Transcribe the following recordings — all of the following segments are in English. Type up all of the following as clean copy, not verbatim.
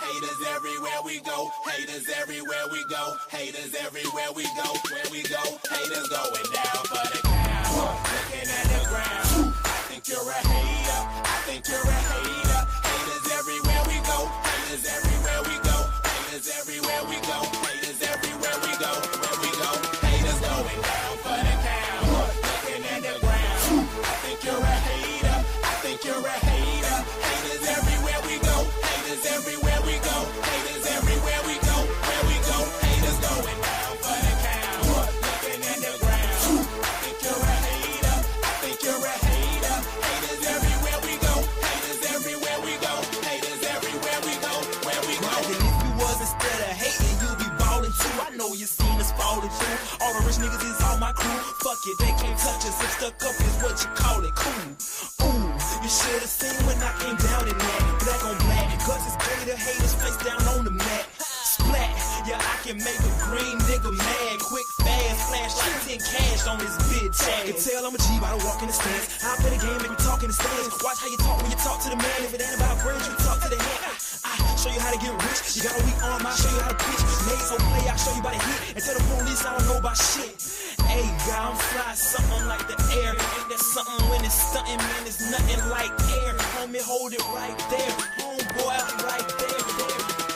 Haters everywhere we go. Haters everywhere we go. Haters everywhere we go. Where we go, haters going down for the count. Looking at the ground. I think you're a hater. I think you're a hater. Haters everywhere we go. Haters everywhere we go. Haters everywhere we go. Haters everywhere we go. Where we go, haters going down for the count. Looking at the ground. I think you're a hater. I think you're a hater. Haters everywhere we go. Haters everywhere we go. Haters everywhere we go. Where we go, haters going down for the count. Looking at the ground. I think you're a hater. I think you're a hater. Haters everywhere we go. Haters everywhere we go. Haters everywhere we go. Where we go. And if you was instead of hating, you'd be ballin' too. I know you seen us fallin' through. All the rich niggas is all my crew. Fuck it, they can't touch us. If stuck up is what you call it, cool. Ooh, you should've seen when I came down in that. Black on black, cause it's greater haters face down on the mat. Splat, yeah, I can make a green nigga mad. Quick, fast, flash like 10 cash on this bitch ass. You can tell I'm a G by the walk in the stands. I play the game, make me talk in the stands. Watch how you talk when you talk to the man. If it ain't about grades, you talk to the head. I show you how to get rich. You got a weak arm, I'll show you how to pitch. Made so play, I'll show you by the hit. And tell the police I don't know about shit. Hey, God, I'm fly, something like the air. Ain't that something when it's stunting, man? It's nothing like air. Homie, hold it right there. Homeboy, right there.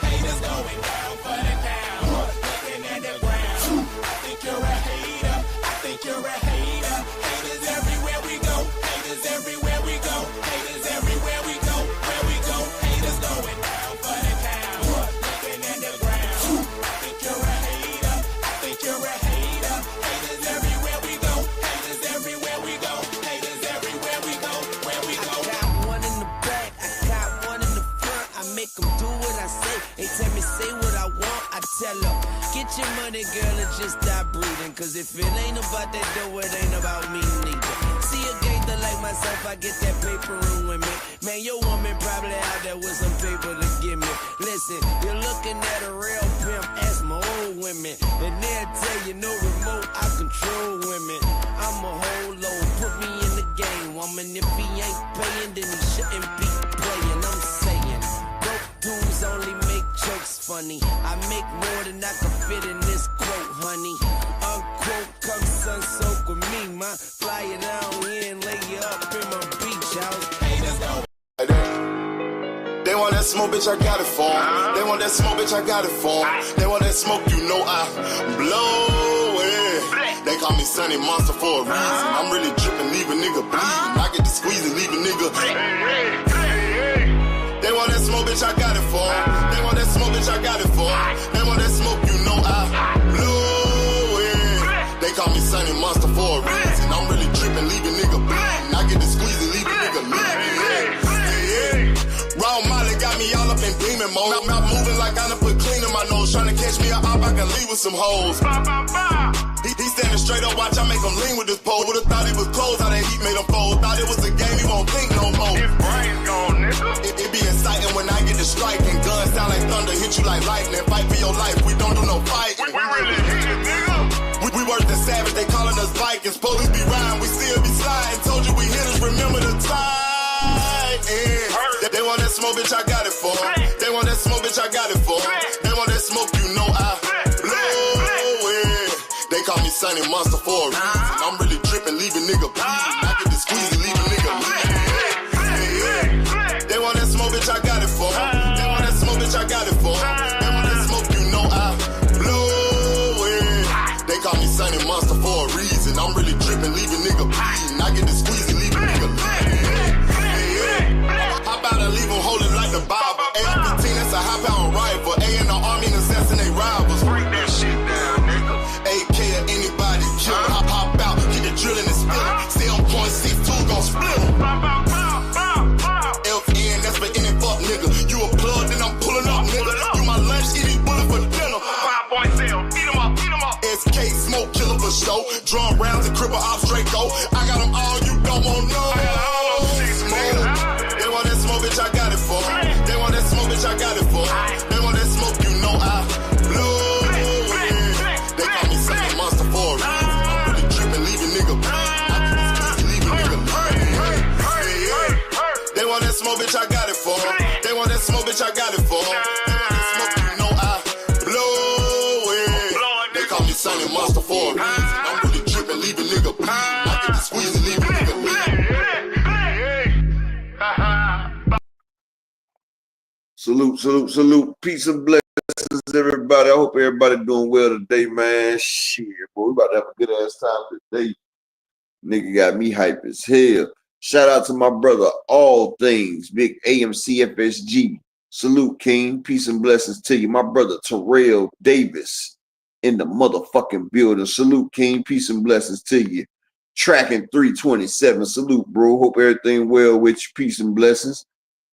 Haters going down for the count. Looking at the ground. I think you're a hater. I think you're a hater. Haters everywhere we go. Haters everywhere we go. Haters everywhere we go. Where we go, haters going down for the count. Looking at the ground. I think you're a hater. I think you're a hater. Haters everywhere we go. Haters everywhere we go. Haters everywhere we go. Where we go. I got one in the back, I got one in the front. I make them do what I say. They tell me say what I want, I tell them get your money, girl, and just stop breathing. Cause if it ain't about that dough, it ain't about me neither. See a gangster like myself, I get that paper and women. Man, your woman probably out there with some paper to give me. Listen, you're looking at a real pimp, ask my old women. And they'll tell you no remote, I control women. I'm a whole load, put me in the game. Woman, if he ain't paying, then he shouldn't be playing. I'm saying, broke dudes only make jokes funny. I make more than I can fit in this quote, honey. Unquote, come sun soak with me, ma. Fly you down here and lay you up in my beach house. Haters go. They want that smoke, bitch, I got it for 'em. They want that smoke, bitch, I got it for 'em. They want that smoke, you know I blow it. They call me Sunny Monster for a reason. I'm really dripping, leave a nigga bleeding. I get to squeeze and leave a nigga. They want that smoke, bitch, I got it for 'em. They want that smoke, bitch, I got it for 'em. They want that smoke, you know I blow it. They call me Sunny Monster for a reason. I'm really dripping, leave a nigga bleeding. I get to squeeze and leave a nigga bleeding. Raw Molly got me all up in demon mode. Mouth moving like I done put clean in my nose. Tryna catch me a op, I can leave with some hoes. He standing straight up, watch I make him lean with this pole. Would've thought he was closed, how that heat made him fold. Thought it was a game, he won't think no more. His brain's gone, nigga. It be exciting when I get to striking. Guns sound like thunder, hit you like lightning. Fight for your life, we don't do no fighting. We really hit it, nigga. We worse than savage, they calling us Vikings. Police be riding, we still be sliding. Told you we hitters, remember the time. They want that smoke, bitch, I got it for 'em. They want that smoke, bitch, I got it for 'em. They want that smoke, you know I blow it. They call me Sunny Monster for a reason. I'm really dripping, leave a nigga bleeding. I get to squeeze and leave a nigga bleeding. They want that smoke, bitch, I got it for 'em. They want that smoke, bitch, I got it for 'em. They want that smoke, you know I blow it. They call me Sunny Monster for a reason. I'm really dripping, leave a nigga bleeding. I get to squeeze and leave a nigga bleeding. Hop out and leave them holding like the Bible. AR-15, that's a high-power rifle. A in the army and assassinate rivals. Break that shit down, nigga. AK to anybody kill. Hop out, get the drilling and spilling. Stay on point, 6-2 gon' split 'em. FN, that's for any fuck nigga. You a plug, then I'm pulling up, nigga. You my lunch, eat these bullets for dinner. 5 cell, eat 'em up, eat 'em up. SK, smoke killer for show. Drum rounds and cripple off straight go. I got them all, you don't want no. I got all those chicks, nigga. They want that smoke, bitch, I got it for 'em. They want that smoke, bitch, I got it for 'em. They want that smoke, you know I blow it. They call me Sunny Monster for a reason. I'm really dripping, leave a nigga bleeding. I get this pussy, leave a nigga bleeding. They want that smoke, bitch, I got it for 'em. They want that smoke, bitch, I got it for 'em. for a reason. I'm really tripping, leave a nigga bleed. I get the squeeze and leave a nigga bleed. Salute. Peace and blessings, everybody. I hope everybody doing well today, man. Shit, boy, we about to have a good ass time today. Nigga got me hype as hell. Shout out to my brother, All Things, Big AMC FSG. Salute, King. Peace and blessings to you. My brother, Terrell Davis, in the motherfucking building. Salute, King. Peace and blessings to you. Tracking 327. Salute, bro. Hope everything well with you. Peace and blessings.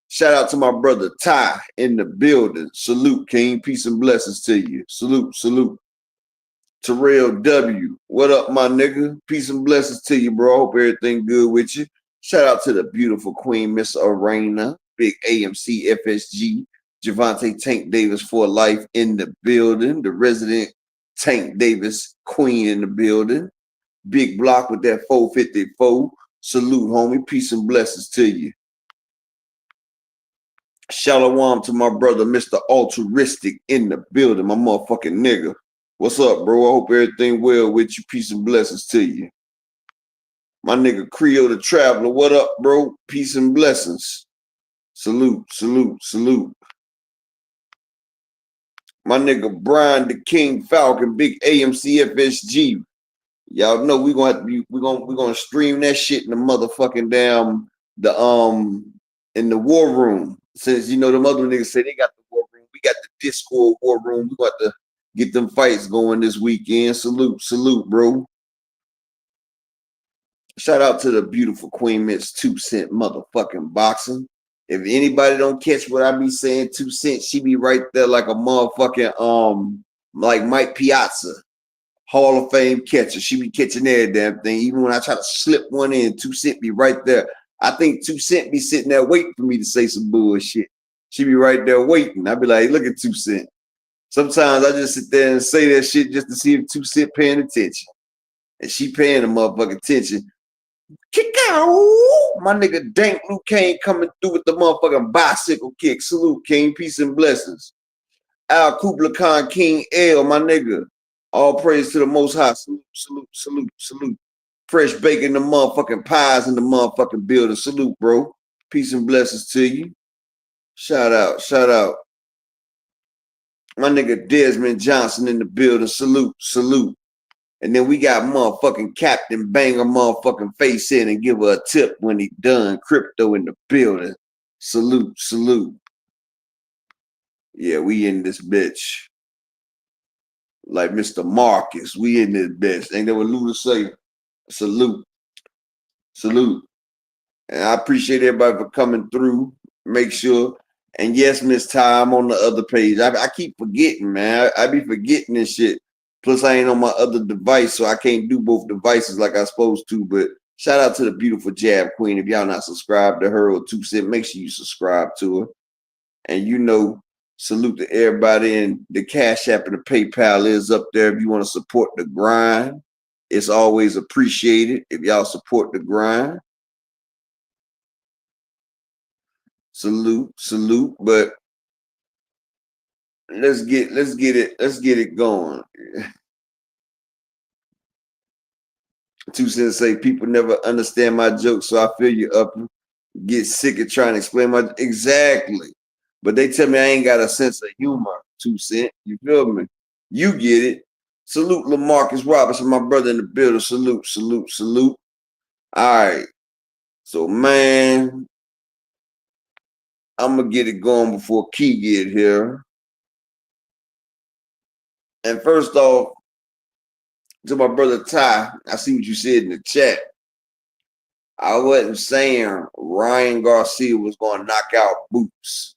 Shout out to my brother, Ty, in the building. Salute, King. Peace and blessings to you. Salute. Terrell W. What up, my nigga? Peace and blessings to you, bro. Hope everything good with you. Shout out to the beautiful queen, Miss Arena. Big AMC FSG. Javante Tank Davis for life in the building. The resident Tank Davis queen in the building. Big block with that 454. Salute, homie. Peace and blessings to you. Shalom to my brother, Mr. Altruistic in the building. My motherfucking nigga. What's up, bro? I hope everything well with you. Peace and blessings to you. My nigga Creole the Traveler. What up, bro? Peace and blessings. Salute. My nigga Brian the King Falcon, Big AMC FSG. Y'all know we're gonna stream that shit in the motherfucking damn in the war room. Since you know them other niggas say they got the war room, we got the Discord war room. We got to get them fights going this weekend. Salute, bro. Shout out to the beautiful Queen Miss 2 Cent motherfucking boxing. If anybody don't catch what I be saying, 2 Cent, she be right there like a motherfucking like Mike Piazza, Hall of Fame catcher. She be catching every damn thing. Even when I try to slip one in, 2 Cent be right there. I think 2 Cent be sitting there waiting for me to say some bullshit. She be right there waiting. I be like, hey, look at 2 Cent. Sometimes I just sit there and say that shit just to see if 2 Cent paying attention. And she paying the motherfucking attention. Kick out. My nigga Dank Luke Kane coming through with the motherfucking bicycle kick. Salute, King. Peace and blessings. Al Kubla Khan King L, my nigga. All praise to the Most High. Salute. Fresh bacon, the motherfucking pies in the motherfucking building. Salute, bro. Peace and blessings to you. Shout out. My nigga Desmond Johnson in the building. Salute. And then we got motherfucking Captain Banger motherfucking face in and give her a tip when he done. Crypto in the building. Salute. Yeah, we in this bitch. Like Mr. Marcus, we in this bitch. Ain't that what Luda say? Salute. And I appreciate everybody for coming through. Make sure. And yes, Miss Ty, I'm on the other page. I keep forgetting, man. I be forgetting this shit. Plus, I ain't on my other device, so I can't do both devices like I supposed to. But shout out to the beautiful Jab Queen. If y'all not subscribed to her or 2 Cent, make sure you subscribe to her. And you know, salute to everybody. And the Cash App and the PayPal is up there if you want to support the grind. It's always appreciated if y'all support the grind. Salute. But let's get it going. 2 Cents say people never understand my jokes, so I feel you up. Get sick of trying to explain my exactly. But they tell me I ain't got a sense of humor. 2 Cent, you feel me? You get it. Salute LaMarcus Robinson, my brother in the building. Salute. All right. So man, I'm gonna get it going before Key get here. And first off, to my brother Ty, I see what you said in the chat. I wasn't saying Ryan Garcia was going to knock out Boots.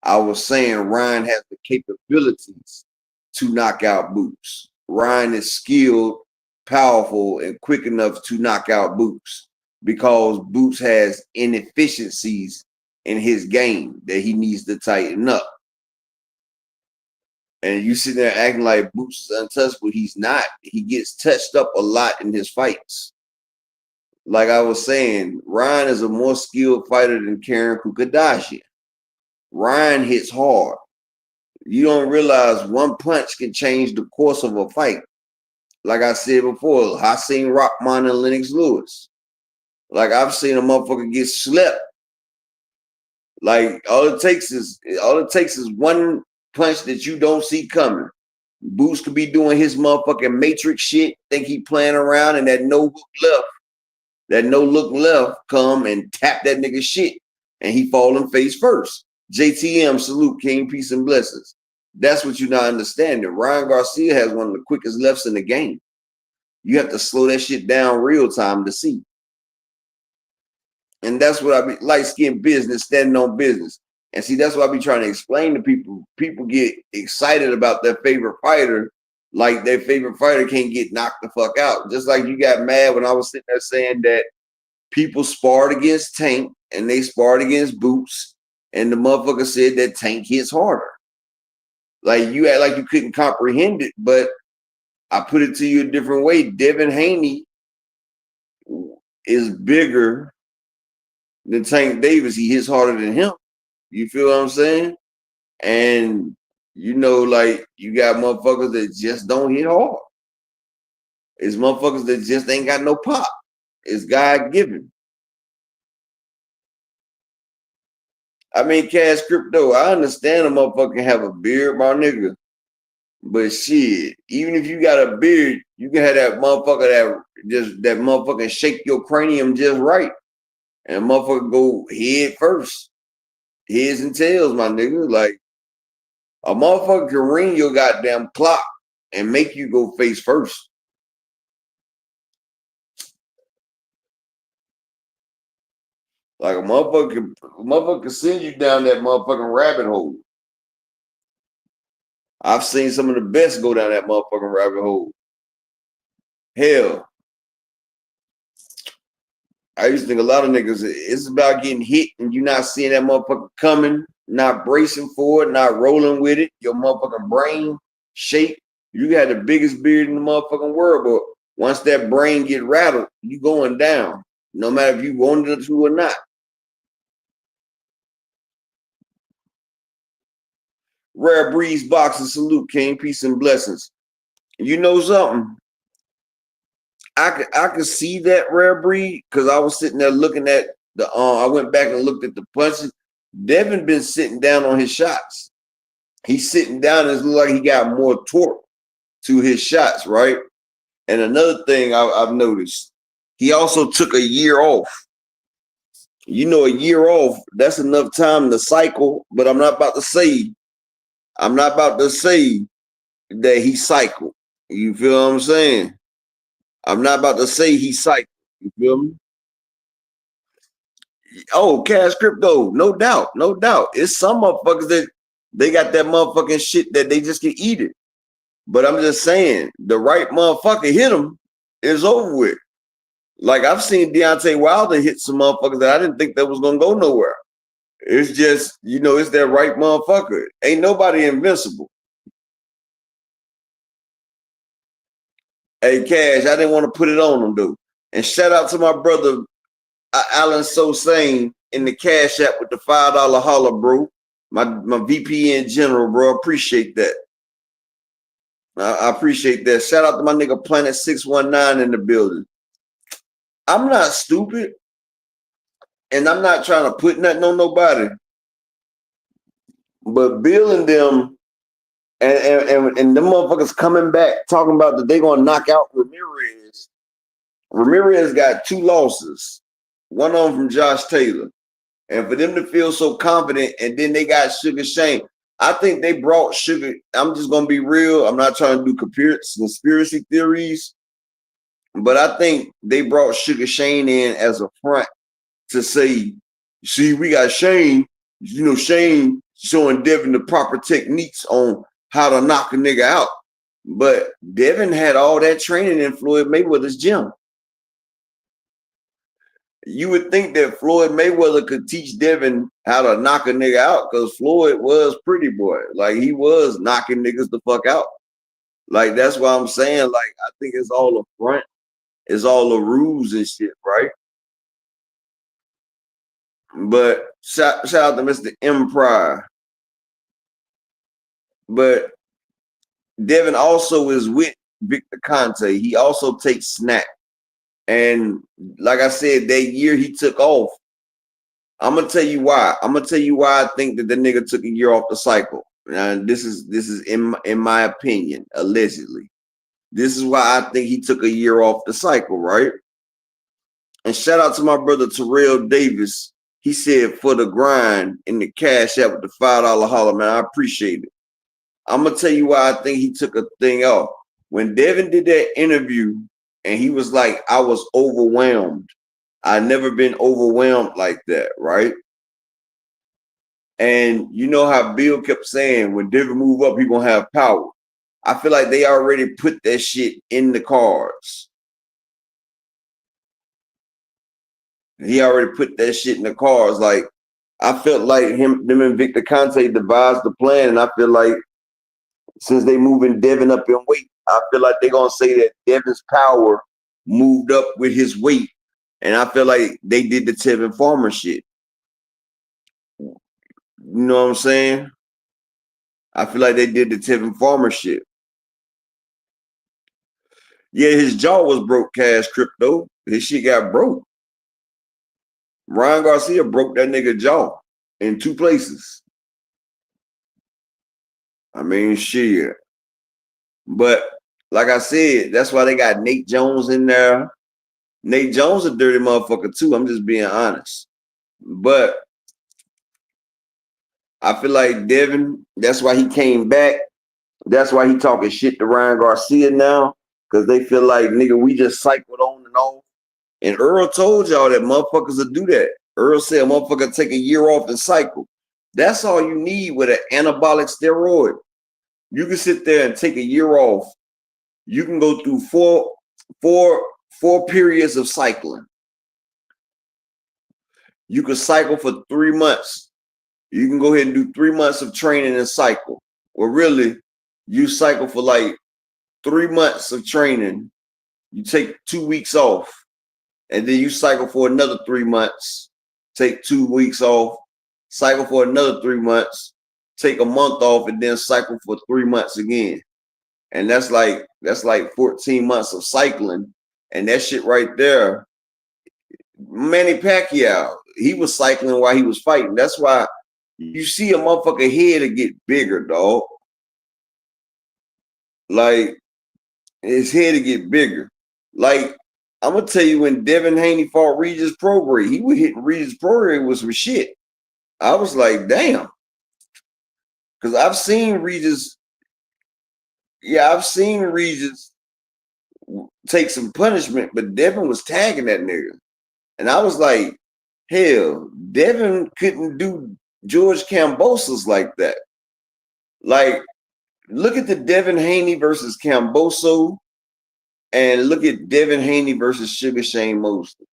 I was saying Ryan has the capabilities to knock out Boots. Ryan is skilled, powerful, and quick enough to knock out Boots because Boots has inefficiencies in his game that he needs to tighten up. And you sit there acting like Boots is untouchable. He's not. He gets touched up a lot in his fights. Like I was saying, Ryan is a more skilled fighter than Karen Kukadashi. Ryan hits hard. You don't realize one punch can change the course of a fight. Like I said before, I seen Rockman and Lennox Lewis. Like I've seen a motherfucker get slept. Like all it takes is one punch that you don't see coming. Boots could be doing his motherfucking Matrix shit, think he playing around, and that no look left come and tap that nigga shit, and he falling face first. JTM, salute, king, peace and blessings. That's what you're not understanding. Ryan Garcia has one of the quickest lefts in the game. You have to slow that shit down real time to see. And that's what I be light skin business, standing on business. And see, that's what I be trying to explain to people. People get excited about their favorite fighter, like their favorite fighter can't get knocked the fuck out. Just like you got mad when I was sitting there saying that people sparred against Tank and they sparred against Boots, and the motherfucker said that Tank hits harder. Like you act like you couldn't comprehend it, but I put it to you a different way. Devin Haney is bigger than Tank Davis. He hits harder than him. You feel what I'm saying? And you know, like you got motherfuckers that just don't hit hard. It's motherfuckers that just ain't got no pop. It's God given. I mean, Cash Crypto, I understand a motherfucker have a beard, my nigga. But shit, even if you got a beard, you can have that motherfucker that motherfucker shake your cranium just right. And motherfucker go head first. Heads and tails, my nigga. Like a motherfucker can ring your goddamn clock and make you go face first. Like a motherfucker can send you down that motherfucking rabbit hole. I've seen some of the best go down that motherfucking rabbit hole. Hell, I used to think a lot of niggas, it's about getting hit and you not seeing that motherfucker coming, not bracing for it, not rolling with it. Your motherfucking brain shape. You got the biggest beard in the motherfucking world, but once that brain get rattled, you going down, no matter if you wanted to or not. Rare Breeze Boxing, salute, king, peace and blessings. You know something? I could see that Rare Breed because I was sitting there looking at the I went back and looked at the punches. Devin been sitting down on his shots. He's sitting down and it looks like he got more torque to his shots, right? And another thing I've noticed, he also took a year off. You know, a year off, that's enough time to cycle, but I'm not about to say that he cycled. You feel what I'm saying? I'm not about to say he cycled. You feel me? Oh, Cash Crypto, no doubt, no doubt. It's some motherfuckers that they got that motherfucking shit that they just can eat it. But I'm just saying, the right motherfucker hit him, it's over with. Like I've seen Deontay Wilder hit some motherfuckers that I didn't think that was gonna go nowhere. It's just, you know, it's that right motherfucker. Ain't nobody invincible. Hey, Cash, I didn't want to put it on him, though. And shout out to my brother, Alan So Sane, in the Cash App with the $5 holler, bro. My VPN general, bro. Appreciate that. I appreciate that. Shout out to my nigga Planet 619 in the building. I'm not stupid, and I'm not trying to put nothing on nobody. But Bill and them and them motherfuckers coming back talking about that they gonna knock out Ramirez. Ramirez got 2 losses, one of them from Josh Taylor. And for them to feel so confident, and then they got Sugar Shane. I think they brought Sugar. I'm just gonna be real. I'm not trying to do conspiracy theories, but I think they brought Sugar Shane in as a front to say, see, we got Shane. You know, Shane showing Devin the proper techniques on how to knock a nigga out. But Devin had all that training in Floyd Mayweather's gym. You would think that Floyd Mayweather could teach Devin how to knock a nigga out because Floyd was pretty boy. Like, he was knocking niggas the fuck out. Like, that's why I'm saying, like, I think it's all a front. It's all a ruse and shit, right? But shout out to Mr. Empire. But Devin also is with Victor Conte. He also takes snap. And like I said, that year he took off. I'm gonna tell you why. I'm gonna tell you why I think that the nigga took a year off the cycle. And this is in my opinion, allegedly. This is why I think he took a year off the cycle, right? And shout out to my brother Terrell Davis. He said for the grind in the cash app with the $5 holler, man. I appreciate it. I'm gonna tell you why I think he took a thing off. When Devin did that interview and he was like, I was overwhelmed. I never been overwhelmed like that, right? And you know how Bill kept saying when Devin move up, he gonna have power. I feel like they already put that shit in the cards. He already put that shit in the cards. Like I felt like them and Victor Conte devised the plan, and I feel like since they moving Devin up in weight, I feel like they're gonna say that Devin's power moved up with his weight, and I feel like they did the Tevin Farmer shit. You know what I'm saying? I feel like they did the Tevin Farmer shit. Yeah, his jaw was broke, Cash Crypto. His shit got broke. Ryan Garcia broke that nigga jaw in 2 places. I mean, shit. But like I said, that's why they got Nate Jones in there. Nate Jones a dirty motherfucker too. I'm just being honest. But I feel like Devin, that's why he came back. That's why he talking shit to Ryan Garcia now. Because they feel like, nigga, we just cycled on and off. And Earl told y'all that motherfuckers will do that. Earl said motherfucker take a year off and cycle. That's all you need with an anabolic steroid. You can sit there and take a year off. You can go through four periods of cycling. You can cycle for 3 months. You can go ahead and do 3 months of training and cycle. Well, really, you cycle for like 3 months of training. You take 2 weeks off, and then you cycle for another 3 months. Take 2 weeks off, cycle for another 3 months, take a month off, and then cycle for 3 months again. And that's like 14 months of cycling. And that shit right there, Manny Pacquiao, he was cycling while he was fighting. That's why you see a motherfucker head to get bigger, dog. Like his head to get bigger. Like I'm gonna tell you, when Devin Haney fought Regis Prograis, he was hitting Regis Prograis with some shit. I was like, damn. Because I've seen Regis take some punishment, but Devin was tagging that nigga. And I was like, hell, Devin couldn't do George Kambosos like that. Like, look at the Devin Haney versus Kamboso, and look at Devin Haney versus Sugar Shane Mosley.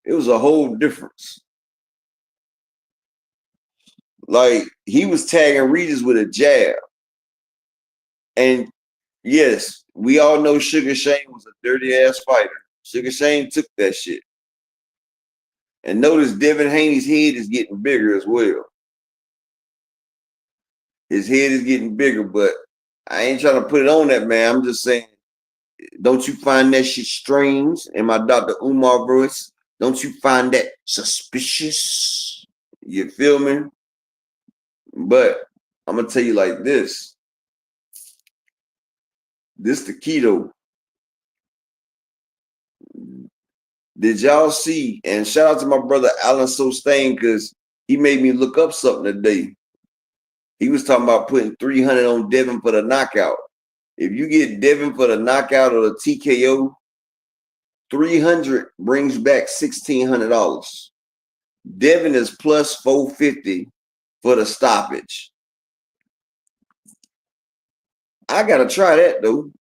It was a whole difference. Like, he was tagging Regis with a jab. And yes, we all know Sugar Shane was a dirty ass fighter. Sugar Shane took that shit. And notice Devin Haney's head is getting bigger as well. His head is getting bigger, but I ain't trying to put it on that man. I'm just saying, don't you find that shit strange? In my Dr. Umar voice, don't you find that suspicious? You feel me? But I'm gonna tell you like this. This the keto. Did y'all see? And shout out to my brother Alan Sostain, because he made me look up something today. He was talking about putting 300 on Devin for the knockout. If you get Devin for the knockout or the TKO, 300 brings back $1,600. Devin is plus 450 for the stoppage. I gotta try that though.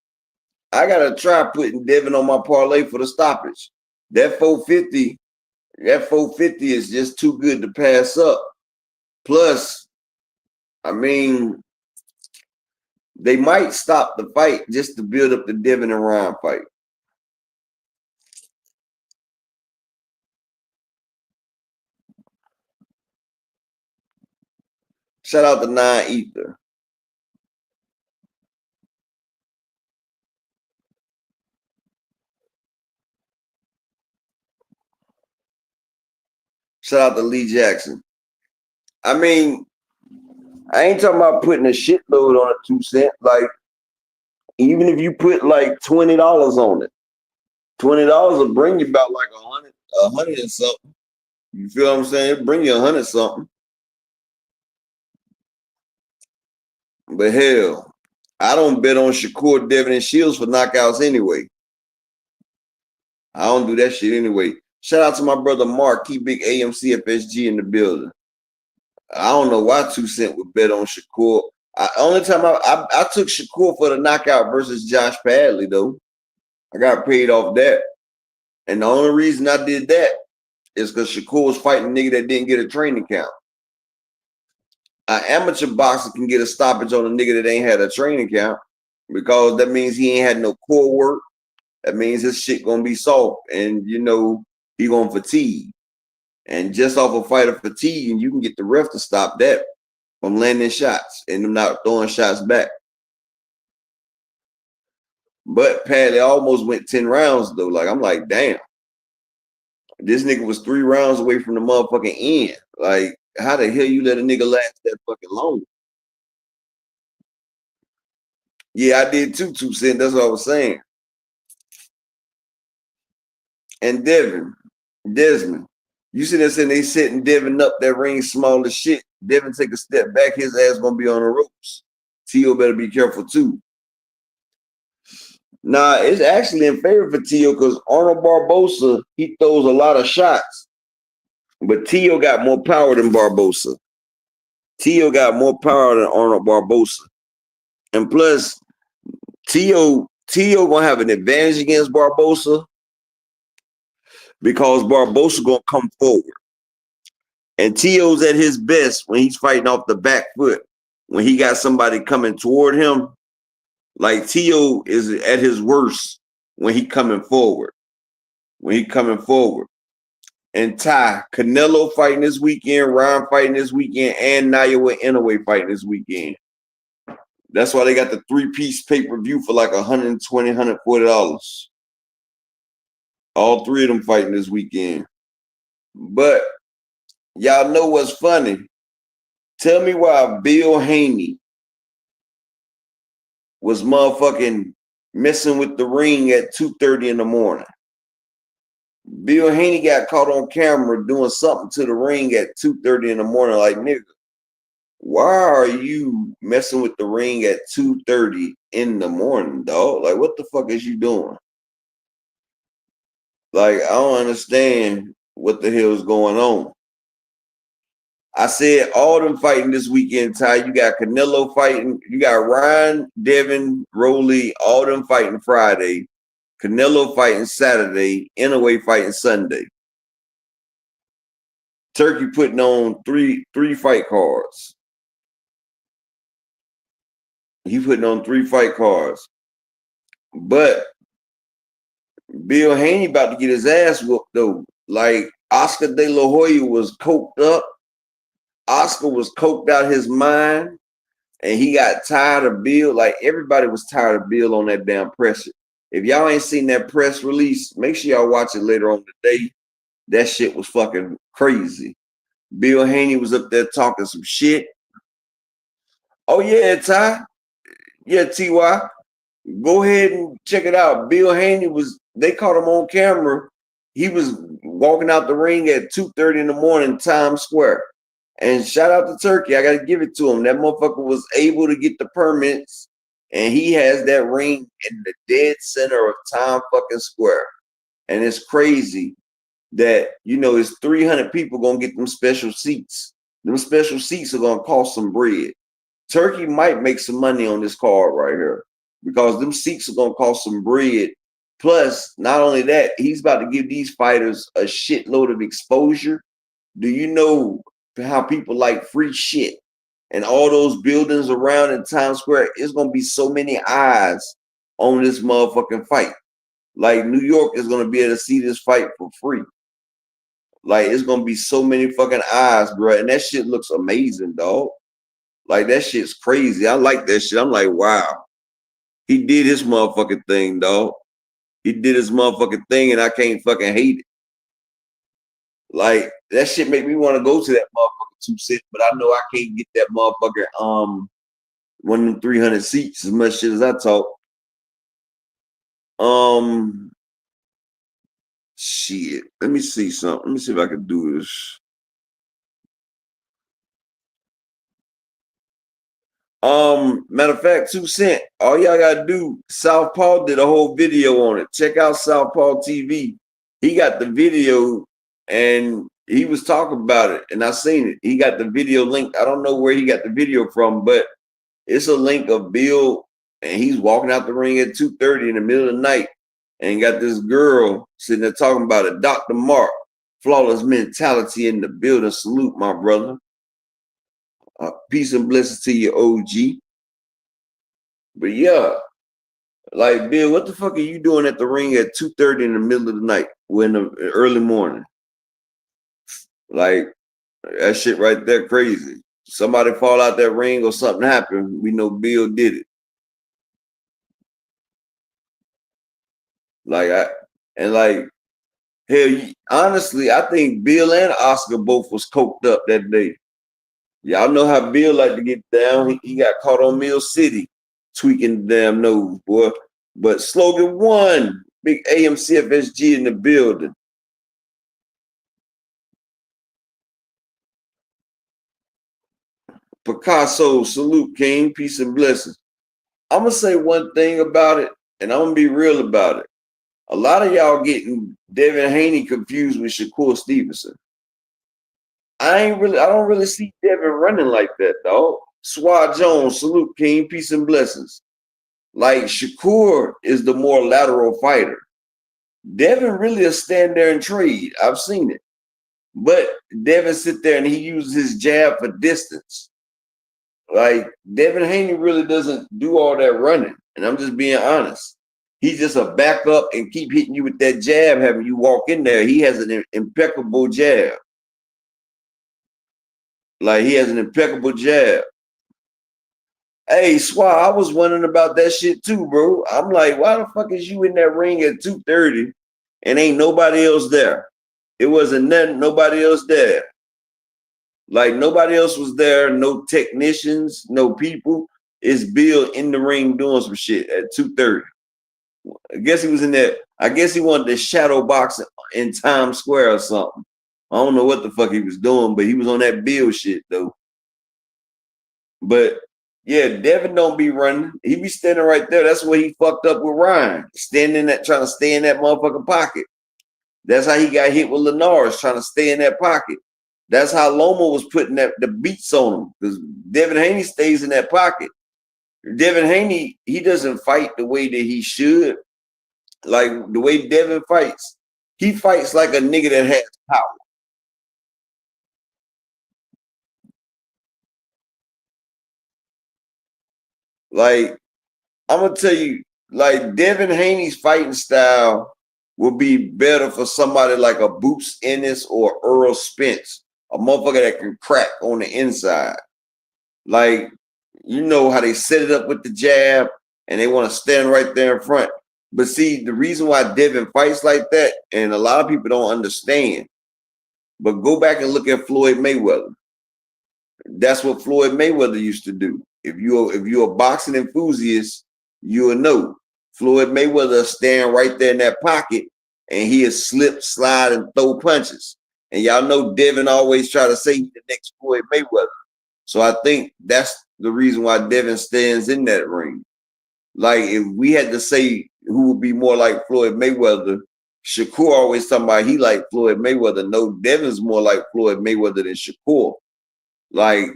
I gotta try putting Devin on my parlay for the stoppage. That 450 is just too good to pass up. Plus, I mean, they might stop the fight just to build up the Devin and Ryan fight. Shout out to 9 Ether. Shout out to Lee Jackson. I mean, I ain't talking about putting a shitload on a 2 cent. Like, even if you put like $20 on it, $20 will bring you about like a hundred and something. You feel what I'm saying? It'll bring you 100 something. But hell, I don't bet on Shakur, Devin, and Shields for knockouts anyway. I don't do that shit anyway. Shout out to my brother Mark, keep big AMC FSG in the building. I don't know why 2 Cent would bet on Shakur. Only time I took Shakur for the knockout versus Josh Padley, though. I got paid off that. And the only reason I did that is because Shakur was fighting a nigga that didn't get a training camp. An amateur boxer can get a stoppage on a nigga that ain't had a training camp because that means he ain't had no core work. That means his shit gonna be soft and, you know, he gonna fatigue. And just off a fight of fatigue, and you can get the ref to stop that from landing shots and them not throwing shots back. But Padley almost went 10 rounds, though. Like, I'm like, damn. This nigga was 3 rounds away from the motherfucking end. Like, how the hell you let a nigga last that fucking long? Yeah, I did too, 2 Cent. That's what I was saying. And Desmond, you see that saying they setting Devin up that ring small as shit. Devin take a step back, his ass gonna be on the ropes. Tio better be careful too. Nah, it's actually in favor for Tio because Arnold Barbosa, he throws a lot of shots. But Tio got more power than Barbosa. Tio got more power than Arnold Barbosa. And plus, Tio gonna have an advantage against Barbosa because Barbosa gonna come forward. And Tio's at his best when he's fighting off the back foot. When he got somebody coming toward him, like Tio is at his worst when he coming forward. And Ty, Canelo fighting this weekend, Ryan fighting this weekend, and Naoya Inoue fighting this weekend. That's why they got the 3-piece pay-per-view for like $120, $140. All 3 of them fighting this weekend. But y'all know what's funny? Tell me why Bill Haney was motherfucking messing with the ring at 2:30 in the morning. Bill Haney got caught on camera doing something to the ring at 2:30 in the morning. Like, nigga, why are you messing with the ring at 2:30 in the morning, dog? Like, what the fuck is you doing? Like, I don't understand what the hell is going on. I said all them fighting this weekend, Ty. You got Canelo fighting. You got Ryan, Devin, Roley, all them fighting Friday. Canelo fighting Saturday. Inoue fighting Sunday. Turkey putting on three fight cards. He putting on 3 fight cards. But Bill Haney about to get his ass whooped, though. Like, Oscar De La Hoya was coked up. Oscar was coked out his mind, and he got tired of Bill. Like, everybody was tired of Bill on that damn press. If y'all ain't seen that press release, make sure y'all watch it later on today. That shit was fucking crazy. Bill Haney was up there talking some shit. Oh, yeah, Ty. Yeah, TY. Go ahead and check it out. Bill Haney they caught him on camera. He was walking out the ring at 2:30 in the morning, Times Square. And shout out to Turkey. I got to give it to him. That motherfucker was able to get the permits, and he has that ring in the dead center of Times fucking Square. And it's crazy that, you know, it's 300 people going to get them special seats. Them special seats are going to cost some bread. Turkey might make some money on this card right here because them seats are going to cost some bread. Plus, not only that, he's about to give these fighters a shitload of exposure. Do you know how people like free shit? And all those buildings around in Times Square, it's going to be so many eyes on this motherfucking fight. Like, New York is going to be able to see this fight for free. Like, it's going to be so many fucking eyes, bro. And that shit looks amazing, dog. Like, that shit's crazy. I like that shit. I'm like, wow. He did his motherfucking thing, dog. He did his motherfucking thing, and I can't fucking hate it. Like that shit make me want to go to that motherfucker 2 cent, but I know I can't get that motherfucker one of them 300 seats as much shit as I talk. Shit. Let me see something. Let me see if I can do this. Matter of fact, 2 cent. All y'all gotta do. Southpaw did a whole video on it. Check out Southpaw TV. He got the video and he was talking about it, and I seen it. He got the video link. I don't know where he got the video from, but it's a link of Bill, and he's walking out the ring at 2:30 in the middle of the night, and got this girl sitting there talking about it. Dr. Mark, flawless mentality in the building. Salute, my brother. Peace and blessings to you, OG. But yeah, like Bill, what the fuck are you doing at the ring at 2:30 in the middle of the night, when the early morning? Like that shit right there, crazy. Somebody fall out that ring or something happen, we know Bill did it. Hell, honestly, I think Bill and Oscar both was coked up that day. Y'all know how Bill like to get down. He got caught on Mill City tweaking the damn nose, boy. But slogan one, big AMCFSG in the building. Picasso, salute, King. Peace and blessings. I'm going to say one thing about it, and I'm going to be real about it. A lot of y'all getting Devin Haney confused with Shakur Stevenson. I don't really see Devin running like that, dog. Swat Jones, salute, King. Peace and blessings. Like Shakur is the more lateral fighter. Devin really will stand there and trade. I've seen it. But Devin sit there and he uses his jab for distance. Like Devin Haney really doesn't do all that running. And I'm just being honest. He's just a backup and keep hitting you with that jab, having you walk in there. He has an impeccable jab. Like he has an impeccable jab. Hey, Swat, I was wondering about that shit too, bro. I'm like, why the fuck is you in that ring at 2:30 and ain't nobody else there? It wasn't nobody else there. Like nobody else was there, no technicians, no people. It's Bill in the ring doing some shit at 2:30. I guess he was in there. I guess he wanted to shadow box in Times Square or something. I don't know what the fuck he was doing, but he was on that Bill shit though. But yeah, Devin don't be running. He be standing right there. That's where he fucked up with Ryan. Standing that, trying to stay in that motherfucking pocket. That's how he got hit with Linares, trying to stay in that pocket. That's how Loma was putting the beats on him, because Devin Haney stays in that pocket. Devin Haney, he doesn't fight the way that he should. Like the way Devin fights, he fights like a nigga that has power. Like, I'm gonna tell you, like Devin Haney's fighting style will be better for somebody like a Boots Ennis or Earl Spence, a motherfucker that can crack on the inside. Like, you know how they set it up with the jab and they want to stand right there in front. But see, the reason why Devin fights like that, and a lot of people don't understand, but go back and look at Floyd Mayweather. That's what Floyd Mayweather used to do. If you're a boxing enthusiast, you'll know Floyd Mayweather stand right there in that pocket and he'll slip, slide, and throw punches. And y'all know Devin always try to say he's the next Floyd Mayweather. So I think that's the reason why Devin stands in that ring. Like if we had to say who would be more like Floyd Mayweather, Shakur always talking about he like Floyd Mayweather. No, Devin's more like Floyd Mayweather than Shakur. Like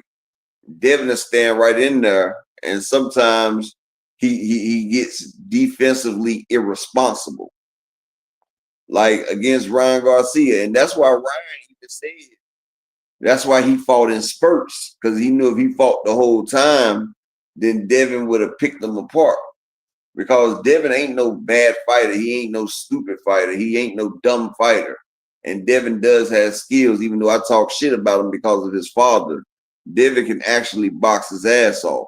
Devin is stand right in there, and sometimes he gets defensively irresponsible, like against Ryan Garcia, and that's why Ryan even said that's why he fought in spurts, because he knew if he fought the whole time, then Devin would have picked them apart. Because Devin ain't no bad fighter, he ain't no stupid fighter, he ain't no dumb fighter, and Devin does have skills, even though I talk shit about him because of his father. Devin can actually box his ass off.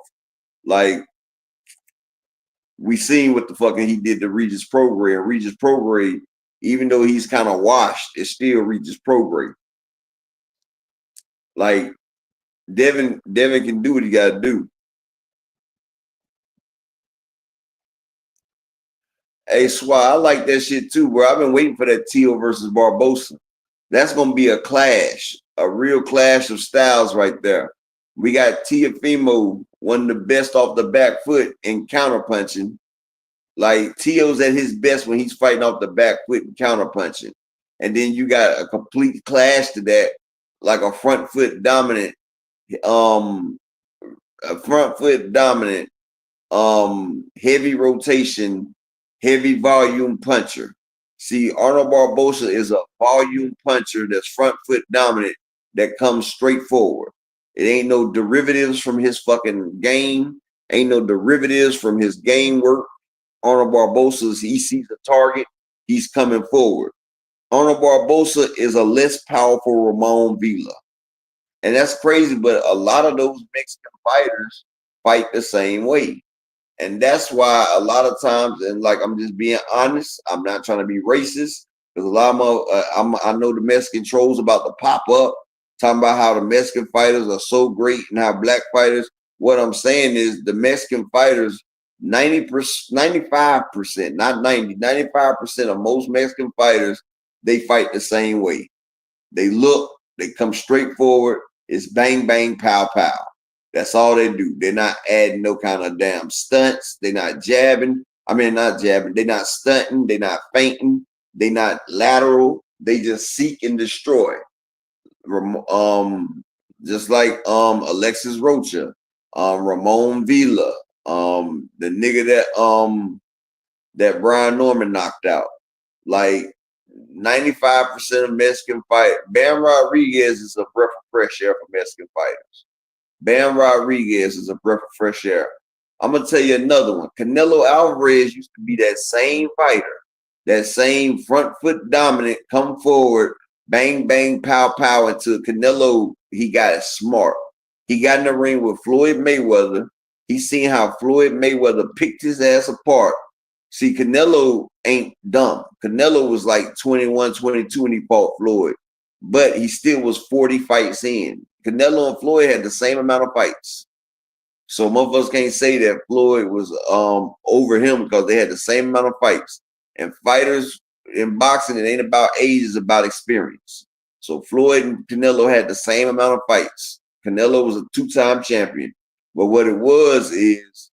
Like, we seen what the fucking he did to Regis Prograis. Regis Prograis even though he's kind of washed, it still reaches pro grade. Like Devin can do what he got to do. Hey, Swat, I like that shit too, bro. I've been waiting for that Tio versus Barbosa. That's gonna be a clash, a real clash of styles right there. We got Tiafimo, one of the best off the back foot in counterpunching. Like Tio's at his best when he's fighting off the back foot and counterpunching. And then you got a complete clash to that, like a front foot dominant, um, heavy rotation, heavy volume puncher. See, Arnold Barbosa is a volume puncher that's front foot dominant that comes straight forward. It ain't no derivatives from his fucking game. Ain't no derivatives from his game work. Arnold Barbosa, he sees a target, he's coming forward. Arnold Barbosa is a less powerful Ramon Villa. And that's crazy, but a lot of those Mexican fighters fight the same way. And that's why a lot of times, and like I'm just being honest, I'm not trying to be racist, because a lot of I know the Mexican trolls about to pop up, talking about how the Mexican fighters are so great and how black fighters. What I'm saying is the Mexican fighters, 90%, 95%, not 90, 95% of most Mexican fighters, they fight the same way. They look, they come straight forward. It's bang, bang, pow, pow. That's all they do. They're not adding no kind of damn stunts. They're not jabbing. Not jabbing. They're not stunting. They're not feinting. They're not lateral. They just seek and destroy. Just like Alexis Rocha, Ramon Villa, the nigga that Brian Norman knocked out. Like 95% of Mexican fight. Bam Rodriguez is a breath of fresh air for Mexican fighters. Bam Rodriguez is a breath of fresh air. I'm going to tell you another one. Canelo Alvarez used to be that same fighter, that same front foot dominant, come forward, bang, bang, pow, pow, until Canelo, he got smart. He got in the ring with Floyd Mayweather. He seen how Floyd Mayweather picked his ass apart. See, Canelo ain't dumb. Canelo was like 21, 22 when he fought Floyd, but he still was 40 fights in. Canelo and Floyd had the same amount of fights. So motherfuckers can't say that Floyd was over him because they had the same amount of fights. And fighters in boxing, it ain't about age, it's about experience. So Floyd and Canelo had the same amount of fights. Canelo was a two-time champion. But what it was is,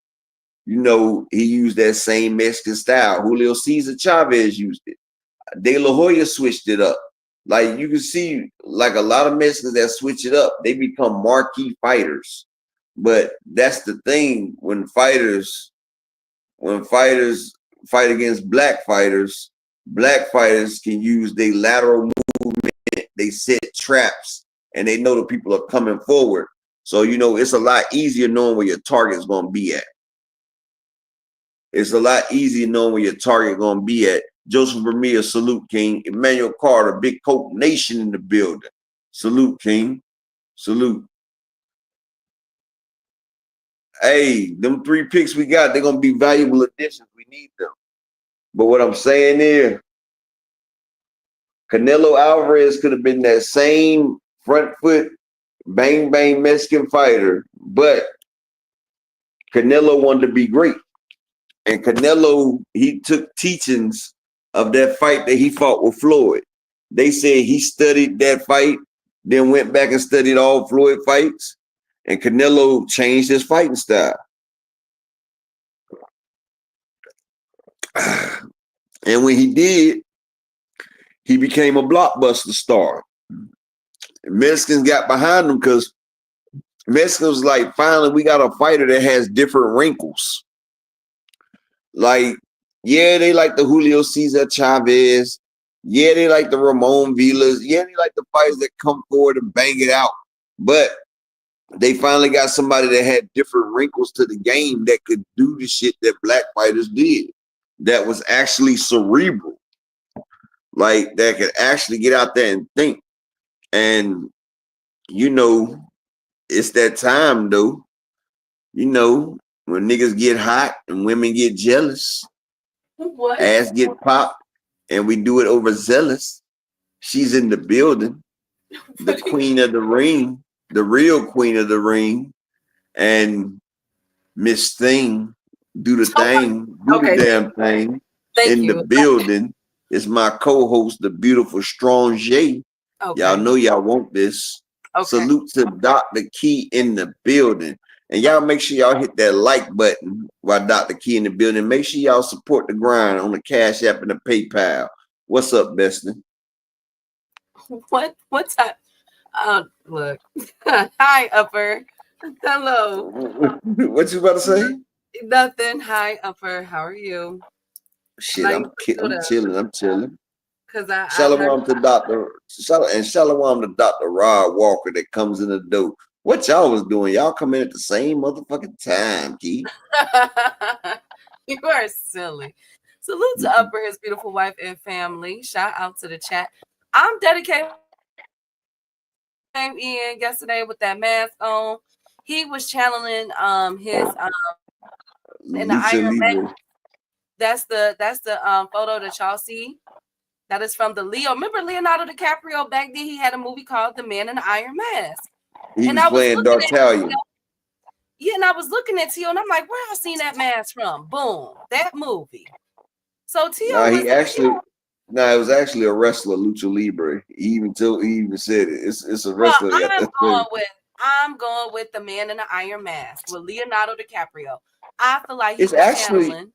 he used that same Mexican style. Julio Cesar Chavez used it. De La Hoya switched it up. Like you can see, like a lot of Mexicans that switch it up, they become marquee fighters. But that's the thing when fighters fight against black fighters can use their lateral movement, they set traps, and they know the people are coming forward. So it's a lot easier knowing where your target's gonna be at. It's a lot easier knowing where your target gonna be at. Joseph Vermeer, salute, King. Emmanuel Carter, Big Coke Nation in the building. Salute, King. Salute. Hey, them 3 picks we got, they're going to be valuable additions. We need them. But what I'm saying is, Canelo Alvarez could have been that same front foot, bang, bang Mexican fighter, but Canelo wanted to be great. And Canelo, he took teachings of that fight that he fought with Floyd. They said he studied that fight, then went back and studied all Floyd fights, and Canelo changed his fighting style. And when he did, he became a blockbuster star. Mexicans got behind him because Mexicans was like, finally, we got a fighter that has different wrinkles. Like, yeah, they like the Julio Cesar Chavez. Yeah, they like the Ramon Villas. Yeah, they like the fighters that come forward and bang it out. But they finally got somebody that had different wrinkles to the game that could do the shit that black fighters did. That was actually cerebral. Like, that could actually get out there and think. And, it's that time, though. When niggas get hot and women get jealous, ass get popped, and we do it overzealous. She's in the building, the queen of the ring, the real queen of the ring, and Miss Thing, do the thing, do the Okay. damn thing. Thank In the you. building is my co-host, the beautiful Strong J. Y'all Okay. know y'all want this. Okay. Salute to Dr. Key in the building. And y'all make sure y'all hit that like button while Dr. Key in the building. Make sure y'all support the grind on the Cash App and the PayPal. What's up, Beston? What's up? Look. Hi, Upper. Hello. What you about to say? Nothing. Hi, Upper. How are you? Shit, I'm chilling. Because I heard Shalom to Shalom to Dr. Rod Walker that comes in the door. What y'all was doing? Y'all come in at the same motherfucking time, Key. you are silly. Salute to Upper, his beautiful wife and family. Shout out to the chat. I'm dedicated. Came in yesterday with that mask on. He was channeling his in the Lucha Iron Man. Libre. That's the photo that y'all see. That is from the Leo. Remember Leonardo DiCaprio back then? He had a movie called The Man in the Iron Mask. He And was I was playing looking at D'Artagnan. Yeah, and I was looking at Tio, and I'm like, where I seen that mask from? Boom, that movie. So Tio was it was actually a wrestler, Lucha Libre. He even said it. It's a wrestler. I'm going with The Man in the Iron Mask with Leonardo DiCaprio. I feel like he It's was actually channeling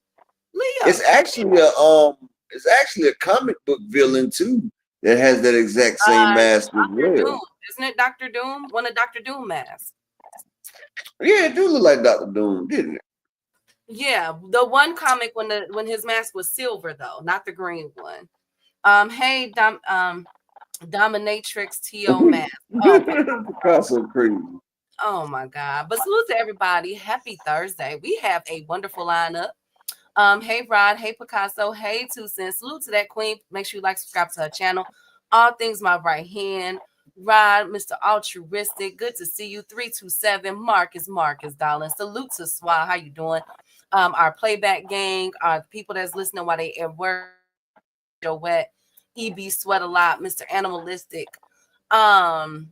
Leo. it's actually a comic book villain too that has that exact same mask as well. Doom. Isn't it Dr. Doom? One of Dr. Doom masks. Yeah, it do look like Dr. Doom, didn't it? Yeah, the one comic when his mask was silver though, not the green one. Hey, Dominatrix T.O. mask. That's so crazy. Oh my God. But salute to everybody. Happy Thursday. We have a wonderful lineup. Hey Rod, hey Picasso, hey Two Cents. Salute to that queen. Make sure you like, subscribe to her channel. All things my right hand. Rod, Mr. Altruistic. Good to see you. 327. Marcus, darling. Salute to Swa. How you doing? Our playback gang, the people that's listening while they at work. Wet. EB Sweat a lot, Mr. Animalistic. And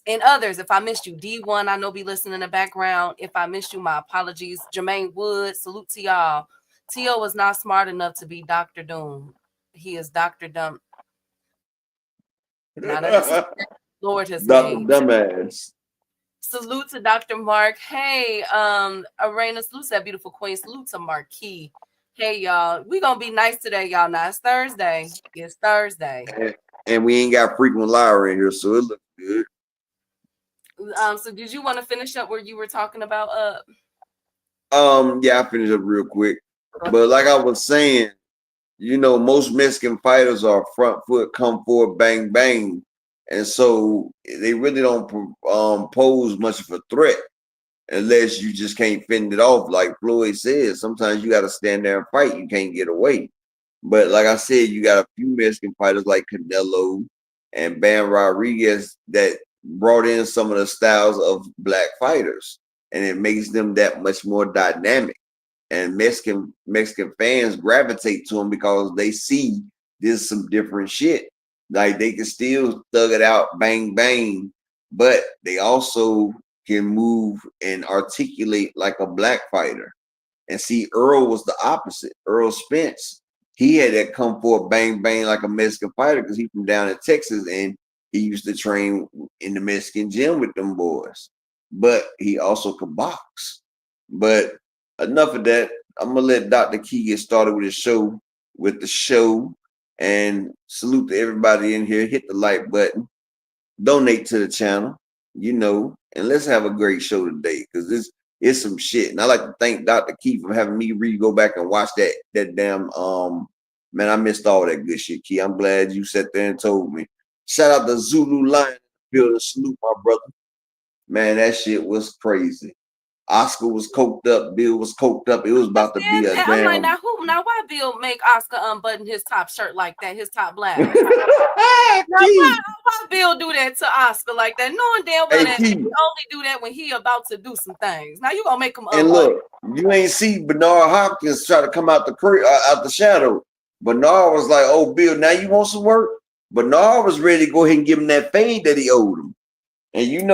others, if I missed you, D1, I know be listening in the background. If I missed you, my apologies. Jermaine Wood, salute to y'all. T.O. is not smart enough to be Dr. Doom. He is Dr. Dumb. Now that is Lord has made. Dumbass. Salute to Dr. Mark. Hey, Arena, salute to that beautiful queen. Salute to Marquis. Hey, y'all. We gonna be nice today, y'all. Now it's Thursday. It's Thursday. And we ain't got frequent liar in here, so it looks good. So did you want to finish up where you were talking about Yeah, I finished up real quick. But like I was saying, most Mexican fighters are front foot, come forward, bang, bang. And so they really don't pose much of a threat unless you just can't fend it off. Like Floyd said, sometimes you got to stand there and fight. You can't get away. But like I said, you got a few Mexican fighters like Canelo and Bam Rodriguez that brought in some of the styles of black fighters, and it makes them that much more dynamic. And Mexican fans gravitate to them because they see there's some different shit. Like they can still thug it out, bang bang, but they also can move and articulate like a black fighter. And see, Earl was the opposite. Earl Spence, he had that come forward, bang bang like a Mexican fighter because he from down in Texas and he used to train in the Mexican gym with them boys. But he also could box. But enough of that. I'm gonna let Dr. Key get started with the show. And salute to everybody in here. Hit the like button, donate to the channel, and let's have a great show today because this is some shit. And I like to thank Dr. Key for having me go back and watch that damn man. I missed all that good shit, Key. I'm glad you sat there and told me. Shout out to Zulu Lion building. Salute, my brother. Man, that shit was crazy. Oscar was coked up. Bill was coked up. It was about to be a damn. I'm like, now why Bill make Oscar unbutton his top shirt like that, his top blouse? why Bill do that to Oscar like that? Knowing damn well that he only do that when he about to do some things. Now you gonna make him unbutton. And look, you ain't see Bernard Hopkins try to come out the shadow. Bernard was like, "Oh, Bill, now you want some work?" Bernard was ready to go ahead and give him that fade that he owed him. And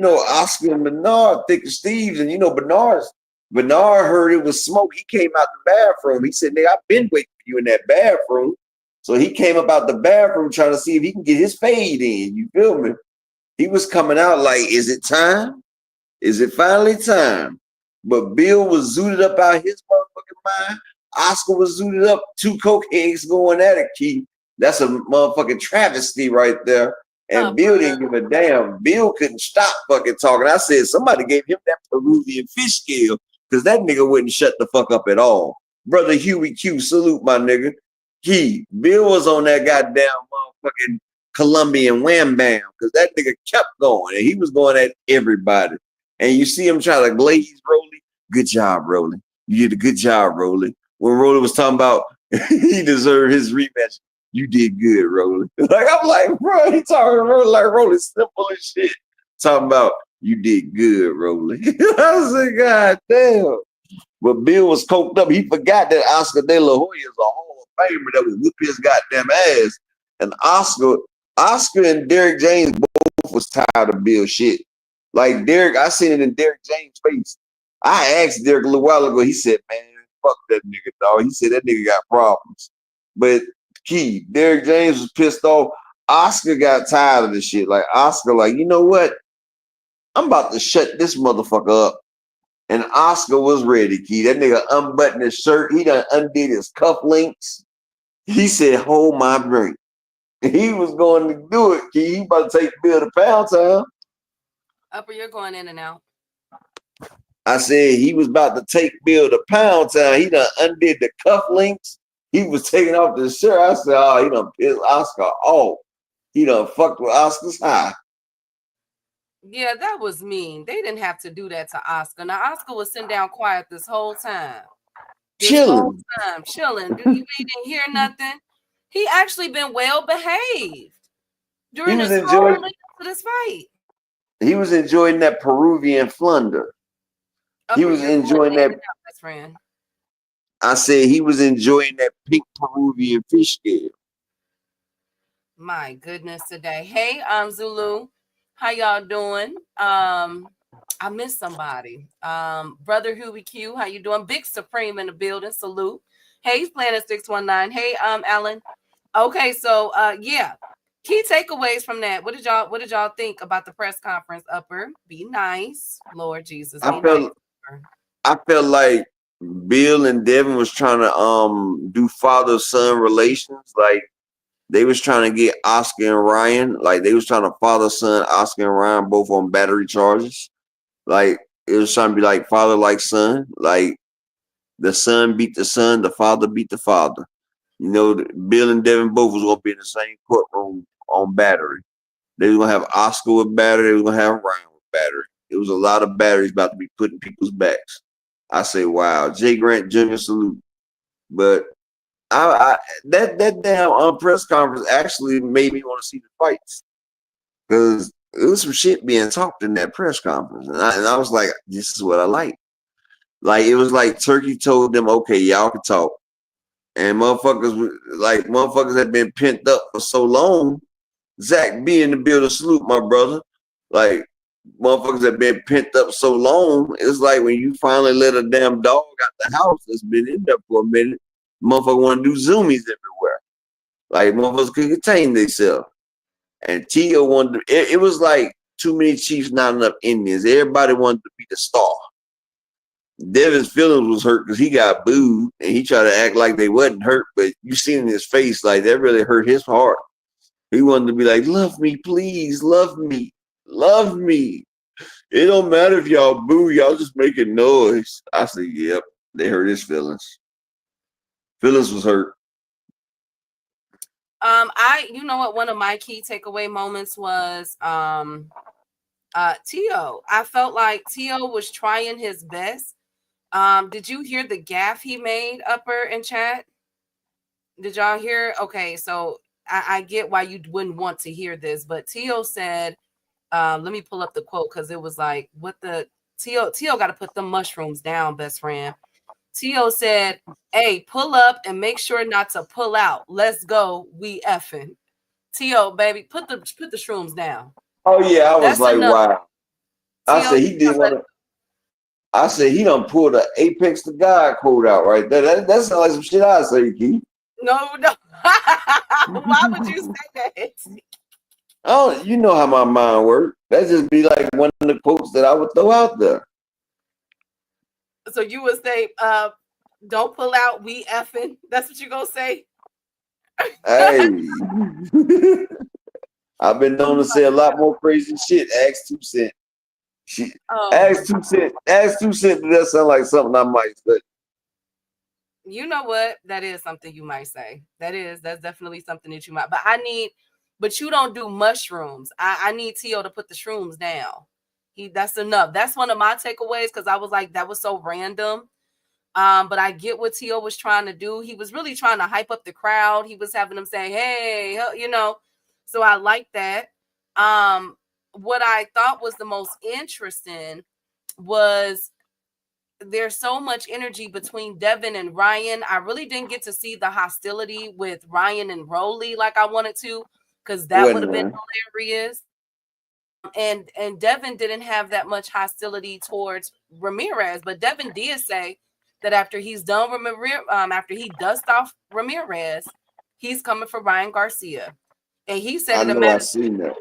Oscar and Bernard, thick as thieves, and Bernard heard it was smoke. He came out the bathroom. He said, "Nigga, I've been waiting for you in that bathroom." So he came up out the bathroom trying to see if he can get his fade in. You feel me? He was coming out like, "Is it time? Is it finally time?" But Bill was zooted up out his motherfucking mind. Oscar was zooted up, two cokeheads going at it, Key. That's a motherfucking travesty right there. And Bill didn't give a damn. Bill couldn't stop fucking talking. I said somebody gave him that Peruvian fish scale because that nigga wouldn't shut the fuck up at all. Brother Huey Q, salute my nigga. Bill was on that goddamn motherfucking Colombian wham bam because that nigga kept going and he was going at everybody. And you see him try to glaze Rolly. Good job, Rolly. You did a good job, Rolly. When Rolly was talking about he deserved his rematch, you did good, Rolly. Like, I'm like, bro, he talking to Rolly like Rolly's simple as shit. Talking about you did good, Rolly. I said, God damn. But Bill was coked up. He forgot that Oscar De La Hoya is a Hall of Famer that would whip his goddamn ass. And Oscar and Derrick James both was tired of Bill shit. Like Derrick, I seen it in Derrick James' face. I asked Derrick a little while ago. He said, "Man, fuck that nigga, dog." He said that nigga got problems. But Derrick James was pissed off. Oscar got tired of this shit. Like Oscar, like, you know what? I'm about to shut this motherfucker up. And Oscar was ready, That nigga unbuttoned his shirt. He done undid his cufflinks. He said, "Hold my drink." He was going to do it, He about to take Bill to Pound Town. Upper, you're going in and out. I said he was about to take Bill to Pound Town. He done undid the cufflinks. He was taking off the shirt. I said, "Oh, he done pissed Oscar off. He done fucked with Oscar's high." Yeah, that was mean. They didn't have to do that to Oscar. Now, Oscar was sitting down quiet this whole time. Chilling. Chilling. You didn't hear nothing. He actually been well behaved during this fight. He was enjoying that Peruvian flunder. He was enjoying that. Best friend. I said he was enjoying that pink Peruvian fish scale. My goodness, today. Hey, Zulu. How y'all doing? I missed somebody. Brother Huey Q, how you doing? Big Supreme in the building. Salute. Hey, Planet 619. Hey, Alan. Okay, so yeah. Key takeaways from that. What did y'all think about the press conference, Upper? Be nice. Lord Jesus. I felt like Bill and Devin was trying to do father-son relations. Like they was trying to get Oscar and Ryan. Like they was trying to father-son Oscar and Ryan both on battery charges. Like it was trying to be like father like son. Like the son beat the son, the father beat the father. You know, Bill and Devin both was gonna be in the same courtroom on battery. They was gonna have Oscar with battery. They was gonna have Ryan with battery. It was a lot of batteries about to be put in people's backs. I say, wow, Jay Grant Jr. salute. But that damn press conference actually made me want to see the fights because it was some shit being talked in that press conference, and I was like, this is what I like. Like it was like Turkey told them, okay, y'all can talk, and motherfuckers had been pent up for so long. Zach B in the building, salute my brother. Like motherfuckers have been pent up so long. It's like when you finally let a damn dog out the house that's been in there for a minute, motherfucker want to do zoomies everywhere. Like motherfuckers could contain themselves. And Tio wanted to, it was like too many Chiefs, not enough Indians. Everybody wanted to be the star. Devin's feelings was hurt because he got booed and he tried to act like they wasn't hurt, but you seen in his face like that really hurt his heart. He wanted to be like, love me, please, love me, love me. It don't matter if y'all boo, y'all just making noise. I said, yep, they hurt his feelings. Feelings was hurt. You know what? One of my key takeaway moments was Tio. I felt like Tio was trying his best. Did you hear the gaffe he made, Upper in chat? Did y'all hear? Okay, so I get why you wouldn't want to hear this, but Tio said, let me pull up the quote because it was like, what the Tio got to put the mushrooms down, best friend. T.O. said, hey, pull up and make sure not to pull out. Let's go. We effing. T.O., baby, put the shrooms down. Oh yeah, I was That's like, enough. wow. I T.O., said he didn't want to. I said he done pulled the Apex to God quote out right there. That sounds like some shit I say, Keith. no. Why would you say that? Oh, you know how my mind works. That just be like one of the quotes that I would throw out there. So you would say, don't pull out, we effing. That's what you gonna say? Hey. I've been known to say a lot more crazy shit. Ask 2 Cent. Ask 2 Cent. Ask 2 Cent. Does that sound like something I might say? You know what? That is something you might say. That's definitely something that you might. But you don't do mushrooms. I need T.O. to put the shrooms down. That's enough. That's one of my takeaways because I was like, that was so random. But I get what T.O. was trying to do. He was really trying to hype up the crowd. He was having them say, hey, you know. So I like that. What I thought was the most interesting was there's so much energy between Devin and Ryan. I really didn't get to see the hostility with Ryan and Rolly like I wanted to, because that would have been hilarious. And Devin didn't have that much hostility towards Ramirez, but Devin did say that after he's done after he dusts off Ramirez, he's coming for Ryan Garcia. And he said I know I seen that.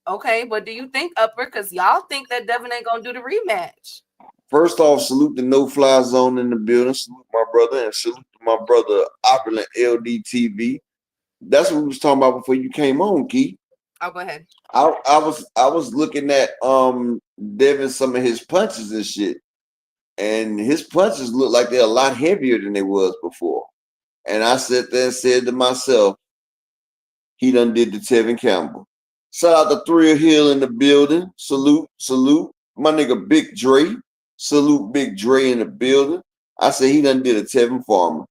Okay, but do you think, Upper? Because y'all think that Devin ain't gonna do the rematch. First off, salute the No Fly Zone in the building. Salute my brother and salute to my brother Opulent LDTV. That's what we was talking about before you came on, Key. Oh, go ahead. I was looking at Devin some of his punches and shit, and his punches look like they're a lot heavier than they was before. And I sat there and said to myself, he done did the Tevin Campbell. Shout out to Thrill Hill in the building. Salute. My nigga Big Dre. Salute Big Dre in the building. I said he done did a Tevin Farmer.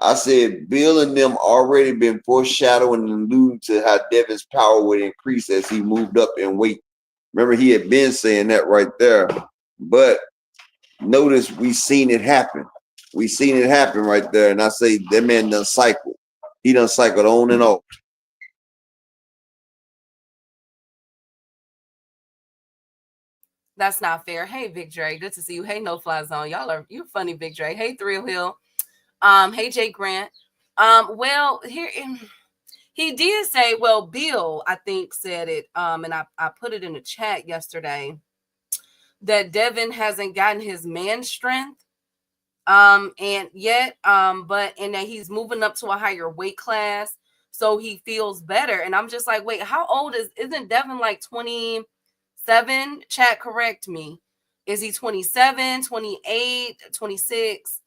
I said Bill and them already been foreshadowing and alluding to how Devin's power would increase as he moved up in weight. Remember, he had been saying that right there. But notice we seen it happen. We seen it happen right there. And I say that man done cycled. He done cycled on and off. That's not fair. Hey, Big Dre, good to see you. Hey, No Fly Zone, you funny, Big Dre. Hey, Thrill Hill. Hey, Jay Grant. Well, here he did say, well, Bill, I think, said it. And I put it in the chat yesterday that Devin hasn't gotten his man strength. And yet, but that he's moving up to a higher weight class, so he feels better. And I'm just like, wait, how old isn't Devin like 27? Chat, correct me. Is he 27, 28, 26?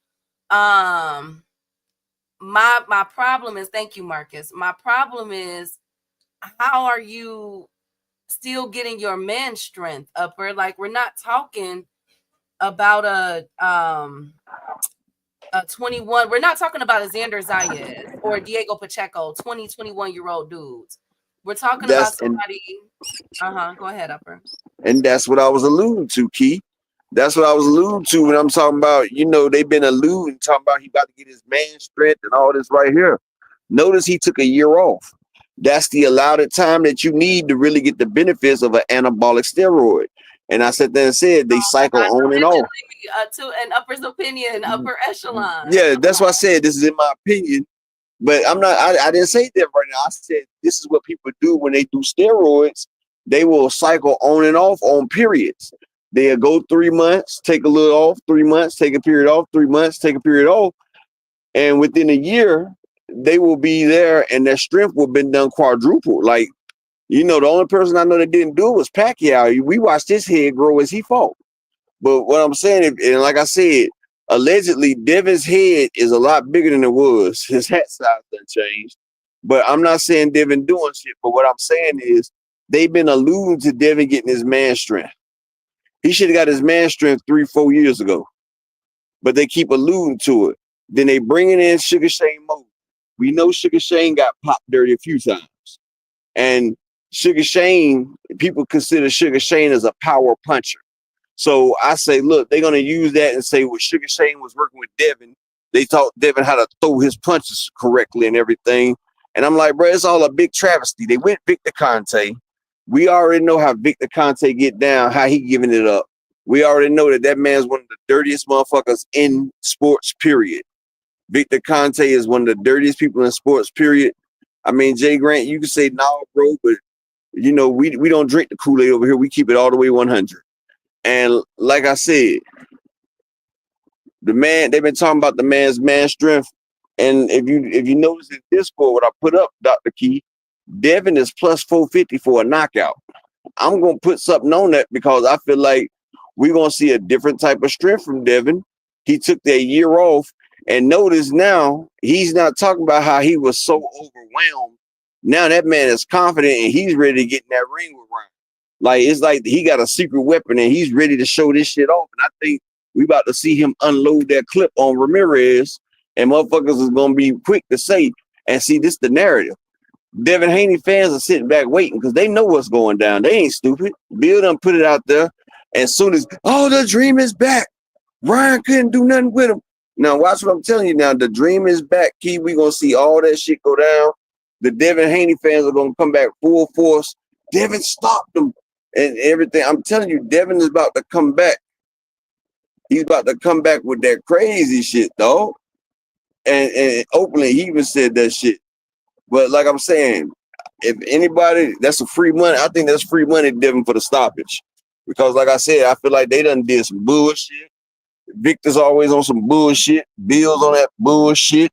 My problem is, thank you, Marcus. My problem is, how are you still getting your man strength, Upper? Like, we're not talking about a 21. We're not talking about a Xander Zayas or Diego Pacheco, 21-year-old dudes. We're talking about somebody. Go ahead, Upper. And that's what I was alluding to, Key. That's what I was alluding to when I'm talking about, they've been alluding, talking about he about to get his man strength and all this right here. Notice he took a year off. That's the allowed time that you need to really get the benefits of an anabolic steroid. And I sat there and said they cycle on and off. To an Upper's opinion, upper echelon. Yeah, that's why I said this is in my opinion. But I didn't say that right now. I said this is what people do when they do steroids. They will cycle on and off on periods. They'll go 3 months, take a little off, 3 months, take a period off, 3 months, take a period off. And within a year, they will be there and their strength will have been done quadruple. Like, the only person I know that didn't do it was Pacquiao. We watched his head grow as he fought. But what I'm saying, and like I said, allegedly, Devin's head is a lot bigger than it was. His hat size done changed. But I'm not saying Devin doing shit. But what I'm saying is they've been alluding to Devin getting his man strength. He should have got his man strength 3-4 years ago. But they keep alluding to it. Then they bringing in Sugar Shane Mo. We know Sugar Shane got popped dirty a few times. And Sugar Shane, people consider Sugar Shane as a power puncher. So I say, look, they're gonna use that and say, well, Sugar Shane was working with Devin. They taught Devin how to throw his punches correctly and everything. And I'm like, bro, it's all a big travesty. They went Victor Conte. We already know how Victor Conte get down, how he giving it up. We already know that man's one of the dirtiest motherfuckers in sports, period. Victor Conte is one of the dirtiest people in sports, period. I mean, Jay Grant, you can say, no, bro, but, you know, we don't drink the Kool-Aid over here. We keep it all the way 100. And like I said, the man, they've been talking about the man's man strength. And if you notice in Discord, what I put up, Dr. Key, Devin is plus 450 for a knockout. I'm going to put something on that because I feel like we're going to see a different type of strength from Devin. He took that year off, and notice now he's not talking about how he was so overwhelmed. Now that man is confident and he's ready to get in that ring with Ryan. Like, it's like he got a secret weapon and he's ready to show this shit off. And I think we about to see him unload that clip on Ramirez, and motherfuckers is going to be quick to say, and see, this the narrative. Devin Haney fans are sitting back waiting because they know what's going down. They ain't stupid. Bill done put it out there. And soon as, oh, the dream is back. Ryan couldn't do nothing with him. Now, watch what I'm telling you now. The dream is back, Key. We're going to see all that shit go down. The Devin Haney fans are going to come back full force. Devin stopped them and everything. I'm telling you, Devin is about to come back. He's about to come back with that crazy shit, dog. And openly, he even said that shit. But like I'm saying, if anybody, that's a free money. I think that's free money, Devin, for the stoppage. Because like I said, I feel like they done did some bullshit. Victor's always on some bullshit. Bill's on that bullshit.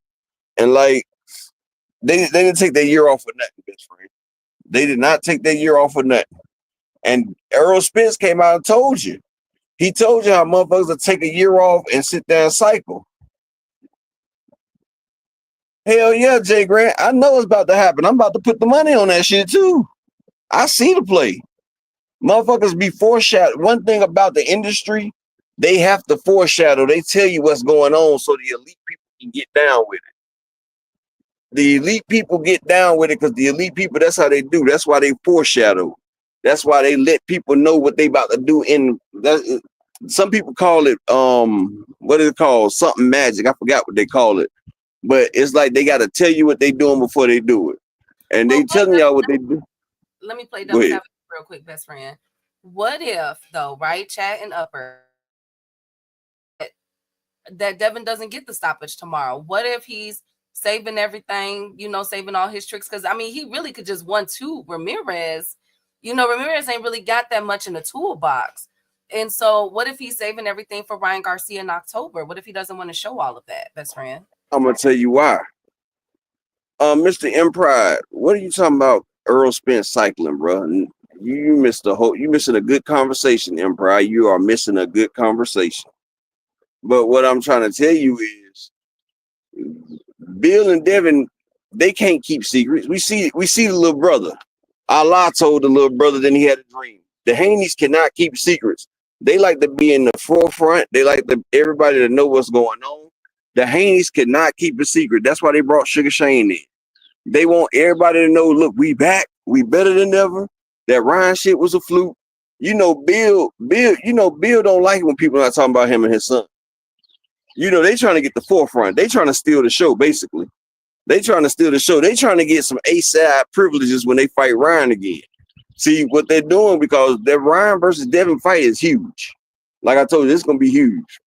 And like, they didn't take that year off for nothing, best friend. They did not take that year off for nothing. And Errol Spence came out and told you. He told you how motherfuckers will take a year off and sit there and cycle. Hell yeah, Jay Grant. I know it's about to happen. I'm about to put the money on that shit too. I see the play. Motherfuckers be foreshadowed. One thing about the industry, they have to foreshadow. They tell you what's going on so the elite people can get down with it. The elite people get down with it because the elite people, that's how they do. That's why they foreshadow. That's why they let people know what they about to do. Some people call it, what is it called? Something magic. I forgot what they call it. But it's like they got to tell you what they doing before they do it. And they telling y'all what they do. Let me play devil's advocate real quick, best friend. What if, though, right, Chat and Upper, that Devin doesn't get the stoppage tomorrow? What if he's saving everything, you know, saving all his tricks? Because, I mean, he really could just 1-2 Ramirez. You know, Ramirez ain't really got that much in the toolbox. And so what if he's saving everything for Ryan Garcia in October? What if he doesn't want to show all of that, best friend? I'm going to tell you why. Mr. M Pride, what are you talking about Earl Spence cycling, bro? You missing a good conversation, M Pride. You are missing a good conversation. But what I'm trying to tell you is Bill and Devin, they can't keep secrets. We see the little brother. Allah told the little brother, then he had a dream. The Haneys cannot keep secrets. They like to be in the forefront. They like everybody to know what's going on. The Haneys cannot keep a secret. That's why they brought Sugar Shane in. They want everybody to know, look, we back. We better than ever. That Ryan shit was a fluke. You know, Bill don't like it when people are not talking about him and his son. You know, they trying to get the forefront. They trying to steal the show, basically. They trying to steal the show. They trying to get some A-side privileges when they fight Ryan again. See what they're doing, because that Ryan versus Devin fight is huge. Like I told you, it's going to be huge.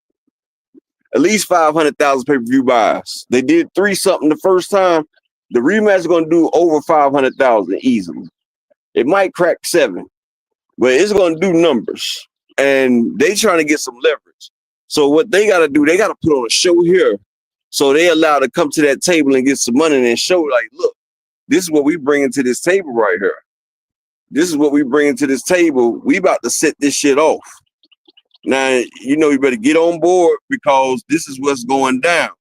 At least 500,000 pay-per-view buys. They did 3-something the first time. The rematch is going to do over 500,000 easily. It might crack 7, but it's going to do numbers. And they trying to get some leverage. So what they got to do, they got to put on a show here. So they allowed to come to that table and get some money and show, like, look, this is what we bringing to this table right here. This is what we bringing to this table. We about to set this shit off. Now, you know, you better get on board because this is what's going down.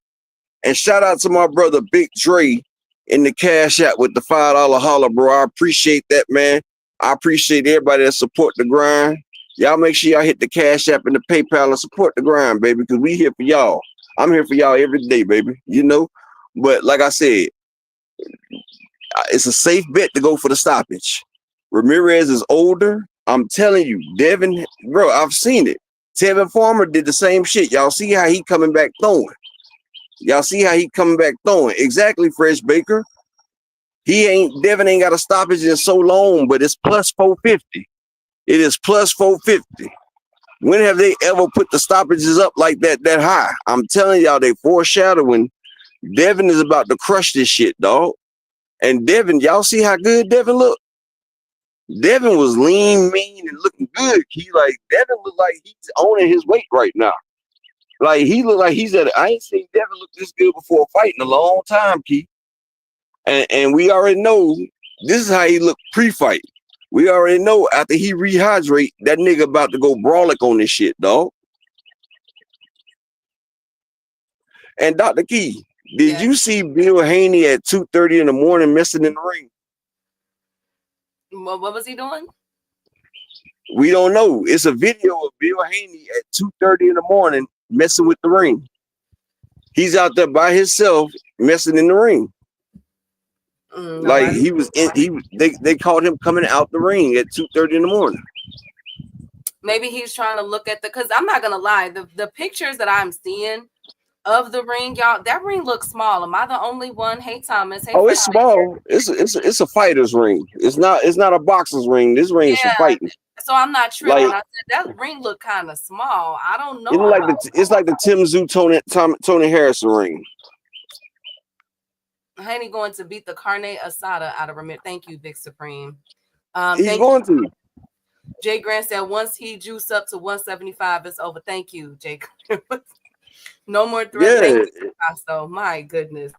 And shout out to my brother, Big Dre, in the Cash App with the $5 holler, bro. I appreciate that, man. I appreciate everybody that support the grind. Y'all make sure y'all hit the Cash App and the PayPal and support the grind, baby, because we here for y'all. I'm here for y'all every day, baby, you know. But like I said, it's a safe bet to go for the stoppage. Ramirez is older. I'm telling you, Devin, bro, I've seen it. Tevin Farmer did the same shit. Y'all see how he coming back throwing. Exactly, Fresh Baker. Devin ain't got a stoppage in so long, but it's plus 450. It is plus 450. When have they ever put the stoppages up like that high? I'm telling y'all, they foreshadowing. Devin is about to crush this shit, dog. And Devin, y'all see how good Devin looked? Devin was lean, mean, and looking good. Devin looked like he's owning his weight right now. Like he looked like I ain't seen Devin look this good before a fight in a long time, Key. And we already know this is how he looked pre-fight. We already know after he rehydrate, that nigga about to go brawlic on this shit, dog. And Dr. Key, did you see Bill Haney at 2:30 in the morning messing in the ring? What was he doing? We don't know. It's a video of Bill Haney at 2:30 in the morning messing with the ring. He's out there by himself messing in the ring. They caught him coming out the ring at 2:30 in the morning. Maybe he's trying to look at because I'm not gonna lie, the pictures that I'm seeing of the ring, y'all, that ring looks small. Am I the only one? Hey Thomas. Hey, it's small. It's a fighter's ring. It's not a boxer's ring. This ring is for fighting. So I'm not tripping. I said that ring look kind of small. I don't know. It's like the Tim Tszyu Tony Harrison ring. Haney going to beat the carne asada out of Ramirez. Thank you, Big Supreme. He's going to. Jay Grant said once he juiced up to 175, it's over. Thank you, Jay. No more threats. So my goodness.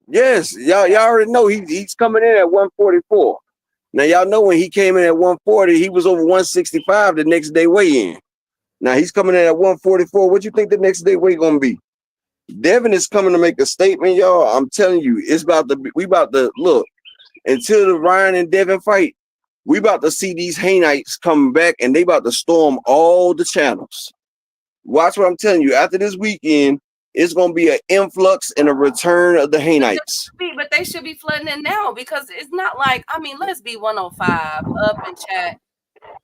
Yes, y'all already know he's coming in at 144. Now y'all know when he came in at 140, he was over 165 the next day weigh-in. Now he's coming in at 144. What you think the next day weigh gonna be? Devin is coming to make a statement, y'all. I'm telling you, we about to look until the Ryan and Devin fight. We about to see these Haynites come back and they about to storm all the channels. Watch what I'm telling you. After this weekend, it's gonna be an influx and a return of the Haynites. But they should be flooding in now because it's not like, I mean, let's be 105 up in chat.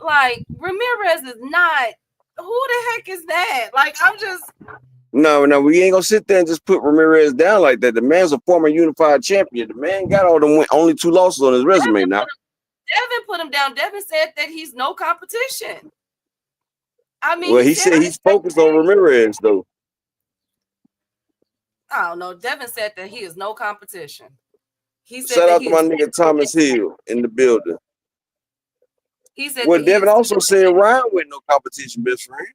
Like Ramirez is not. Who the heck is that? Like I'm just. No, we ain't gonna sit there and just put Ramirez down like that. The man's a former unified champion. The man got all them only 2 losses on his resume now. Devin put him down. Devin said that he's no competition. I mean, well, he said he's focused on Ramirez though. I don't know. Devin said that he is no competition. He said shout out to my nigga Thomas Hill in the building. He said. Well, Devin also said Ryan with no competition, best friend,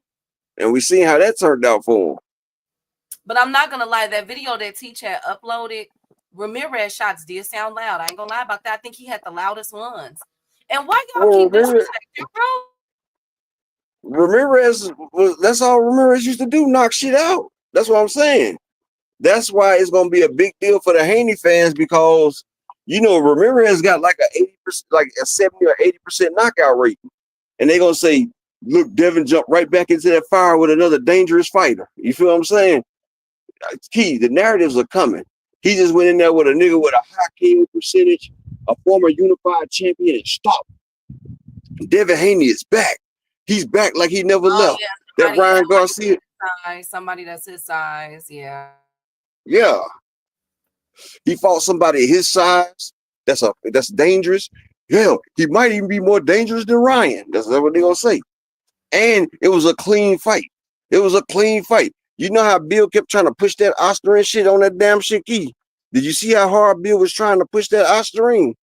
and we seen how that turned out for him. But I'm not gonna lie, that video that T-Chat uploaded, Ramirez shots did sound loud. I ain't gonna lie about that. I think he had the loudest ones. And why y'all keep disrespecting, bro? Ramirez, that's all Ramirez used to do, knock shit out. That's what I'm saying. That's why it's gonna be a big deal for the Haney fans because Ramirez got like a 70 or 80% knockout rate, and they're gonna say, "Look, Devin jumped right back into that fire with another dangerous fighter." You feel what I'm saying? Key, the narratives are coming. He just went in there with a nigga with a high KO percentage, a former unified champion, and stopped. Devin Haney is back. He's back like he never left. Yeah, that Ryan Garcia. Somebody that's his size, yeah. Yeah. He fought somebody his size. That's dangerous. Hell, he might even be more dangerous than Ryan. That's what they're gonna say. And it was a clean fight. You know how Bill kept trying to push that Osterine shit on that damn shit, Key? Did you see how hard Bill was trying to push that Osterine?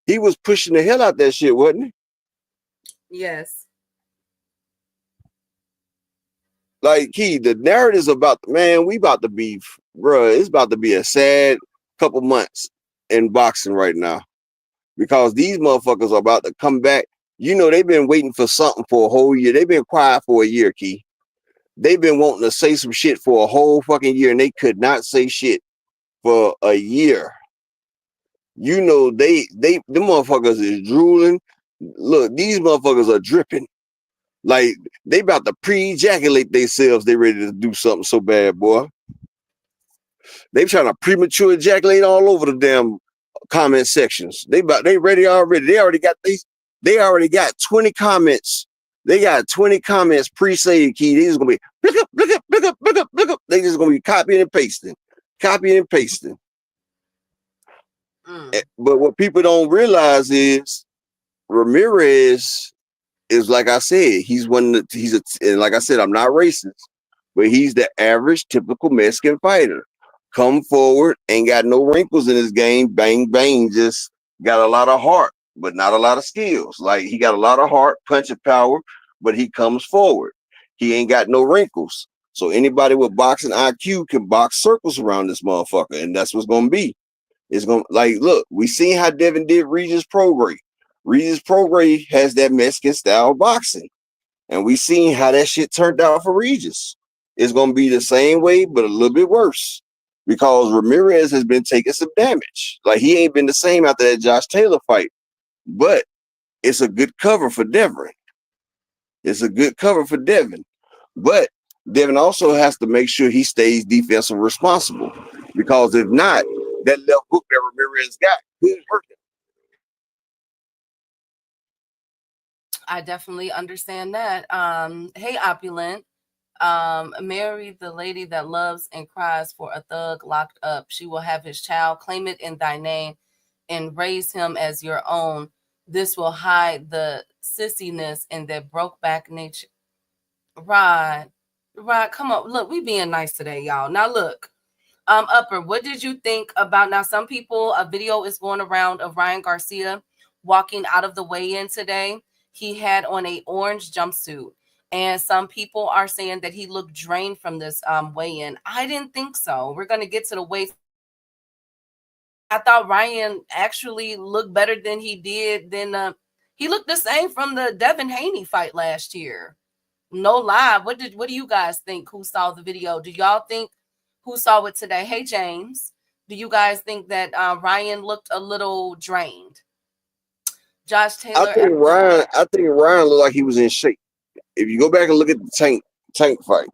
He was pushing the hell out that shit, wasn't he? Yes. Like, Key, the narrative's about, man, we about to be, bruh, it's about to be a sad couple months in boxing right now. Because these motherfuckers are about to come back. They've been waiting for something for a whole year. They've been quiet for a year, Key. They've been wanting to say some shit for a whole fucking year, and they could not say shit for a year. Them motherfuckers is drooling. Look, these motherfuckers are dripping. Like, they about to pre-ejaculate themselves. They ready to do something so bad, boy. They trying to premature ejaculate all over the damn comment sections. They ready already. They already got 20 comments They got 20 comments pre-saved, key. They just gonna be look up, look up, look up, look up, look up. They just gonna be copying and pasting, copying and pasting. But what people don't realize is Ramirez is, like I said, he's and like I said, I'm not racist, but he's the average typical Mexican fighter. Come forward, ain't got no wrinkles in his game, bang bang, just got a lot of heart, but not a lot of skills. Like he got a lot of heart, punching power, but he comes forward. He ain't got no wrinkles. So anybody with boxing IQ can box circles around this motherfucker, and that's what's gonna be. It's gonna, like, look, we seen how Devin did Regis Prograis. Regis Prograis has that Mexican style boxing, and we seen how that shit turned out for Regis. It's gonna be the same way, but a little bit worse, because Ramirez has been taking some damage. Like he ain't been the same after that Josh Taylor fight, but it's a good cover for Devin. It's a good cover for Devin, but Devin also has to make sure he stays defensive responsible, because if not, that left hook that Ramirez got could hurt him. I definitely understand that. Hey, Opulent. Marry the lady that loves and cries for a thug locked up. She will have his child, claim it in thy name, and raise him as your own. This will hide the sissiness and that broke back nature. Rod, come on. Look, we being nice today, y'all. Now look. Upper, what did you think about, now some people, a video is going around of Ryan Garcia walking out of the weigh-in today. He had on a orange jumpsuit, and some people are saying that he looked drained from this weigh-in. I didn't think so. We're going to get to the weight. I thought Ryan actually looked better than he did. He looked the same from the Devin Haney fight last year. No lie. What do you guys think? Who saw the video? Do y'all think? Who saw it today? Hey, James, do you guys think that Ryan looked a little drained? Josh Taylor. I think Ryan looked like he was in shape. If you go back and look at the tank fight,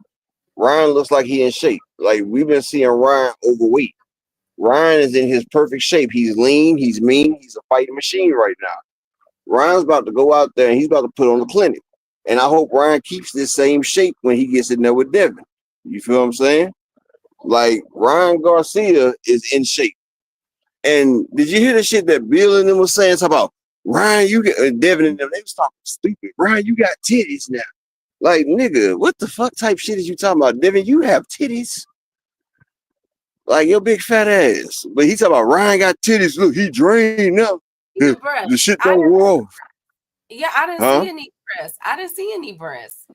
Ryan looks like he in shape. Like we've been seeing Ryan overweight. Ryan is in his perfect shape. He's lean. He's mean. He's a fighting machine right now. Ryan's about to go out there and he's about to put on the clinic. And I hope Ryan keeps this same shape when he gets in there with Devin. You feel what I'm saying? Like Ryan Garcia is in shape. And did you hear the shit that Bill and them was saying? It's about Ryan, you get Devin and them, they was talking stupid. Ryan, you got titties now. Like, nigga, what the fuck type shit is you talking about? Devin, you have titties. Like your big fat ass. But he talking about Ryan got titties. Look, he drained now. The shit don't go off. Yeah, I didn't see any breasts. I didn't see any breasts.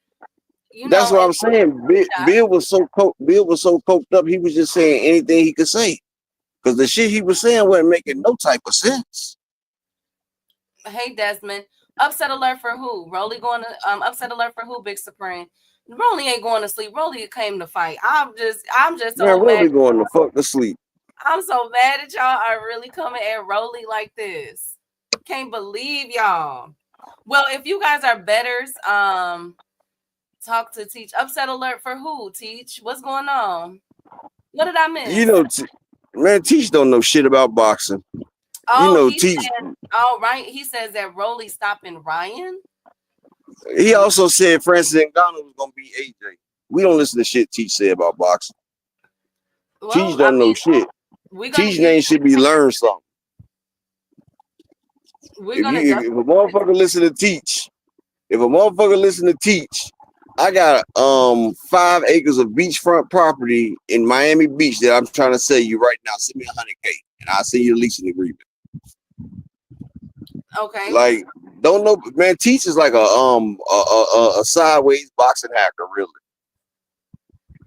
That's what I'm saying. Bill was so coked up, he was just saying anything he could say. Because the shit he was saying wasn't making no type of sense. Hey, Desmond. Upset alert for who? Rolly going to upset alert for who, Big Supreme? Rolly ain't going to sleep. Rolly came to fight. I'm just so man, mad. Rolly going to fuck to sleep. I'm so mad at y'all are really coming at Rolly like this. Can't believe y'all. Well, if you guys are betters, talk to Teach. Upset alert for who, Teach? What's going on? What did I miss? You know, man, Teach don't know shit about boxing. Oh, you know, Teach. Right. He says that Rolly stopping Ryan. He also said Francis Ngannou was gonna be AJ. We don't listen to shit Teach say about boxing. Well, Teach don't know shit. Teach name should be learn something. If a motherfucker listen to Teach, I got 5 acres of beachfront property in Miami Beach that I'm trying to sell you right now. Send me $100K and I'll send you the leasing agreement. Okay. Like, don't know, man. Teach is like a sideways boxing hacker, really.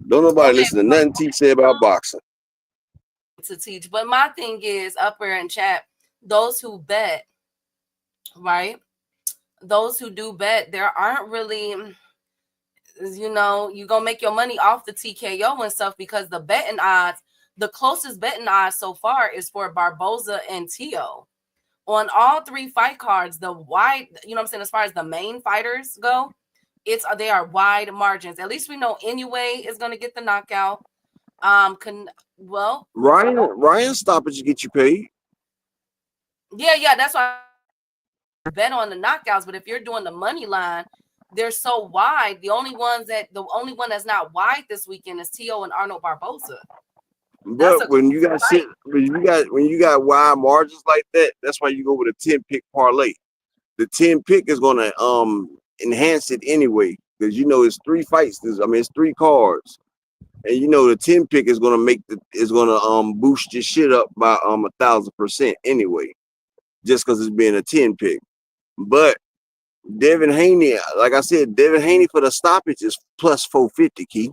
Don't nobody listen to nothing Teach say about boxing. To Teach, but my thing is, upper in chat, those who bet, right? Those who do bet, there aren't really, you're gonna make your money off the TKO and stuff, because the betting odds, the closest betting odds so far is for Barboza and Tio. On all 3 fight cards, the wide, as far as the main fighters go, they are wide margins. At least we know Inoue is gonna get the knockout. Ryan stoppage get you paid. Yeah, that's why I bet on the knockouts. But if you're doing the money line, they're so wide. The only one that's not wide this weekend is T.O. and Arnold Barboza. But when you got shit, when you got wide margins like that, that's why you go with a 10 pick parlay. The 10 pick is gonna enhance it anyway, because you know it's 3 fights. It's 3 cards. And you know the 10 pick is gonna boost your shit up by 1,000% anyway, just because it's being a 10 pick. But Devin Haney, like I said, Devin Haney for the stoppage is plus 450, Key.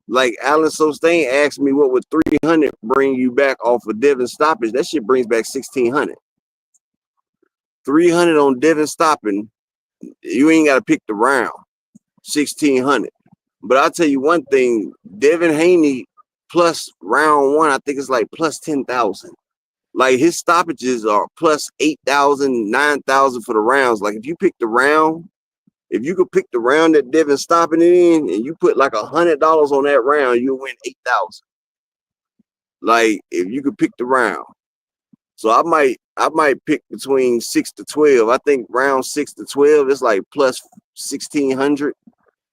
Like Alan Sostain asked me what would 300 bring you back off of Devin stoppage. That shit brings back 1,600. 300 on Devin stopping, you ain't gotta pick the round. 1,600. But I'll tell you one thing, Devin Haney plus round 1, I think it's like plus 10,000. Like his stoppages are plus 8,000, 9,000 for the rounds. Like if you pick the round, if you could pick the round that Devin's stopping it in, and you put like $100 on that round, you'll win 8,000. Like if you could pick the round. So I might pick between 6 to 12. I think round 6 to 12 is like plus 1,600.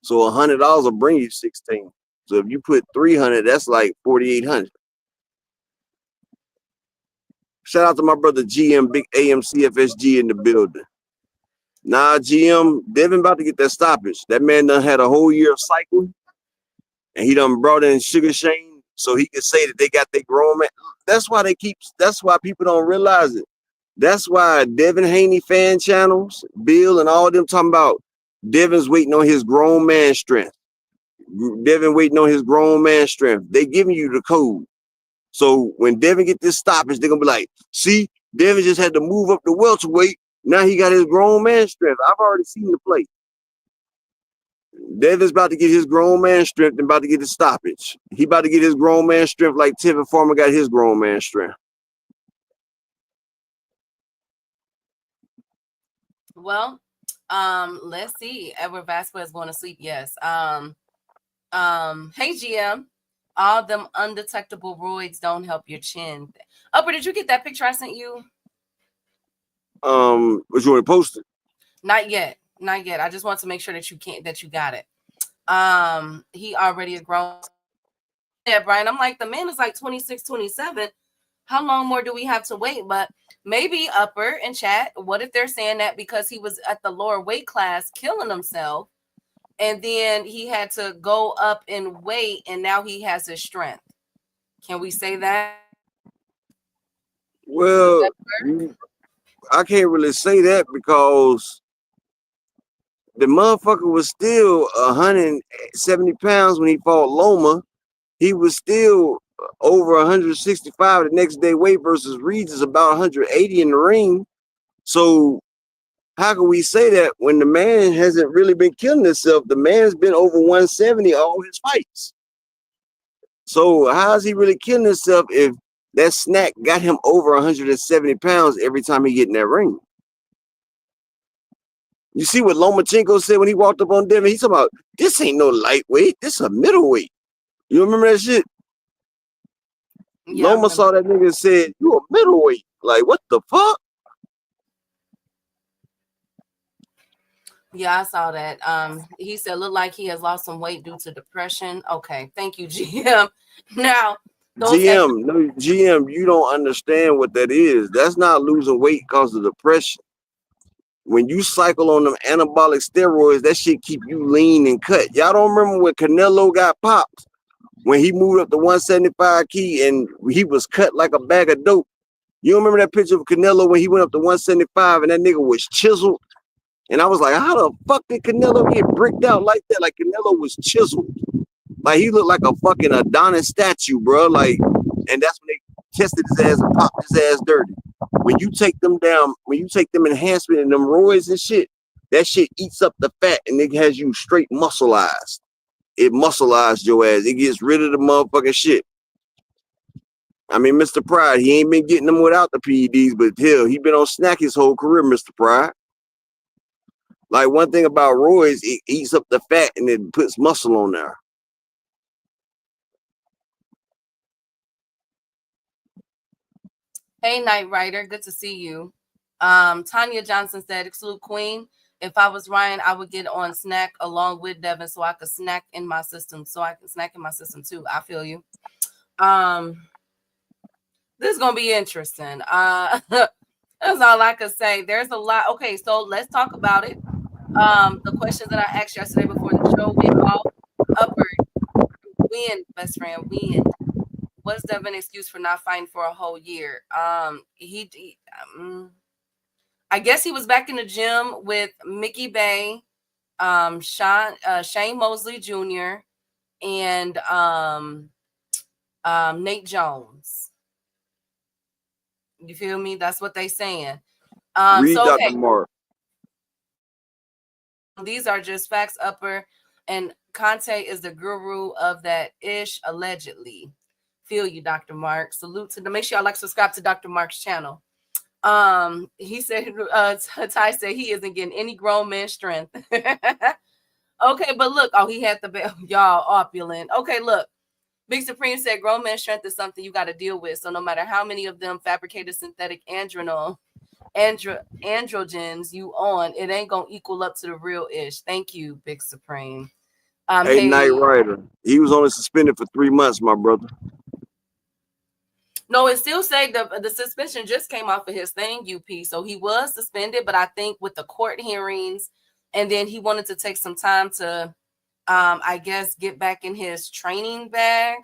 So $100 will bring you 16. So if you put 300, that's like 4,800. Shout out to my brother GM, Big AMCFSG in the building. Nah, GM, Devin about to get that stoppage. That man done had a whole year of cycling, and he done brought in Sugar Shane so he could say that they got their grown man. That's why people don't realize it. That's why Devin Haney fan channels, Bill and all them talking about Devin's waiting on his grown man strength. Devin waiting on his grown man strength. They giving you the code. So when Devin get this stoppage, they're gonna be like, see, Devin just had to move up the welterweight. Now he got his grown man strength. I've already seen the play. Devin's about to get his grown man strength and about to get his stoppage. He about to get his grown man strength like Tevin Farmer got his grown man strength. Well, let's see. Edward Vasquez going to sleep. Yes. Hey GM. All them undetectable roids don't help your chin. Upper, did you get that picture I sent you? Was you want to post it? Not yet. I just want to make sure that you got it. He already a grown. Yeah, Brian. I'm like, the man is like 26, 27. How long more do we have to wait? But maybe Upper and chat, what if they're saying that because he was at the lower weight class killing himself, and then he had to go up in weight, and now he has his strength? Can we say that? Well, I can't really say that because the motherfucker was still 170 pounds when he fought Loma. He was still over 165 the next day weight versus Reeds is about 180 in the ring. So how can we say that when the man hasn't really been killing himself? The man's been over 170 all his fights. So how's he really killing himself if that snack got him over 170 pounds every time he get in that ring? You see what Lomachenko said when he walked up on Devin? He's talking about, this ain't no lightweight, this a middleweight. You remember that shit? Yeah, Loma saw that nigga and said, you a middleweight. Like, what the fuck? Yeah, I saw that. He said, look like he has lost some weight due to depression. Okay, thank you, GM. Now, GM, you don't understand what that is. That's not losing weight because of depression. When you cycle on them anabolic steroids, that shit keep you lean and cut. Y'all don't remember when Canelo got popped? When he moved up to 175 key and he was cut like a bag of dope. You remember that picture of Canelo when he went up to 175 and that nigga was chiseled? And I was like, how the fuck did Canelo get bricked out like that? Like Canelo was chiseled. Like he looked like a fucking Adonis statue, bro. Like, and that's when they tested his ass and popped his ass dirty. When you take them down, when you take them enhancement and them roids and shit, that shit eats up the fat and it has you straight muscleized. It muscleized your ass. It gets rid of the motherfucking shit. I mean, Mr. Pride, he ain't been getting them without the PEDs, but hell, he been on snack his whole career, Mr. Pride. Like one thing about roids, it eats up the fat and it puts muscle on there. Hey, Night Rider, good to see you. Tanya Johnson said, "Salute Queen. If I was Ryan, I would get on snack along with Devin so I could snack in my system. So I can snack in my system too. I feel you. Um, this is gonna be interesting. That's all I could say. There's a lot. Okay, so let's talk about it. The questions that I asked yesterday before the show went off. Upward, win, best friend, win. What's Devin excuse for not fighting for a whole year? I guess he was back in the gym with Mickey Bay, Shane Mosley Jr., and Nate Jones. You feel me? That's what they saying. Read So Dr. okay, Mark. these are just facts, Upper. And Conte is the guru of that ish, allegedly. Feel you, Dr. Mark. Salute to them. Make sure y'all like subscribe to Dr. Mark's channel. He said Ty said he isn't getting any grown man strength. Okay, but look, he had the y'all opulent. Okay, look. Big Supreme said grown man strength is something you got to deal with. So no matter how many of them fabricated synthetic androgens you on, it ain't gonna equal up to the real ish. Thank you, Big Supreme. Hey, Hey, Knight Rider. He was only suspended for 3 months, my brother. no, it still say the suspension just came off of his thing, UP. So he was suspended, but I think with the court hearings, and then he wanted to take some time to, I guess, get back in his training bag.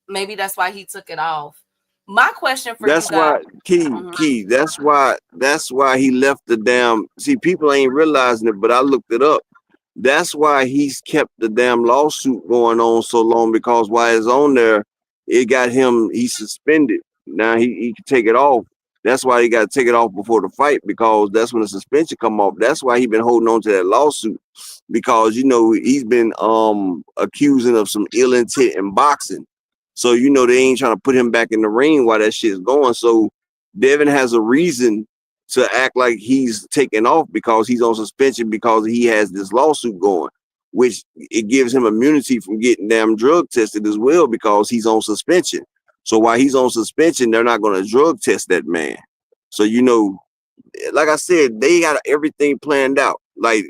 Maybe that's why he took it off. My question for you That's guys. why Key. That's why he left the damn. See, people ain't realizing it, but I looked it up. That's why he's kept the damn lawsuit going on so long, because while it's on there, it got him. He's suspended. Now he can take it off. That's why he got to take it off before the fight, because that's when the suspension come off. That's why he been holding on to that lawsuit, because he's been accusing of some ill intent in boxing. So they ain't trying to put him back in the ring while that shit's going. So Devin has a reason to act like he's taken off, because he's on suspension, because he has this lawsuit going, which it gives him immunity from getting damn drug tested as well, because he's on suspension. So while he's on suspension, they're not going to drug test that man. So like I said, they got everything planned out. Like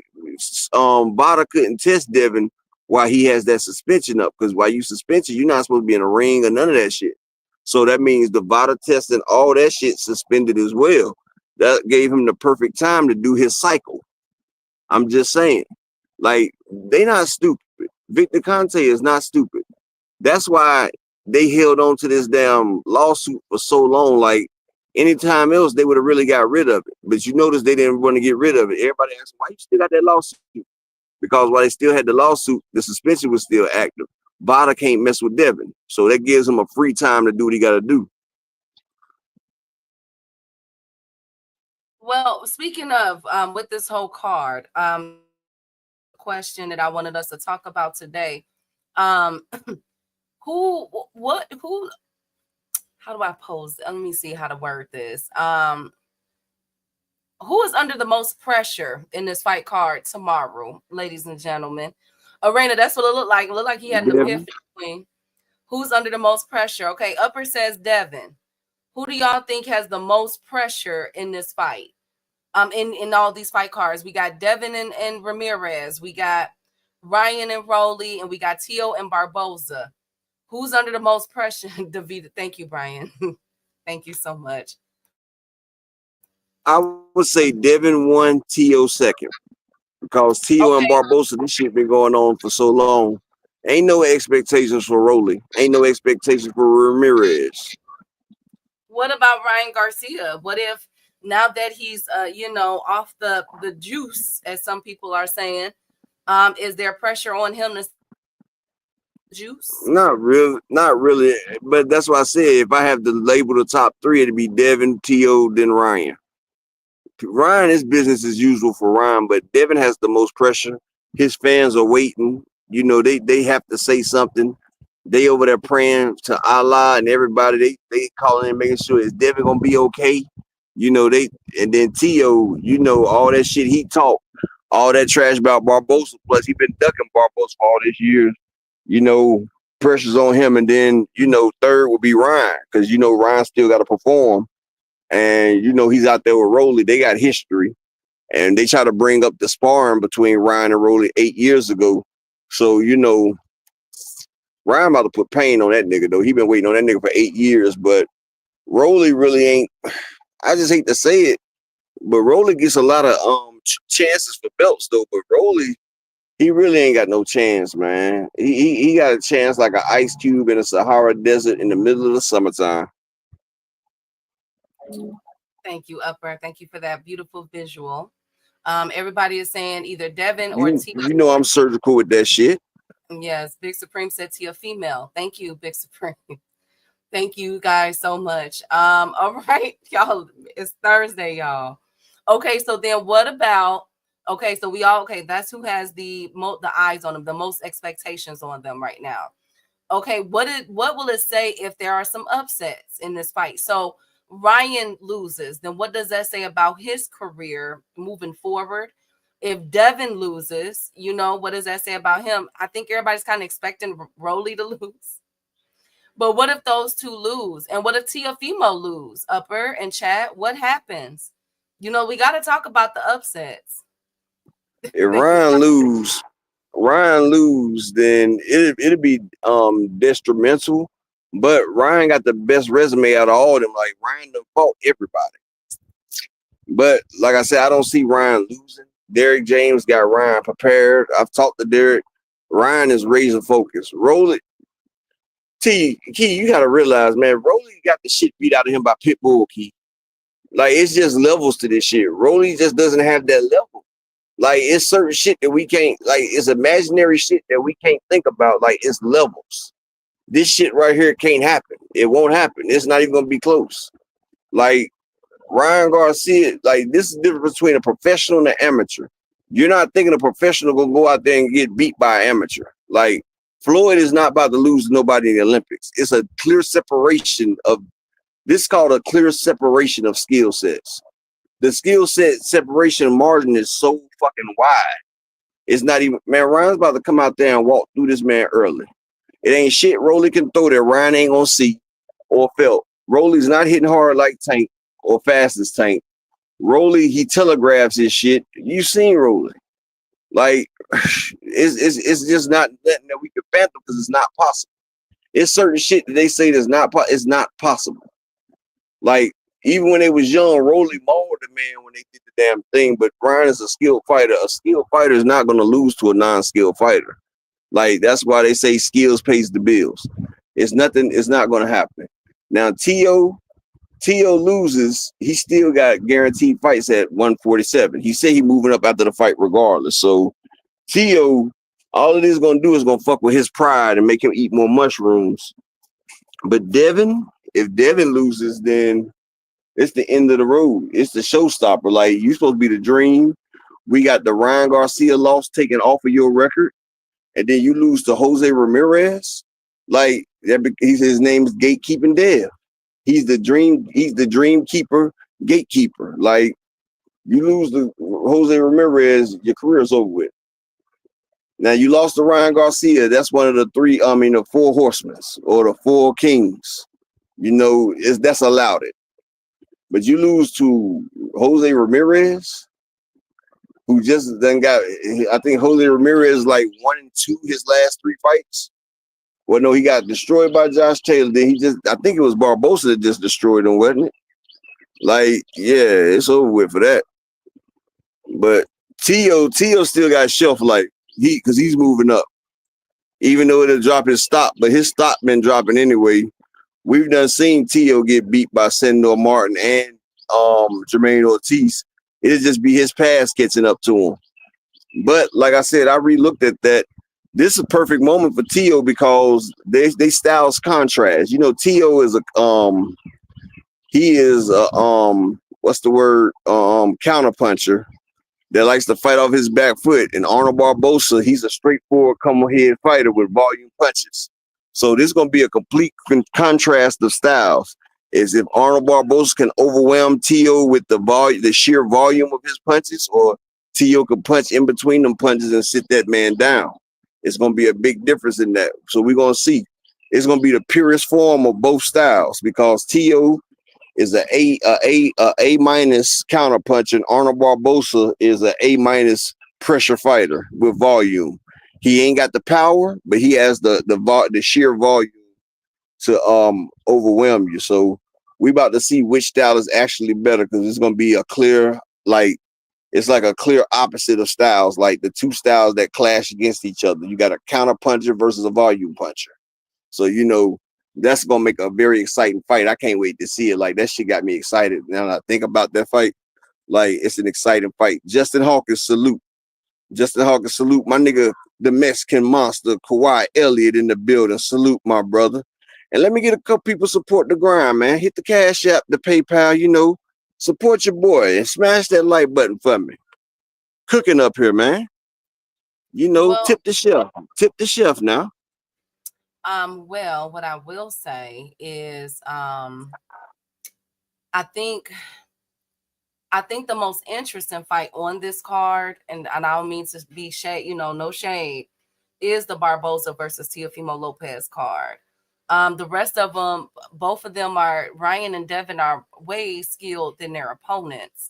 Vada couldn't test Devin while he has that suspension up, because while you suspension, you're not supposed to be in a ring or none of that shit. So that means the Vada test and all that shit suspended as well. That gave him the perfect time to do his cycle. I'm just saying, like, they not stupid. Victor Conte is not stupid. That's why they held on to this damn lawsuit for so long. Like, anytime else, they would have really got rid of it. But you notice they didn't want to get rid of it. Everybody asked, why you still got that lawsuit? Because while they still had the lawsuit, the suspension was still active. Vada can't mess with Devin. So that gives him a free time to do what he got to do. Well, speaking of with this whole card, question that I wanted us to talk about today. Who how do I pose? Let me see how to word this. Who is under the most pressure in this fight card tomorrow, ladies and gentlemen? Arena, that's what it looked like. It looked like he had an epiphany. Who's under the most pressure? Okay, Upper says Devin. Who do y'all think has the most pressure in this fight? In all these fight cards, we got Devin and Ramirez, we got Ryan and Rowley, and we got Tio and Barboza. Who's under the most pressure? Davida, thank you, Brian. Thank you so much. I would say Devin 1, Tio 2nd, because Tio and Barboza, this shit been going on for so long. Ain't no expectations for Rowley. Ain't no expectations for Ramirez. What about Ryan Garcia? What if now that he's off the juice, as some people are saying, is there pressure on him to juice? Not really. But that's why I said, if I have to label the top 3, it'd be Devin, Tio, then Ryan. Ryan is business as usual for Ryan, but Devin has the most pressure. His fans are waiting. They have to say something. They over there praying to Allah and everybody. They calling in, making sure, is Devin gonna be okay? And then Tio, all that shit he talked, all that trash about Barboza. Plus, he been ducking Barboza for all these years. Pressure's on him. And then, third will be Ryan, because Ryan still got to perform. And he's out there with Rowley. They got history. And they try to bring up the sparring between Ryan and Rolly 8 years ago. So, Ryan about to put pain on that nigga, though. He been waiting on that nigga for 8 years, but Rolly really ain't, I just hate to say it, but Rolly gets a lot of chances for belts, though. But Rolly, he really ain't got no chance, man. He got a chance like an ice cube in a Sahara desert in the middle of the summertime. Thank you, Upper. Thank you for that beautiful visual. Everybody is saying either Devin or Tia. You know I'm surgical with that shit. Yes, Big Supreme said Tia female. Thank you, Big Supreme. Thank you guys so much. All right, y'all. It's Thursday, y'all. Okay, so then what about? Okay, so that's who has the eyes on them, the most expectations on them right now. Okay, what will it say if there are some upsets in this fight? So Ryan loses, then what does that say about his career moving forward? If Devin loses, what does that say about him? I think everybody's kind of expecting Rolly to lose. But what if those two lose? And what if Teofimo lose? Upper and chat, what happens? We got to talk about the upsets. If Ryan lose, then it'll be detrimental. But Ryan got the best resume out of all of them. Like, Ryan done fought everybody. But like I said, I don't see Ryan losing. Derek James got Ryan prepared. I've talked to Derek. Ryan is razor focused. Rolly, Key, you gotta realize, man, Rolly got the shit beat out of him by Pitbull, Key. Like, it's just levels to this shit. Rolly just doesn't have that level. Like, it's certain shit that we can't, like, it's imaginary shit that we can't think about. Like, it's levels. This shit right here can't happen. It won't happen. It's not even gonna be close. Like, Ryan Garcia, like, this is the difference between a professional and an amateur. You're not thinking a professional gonna go out there and get beat by an amateur. Like, Floyd is not about to lose to nobody in the Olympics. It's a clear separation of, this is called a clear separation of skill sets. The skill set separation margin is so fucking wide. It's not even, man, Ryan's about to come out there and walk through this man early. It ain't shit Rolly can throw that Ryan ain't gonna see or felt. Rolly's not hitting hard like Tank or fast as Tank. Rolly, he telegraphs his shit. You seen Rolly. Like, it's just not nothing that we could fathom because it's not possible. It's certain shit that they say that's it's not possible. Like, even when they was young, Rolly mauled the man when they did the damn thing. But Ryan is a skilled fighter. A skilled fighter is not going to lose to a non-skilled fighter. Like, that's why they say skills pays the bills. It's not going to happen. Now, Tio loses. He still got guaranteed fights at 147. He said he moving up after the fight regardless. So Tio, all it is going to do is going to fuck with his pride and make him eat more mushrooms. But Devin, if Devin loses, then it's the end of the road. It's the showstopper. Like, you supposed to be the dream. We got the Ryan Garcia loss taken off of your record. And then you lose to Jose Ramirez. Like, his name is Gatekeeping Dev. He's the dream keeper, gatekeeper. Like, you lose to Jose Ramirez, your career's over with. Now, you lost to Ryan Garcia. That's one of the four horsemen or the four kings. That's allowed it. But you lose to Jose Ramirez, who just then got, I think Jose Ramirez like 1-2 his last 3 fights. Well, no, he got destroyed by Josh Taylor. Then I think it was Barbosa that just destroyed him, wasn't it? Like, yeah, it's over with for that. But Tio still got shelf life. Because he's moving up. Even though it'll drop his stop, but his stop been dropping anyway. We've done seen Tio get beat by Sendor Martin and Jermaine Ortiz. It'll just be his past catching up to him. But like I said, I re-looked at that. This is a perfect moment for Tio because they styles contrast. Tio is counterpuncher that likes to fight off his back foot. And Arnold Barbosa, he's a straightforward come-ahead fighter with volume punches. So this is going to be a complete contrast of styles. Is if Arnold Barbosa can overwhelm Tio with the sheer volume of his punches, or Tio can punch in between them punches and sit that man down. It's going to be a big difference in that. So we're going to see. It's going to be the purest form of both styles because Tio, is a minus counter puncher, and Arnold Barbosa is a A minus pressure fighter with volume. He ain't got the power, but he has the sheer volume to overwhelm you. So we about to see which style is actually better, because it's gonna be a clear, like, it's like a clear opposite of styles, like the two styles that clash against each other. You got a counter puncher versus a volume puncher. So that's gonna make a very exciting fight. I can't wait to see it. Like, that shit got me excited. Now that I think about that fight, like, it's an exciting fight. Justin Hawkins, salute. Justin Hawkins, salute. My nigga, the Mexican monster, Kawhi Elliott in the building. Salute, my brother. And let me get a couple people support the grind, man. Hit the Cash App, the PayPal, support your boy and smash that like button for me. Cooking up here, man. Well, tip the chef. Tip the chef now. Well, what I will say is, I think the most interesting fight on this card, and I don't mean to be shade, no shade, is the Barboza versus Teofimo Lopez card. The rest of them, both of them Ryan and Devin are way skilled than their opponents.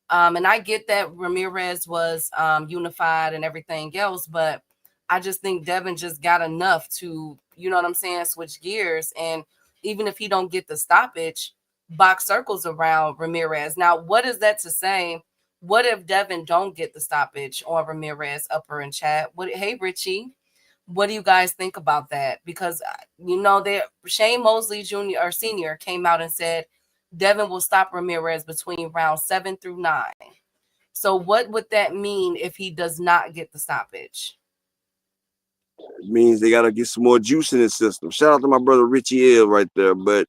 And I get that Ramirez was unified and everything else, but I just think Devin just got enough to, you know what I'm saying, switch gears. And even if he don't get the stoppage, box circles around Ramirez. Now, what is that to say? What if Devin don't get the stoppage on Ramirez, Upper and chat? Hey, Richie, what do you guys think about that? Because Shane Mosley Jr. or Senior came out and said Devin will stop Ramirez between rounds 7 through 9. So what would that mean if he does not get the stoppage? It means they gotta get some more juice in the system. Shout out to my brother Richie L right there. But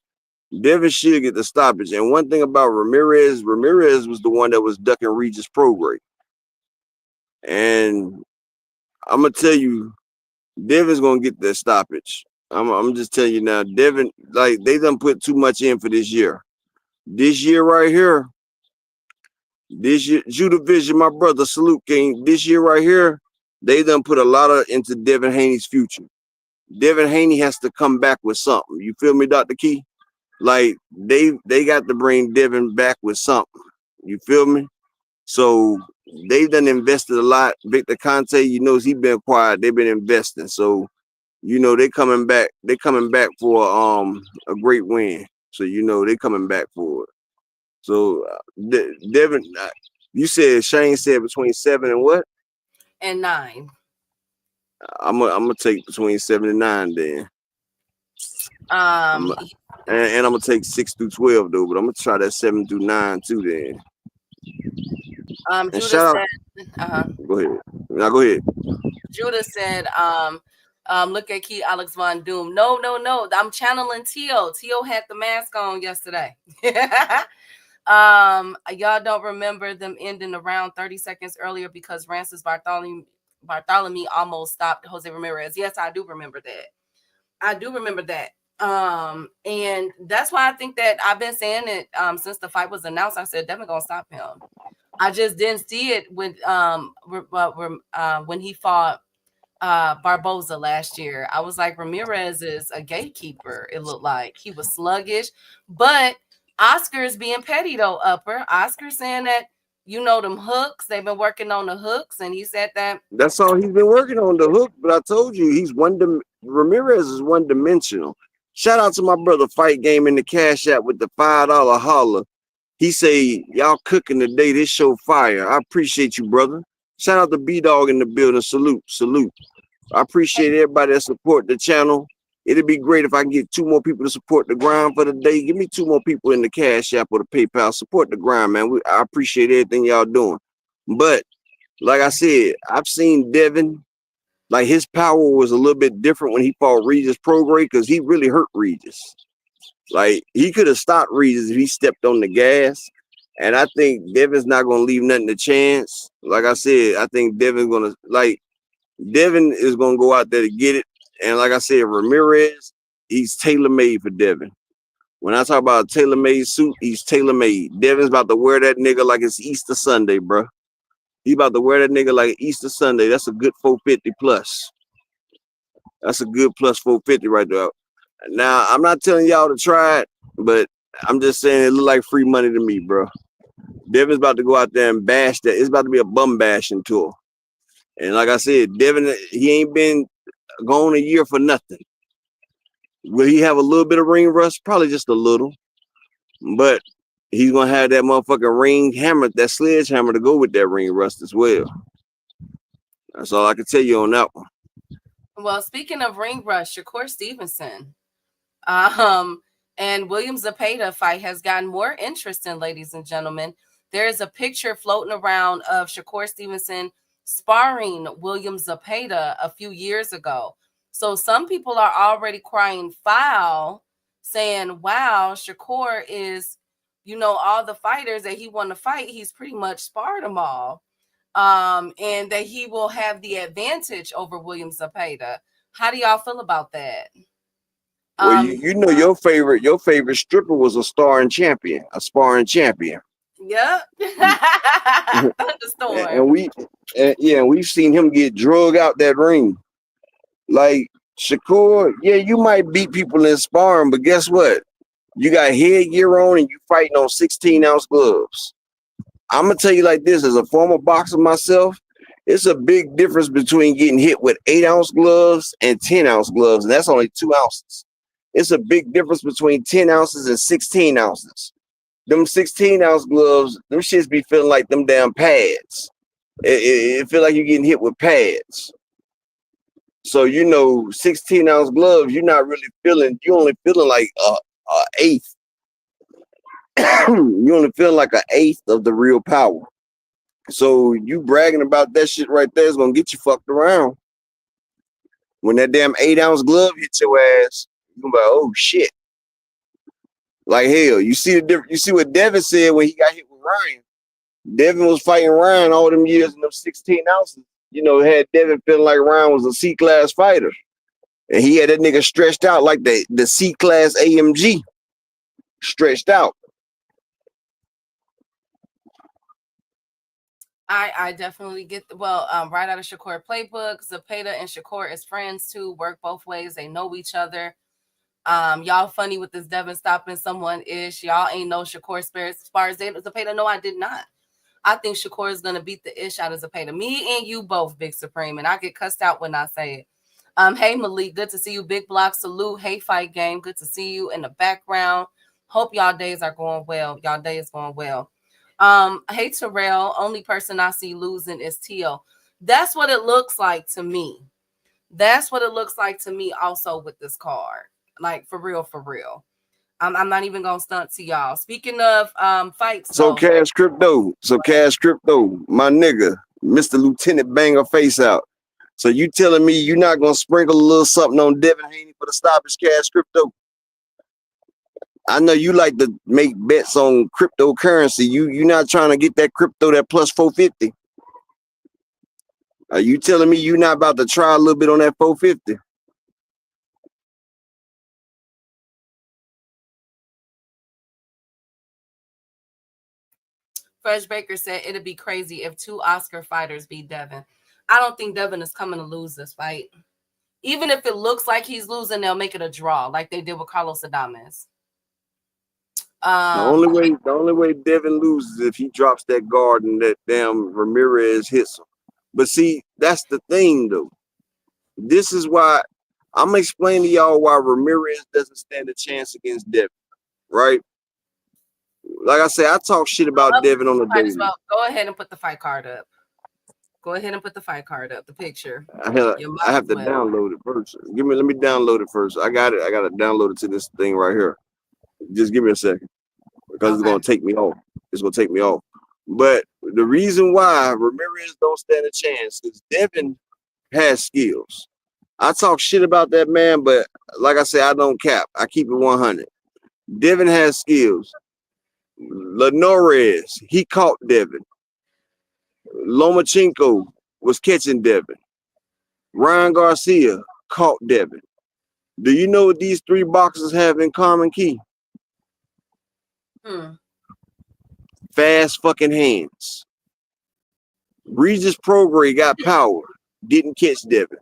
Devin should get the stoppage. And one thing about Ramirez was the one that was ducking Regis Prograde. And I'm gonna tell you, Devin's gonna get that stoppage. I'm just telling you now, Devin, like, they done put too much in for this year. This year right here, Judah Vision, my brother, salute King. This year right here, they done put a lot of into Devin Haney's future. Devin Haney has to come back with something. You feel me, Dr. Key? Like, they got to bring Devin back with something. You feel me? So they done invested a lot. Victor Conte, he been quiet. They've been investing. So, they coming back. They coming back for a great win. So they coming back for it. So Devin, you said Shane said between 7 and what? And 9. I'm gonna take between 7 and 9 then. And I'm gonna take 6 through 12 though, but I'm gonna try that 7 through 9 too then. Judah said, Go ahead. Now go ahead. Judah said, look at Key Alex Von Doom. No. I'm channeling Tio. Tio had the mask on yesterday. Y'all don't remember them ending around 30 seconds earlier because Francis Bartholomew almost stopped Jose Ramirez. Yes, I do remember that. And that's why I think that I've been saying it since the fight was announced. I said definitely gonna stop him. I just didn't see it when he fought Barboza last year. I was like, Ramirez is a gatekeeper. It looked like he was sluggish, but Oscar's being petty though. Upper Oscar saying that them hooks. They've been working on the hooks, and he said that that's all he's been working on, the hook. But I told you Ramirez is one dimensional. Shout out to my brother Fight Game in the Cash App with the $5 holler. He say, y'all cooking today. This show fire. I appreciate you, brother. Shout out to B-Dog in the building. Salute. I appreciate everybody that support the channel. It'd be great if I can get 2 more people to support the grind for the day. Give me 2 more people in the Cash App or the PayPal. Support the grind, man. I appreciate everything y'all doing. But like I said, I've seen Devin, like, his power was a little bit different when he fought Regis Prograde because he really hurt Regis. Like, he could have stopped Regis if he stepped on the gas. And I think Devin's not going to leave nothing to chance. Like I said, I think Devin is going to go out there to get it. And like I said, Ramirez, he's tailor-made for Devin. When I talk about a tailor-made suit, he's tailor-made. Devin's about to wear that nigga like it's Easter Sunday, bro. He about to wear that nigga like Easter Sunday. That's a good 450 plus. That's a good plus 450 right there. Now, I'm not telling y'all to try it, but I'm just saying it look like free money to me, bro. Devin's about to go out there and bash that. It's about to be a bum bashing tour. And like I said, Devin, he ain't been gone a year for nothing. Will he have a little bit of ring rust? Probably just a little. But he's gonna have that motherfucking ring hammer, that sledgehammer to go with that ring rust as well. That's all I can tell you on that one. Well, speaking of ring rust, Shakur Stevenson, and William Zepeda fight has gotten more interesting, ladies and gentlemen. There is a picture floating around of Shakur Stevenson sparring William Zepeda a few years ago. So some people are already crying foul, saying, wow, Shakur is, all the fighters that he want to fight, he's pretty much sparred them all. And that he will have the advantage over William Zepeda. How do y'all feel about that? Well, you know your favorite stripper was a sparring champion. Yep. Thunderstorm. And we've seen him get drug out that ring. Like Shakur, yeah, you might beat people in sparring, but guess what? You got headgear on and you fighting on 16-ounce gloves. I'm gonna tell you like this, as a former boxer myself, it's a big difference between getting hit with 8-ounce gloves and 10-ounce gloves, and that's only 2 ounces. It's a big difference between 10 ounces and 16 ounces. Them 16-ounce gloves, them shits be feeling like them damn pads. It feel like you're getting hit with pads. So 16-ounce gloves, you're not really feeling. You only feeling like a eighth. You only feel like an eighth of the real power. So you bragging about that shit right there is gonna get you fucked around. When that damn 8-ounce glove hits your ass, you're gonna be like, oh shit. Like hell, you see the difference. You see what Devin said when he got hit with Ryan. Devin was fighting Ryan all them years in them 16 ounces. Had Devin feeling like Ryan was a C-class fighter. And he had that nigga stretched out like the C-class AMG. Stretched out. I definitely get right out of Shakur playbook. Zepeda and Shakur is friends too, work both ways. They know each other. Y'all funny with this Devin stopping someone ish. Y'all ain't no Shakur spars Zepeda. No, I did not. I think Shakur is gonna beat the ish out of Zepeda. Me and you both, Big Supreme, and I get cussed out when I say it. Hey Malik, good to see you. Big Block salute. Hey Fight Game, good to see you in the background. Hope y'all days are going well. Y'all day is going well. Hey Terrell, only person I see losing is Teal. That's what it looks like to me. That's what it looks like to me also with this card. Like for real. I'm not even gonna stunt to y'all. Speaking of fights, So Cash Crypto, my nigga, Mr. Lieutenant Banger Face Out. So you telling me you're not gonna sprinkle a little something on Devin Haney for the stoppage, Cash Crypto? I know you like to make bets on cryptocurrency. You not trying to get that crypto, that plus 450. Are you telling me you not about to try a little bit on that 450? Fresh Baker said it'd be crazy if 2 Oscar fighters beat Devin. I don't think Devin is coming to lose this fight. Even if it looks like he's losing, they'll make it a draw, like they did with Carlos Adames. The only way Devin loses is if he drops that guard and that damn Ramirez hits him. But see, that's the thing though. This is why I'm gonna explain to y'all why Ramirez doesn't stand a chance against Devin, right? Like I said, I talk shit about Devin on the daily. Go ahead and put the fight card up. The picture. I have to download it first. Let me download it first. I got it. I got to download it to this thing right here. Just give me a second because It's gonna take me off. But the reason why Ramirez don't stand a chance is Devin has skills. I talk shit about that man, but like I said, I don't cap. I keep it 100. Devin has skills. Linares, he caught Devin. Lomachenko was catching Devin. Ryan Garcia caught Devin. Do you know what these 3 boxers have in common, Key? Fast fucking hands. Regis Prograis got power, didn't catch Devin.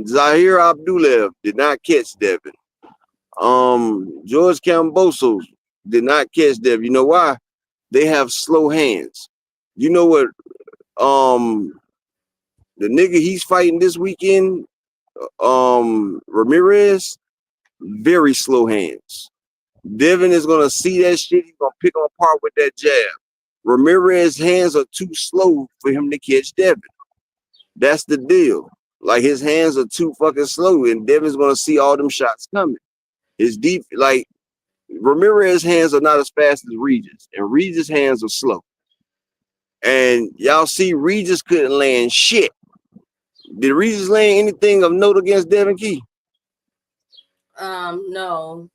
Zahir Abdullayev did not catch Devin. George Cambosos did not catch Devin. You know why? They have slow hands. You know what? The nigga he's fighting this weekend, Ramirez, very slow hands. Devin is gonna see that shit. He's gonna pick him apart with that jab. Ramirez's hands are too slow for him to catch Devin. That's the deal. Like his hands are too fucking slow, and Devin's gonna see all them shots coming. It's deep. Like Ramirez's hands are not as fast as Regis, and Regis' hands are slow. And y'all see, Regis couldn't land shit. Did Regis land anything of note against Devin Key? No.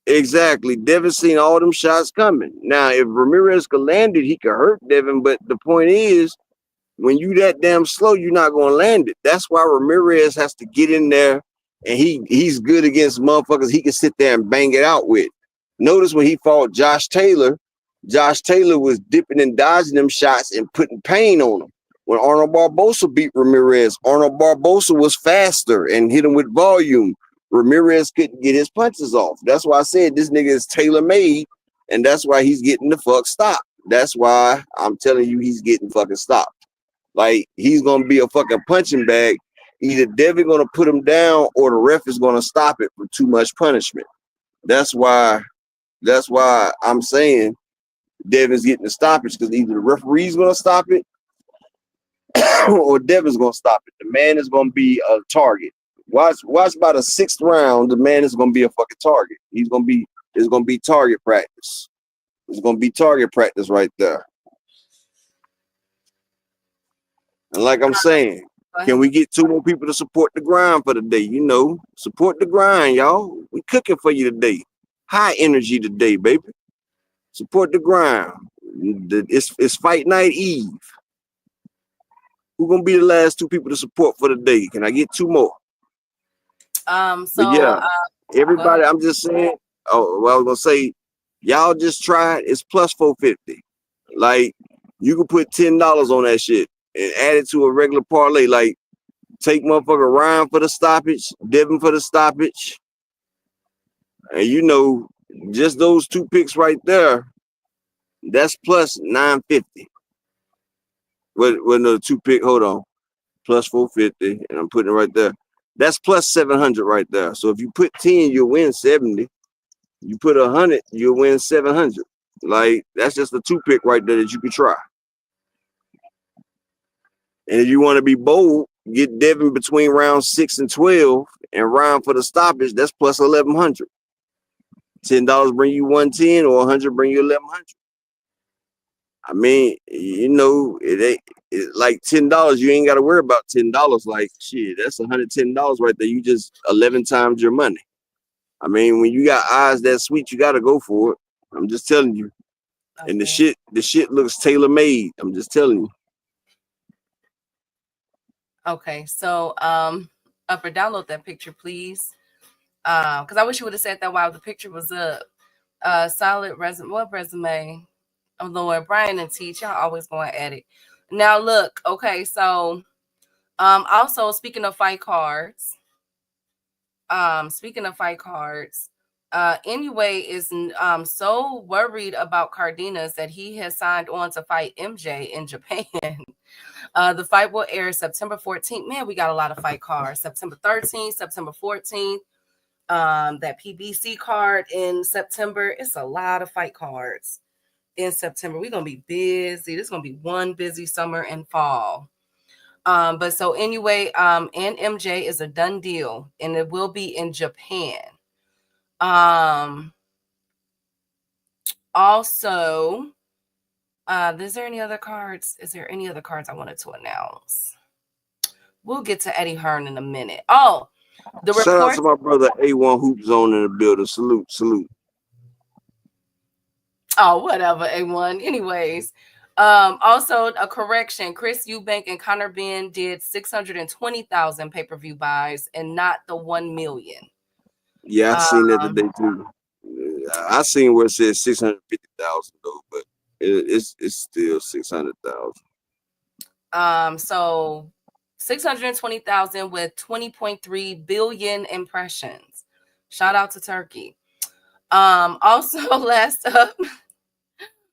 Exactly. Devin seen all them shots coming. Now, if Ramirez could land it, he could hurt Devin. But the point is, when you that damn slow, you're not gonna land it. That's why Ramirez has to get in there, and he's good against motherfuckers he can sit there and bang it out with. Notice when he fought Josh Taylor was dipping and dodging them shots and putting pain on him. When Arnold Barbosa beat Ramirez, Arnold Barbosa was faster and hit him with volume. Ramirez couldn't get his punches off. That's why I said this nigga is tailor-made, and that's why he's getting the fuck stopped. That's why I'm telling you he's getting fucking stopped. Like, he's gonna be a fucking punching bag. Either Devin gonna put him down or the ref is gonna stop it for too much punishment. That's why I'm saying Devin's getting the stoppage, because either the referee's gonna stop it or Devin's gonna stop it. The man is gonna be a target. Watch by the sixth round, the man is gonna be a fucking target. It's gonna be target practice. It's gonna be target practice right there. And like I'm saying, can we get 2 more people to support the grind for the day? You know, support the grind, y'all. We cooking for you today. High energy today, baby. Support the grind. It's fight night eve. Who gonna be the last 2 people to support for the day? Can I get 2 more? So yeah, everybody. I'm just saying. Oh, well, I was gonna say, y'all just try it. It's plus 450. Like, you can put $10 on that shit and add it to a regular parlay. Like, take motherfucker Ryan for the stoppage, Devin for the stoppage, and you know, just those 2 picks right there, that's plus 950. What the 2 pick? Hold on, plus 450, and I'm putting it right there. That's plus 700 right there. So if you put 10, you'll win 70. You put 100, you'll win 700. Like, that's just a 2 pick right there that you could try. And if you want to be bold, get Devin between round 6 and 12 and Ryan for the stoppage. That's plus 1100. $10 bring you 110, or 100 bring you 1100. I mean, you know, it like $10. You ain't got to worry about $10. Like, shit, that's $110 right there. You just 11 times your money. I mean, when you got eyes that sweet, you got to go for it. I'm just telling you. Okay. And the shit looks tailor-made. I'm just telling you. Okay, so Upper, download that picture, please. Because I wish you would have said that while the picture was up. Solid resume. What resume? Oh Lord, Brian and Teach, y'all always going at it. Now look, okay, so also speaking of fight cards, Anyway is so worried about Cardenas that he has signed on to fight MJ in Japan. The fight will air September 14th. Man, we got a lot of fight cards. September 13th, September 14th. That PBC card in September. It's a lot of fight cards in September. We're gonna be busy. This is gonna be one busy summer and fall. But so anyway, and MJ is a done deal, and it will be in Japan. Also, is there any other cards? Is there any other cards I wanted to announce? We'll get to Eddie Hearn in a minute. Oh, the shout out to my brother A1 Hoop Zone in the building. Salute. Oh, whatever, A1. Anyways, also a correction. Chris Eubank and Conor Benn did 620,000 pay-per-view buys and not the 1 million. Yeah, I seen that today too. I seen where it says 650,000 though, but it's still 600,000. So 620,000 with 20.3 billion impressions. Shout out to Turkey. Also, last up,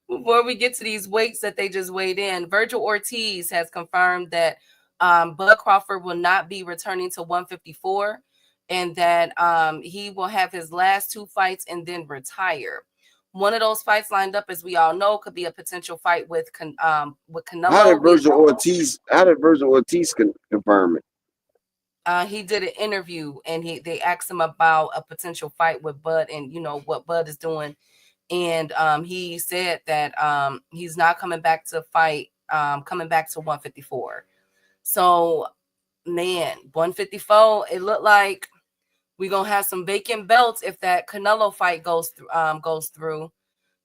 before we get to these weights that they just weighed in, Virgil Ortiz has confirmed that Bud Crawford will not be returning to 154 and that he will have his last two fights and then retire. One of those fights lined up, as we all know, could be a potential fight with Canelo. How did Virgil Ortiz confirm it? He did an interview and they asked him about a potential fight with Bud and what Bud is doing. And he said that he's not coming back to fight, coming back to 154. So, man, 154, it looked like we're going to have some vacant belts if that Canelo fight goes through.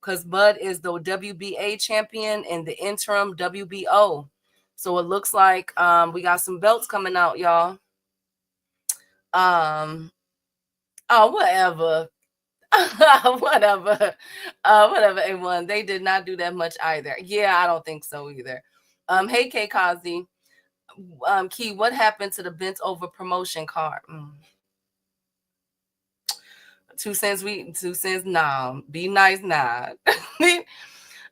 Because Bud is the WBA champion and the interim WBO. So it looks like we got some belts coming out, y'all. Whatever. whatever. Whatever, A1. They did not do that much either. Yeah, I don't think so either. Hey, K Kazi. Key, what happened to the bent over promotion card? 2 cents, 2 cents, nah. Be nice, nah.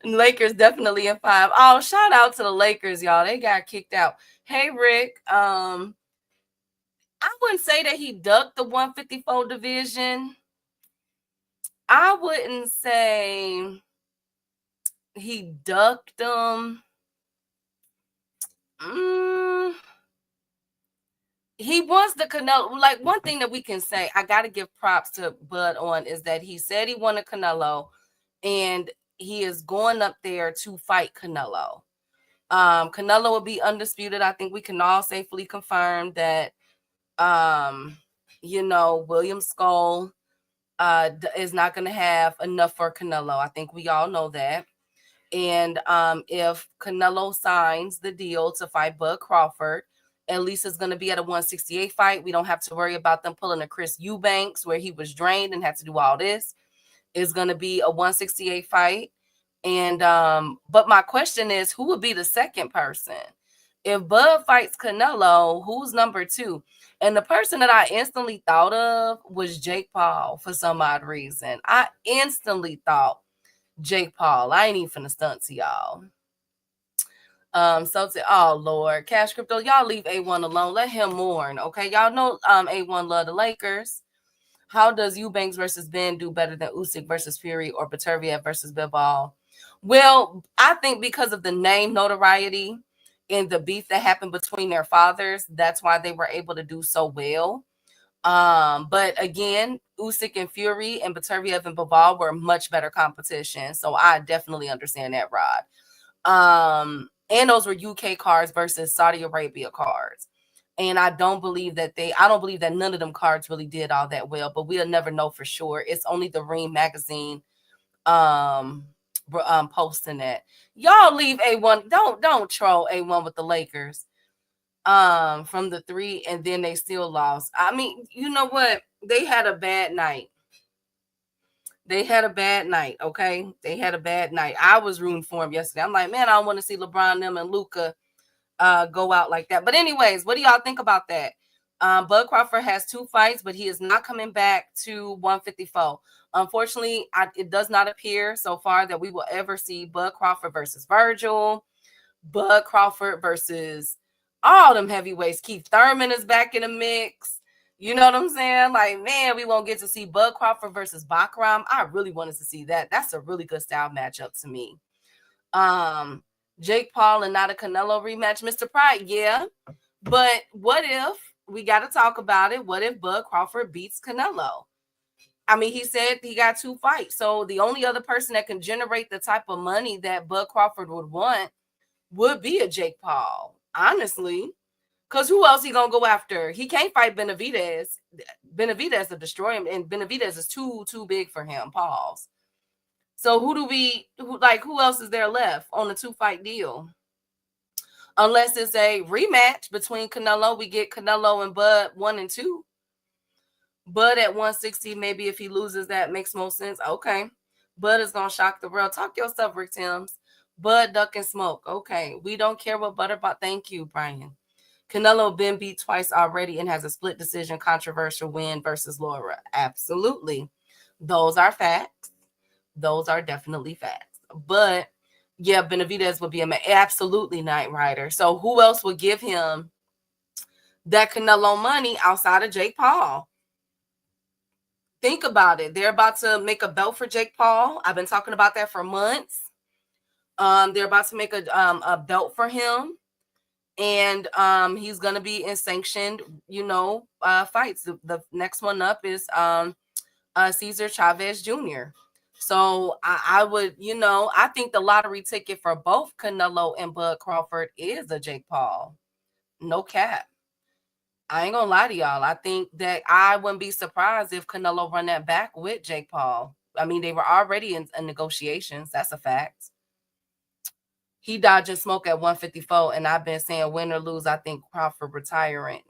Lakers definitely in 5. Oh, shout out to the Lakers, y'all. They got kicked out. Hey, Rick. I wouldn't say that he ducked the 154 division. I wouldn't say he ducked them. He wants the Canelo. Like, one thing that we can say, I got to give props to Bud on, is that he said he wanted Canelo, and he is going up there to fight Canelo. Canelo will be undisputed. I think we can all safely confirm that, William Skull is not going to have enough for Canelo. I think we all know that. And if Canelo signs the deal to fight Bud Crawford, at least it's going to be at a 168 fight. We don't have to worry about them pulling a Chris Eubanks where he was drained and had to do all this. It's going to be a 168 fight. And but my question is, who would be the second person? If Bud fights Canelo, who's number 2? And the person that I instantly thought of was Jake Paul for some odd reason. I instantly thought Jake Paul. I ain't even finna stunt to y'all. Oh Lord, Cash Crypto, y'all leave A1 alone. Let him mourn, okay? Y'all know A1 love the Lakers. How does Eubanks versus Ben do better than Usyk versus Fury or Beterbiev versus Bivol? Well, I think because of the name notoriety and the beef that happened between their fathers, that's why they were able to do so well. But again, Usyk and Fury and Beterbiev and Bivol were much better competition. So I definitely understand that, Rod. And those were UK cards versus Saudi Arabia cards. And I don't believe that none of them cards really did all that well, but we'll never know for sure. It's only the Ring magazine posting that. Y'all leave A1. Don't troll A1 with the Lakers. From the 3, and then they still lost. I mean, you know what? They had a bad night. Okay? They had a bad night. I was rooting for him yesterday. I'm like, man, I don't want to see LeBron, them, and Luka go out like that. But anyways, what do y'all think about that? Bud Crawford has 2 fights, but he is not coming back to 154. Unfortunately, it does not appear so far that we will ever see Bud Crawford versus Virgil, Bud Crawford versus all them heavyweights. Keith Thurman is back in the mix. You know what I'm saying? Like, man, we won't get to see Bud Crawford versus Bakram. I really wanted to see that. That's a really good style matchup to me. Jake Paul and not a Canelo rematch. Mr. Pride, yeah. But what if, we got to talk about it, what if Bud Crawford beats Canelo? I mean, he said he got 2 fights. So the only other person that can generate the type of money that Bud Crawford would want would be a Jake Paul, honestly. Because who else he going to go after? He can't fight Benavidez. Benavidez will destroy him, and Benavidez is too big for him, pause. So who else is there left on a 2-fight deal? Unless it's a rematch between Canelo, we get Canelo and Bud 1 and 2. Bud at 160, maybe if he loses, that makes more sense. Okay. Bud is going to shock the world. Talk your stuff, Rick Timms. Bud, duck, and smoke. Okay. We don't care what Butterbot. Thank you, Brian. Canelo been beat twice already and has a split decision controversial win versus Laura. Absolutely. Those are facts. Those are definitely facts. But yeah, Benavidez would be absolutely Knight Rider. So who else would give him that Canelo money outside of Jake Paul? Think about it. They're about to make a belt for Jake Paul. I've been talking about that for months. They're about to make a belt for him. And he's gonna be in sanctioned, fights. The next one up is Cesar Chavez Jr. So I would, I think the lottery ticket for both Canelo and Bud Crawford is a Jake Paul. No cap. I ain't gonna lie to y'all. I think that I wouldn't be surprised if Canelo run that back with Jake Paul. I mean, they were already in negotiations. That's a fact. He dodging smoke at 154, and I've been saying win or lose, I think Crawford retiring.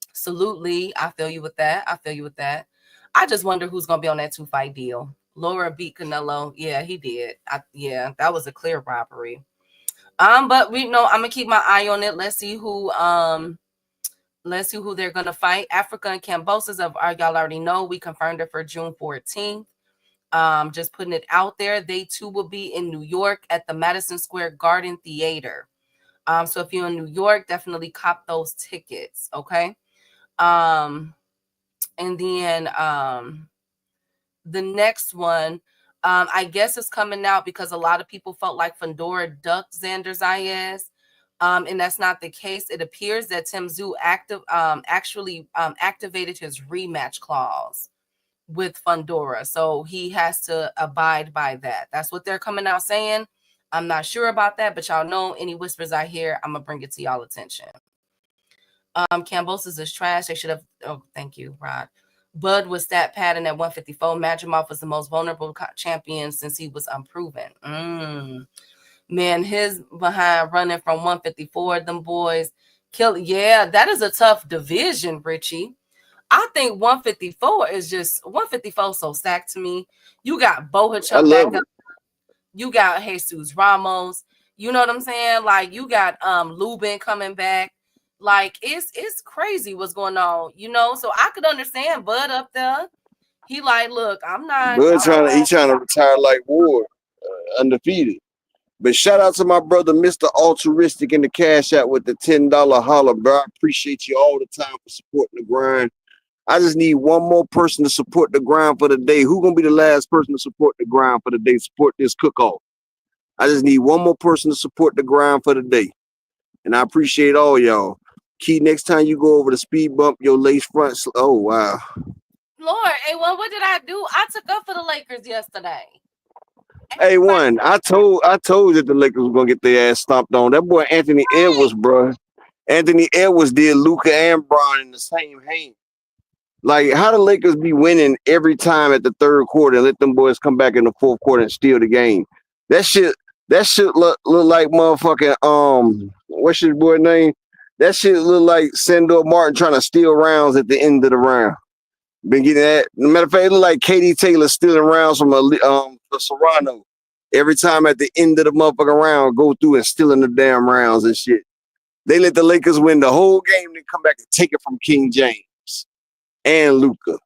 Absolutely. I feel you with that. I just wonder who's going to be on that 2-fight deal. Laura beat Canelo. Yeah, he did. That was a clear robbery. But we know I'm going to keep my eye on it. Let's see who they're going to fight. Africa and Cambosos, y'all already know. We confirmed it for June 14th. Just putting it out there. They too will be in New York at the Madison Square Garden Theater. So if you're in New York, definitely cop those tickets. Okay. And then the next one, I guess is coming out because a lot of people felt like Fundora ducked Xander Zayas. And that's not the case. It appears that Tim Tszyu actually activated his rematch clause with Fundora. So he has to abide by that. That's what they're coming out saying. I'm not sure about that, but y'all know any whispers I hear, I'm going to bring it to y'all attention. Cambosos is trash. They should have, thank you, Rod. Bud was stat padding at 154. Majimov was the most vulnerable champion since he was unproven. Man, his behind running from 154, them boys kill. Yeah, that is a tough division, Richie. I think 154 is just 154 so stacked to me. You got Bohachuk back up. You got Jesus Ramos. You know what I'm saying? Like you got Lubin coming back. Like it's crazy what's going on, So I could understand Bud up there. He like, look, I'm not. Bud trying to retire like Ward, undefeated. But shout out to my brother, Mr. Altruistic in the Cash App with the $10 holler, bro. I appreciate you all the time for supporting the grind. I just need one more person to support the grind for the day. Who gonna be the last person to support the grind for the day? Support this cook-off. I just need one more person to support the grind for the day. And I appreciate all y'all. Key, next time you go over the speed bump, your lace front. Oh, wow. Lord, A1, what did I do? I took up for the Lakers yesterday. A1, I told you that the Lakers were going to get their ass stomped on. That boy Anthony Edwards, bro. Anthony Edwards did Luka and Bron in the same hand. Like, how the Lakers be winning every time at the third quarter and let them boys come back in the fourth quarter and steal the game? That shit look like motherfucking, what's your boy name? That shit look like Sandor Martin trying to steal rounds at the end of the round. Been getting that. Matter of fact, it look like Katie Taylor stealing rounds from Serrano. Every time at the end of the motherfucking round, go through and stealing the damn rounds and shit. They let the Lakers win the whole game, then come back and take it from King James and Luka.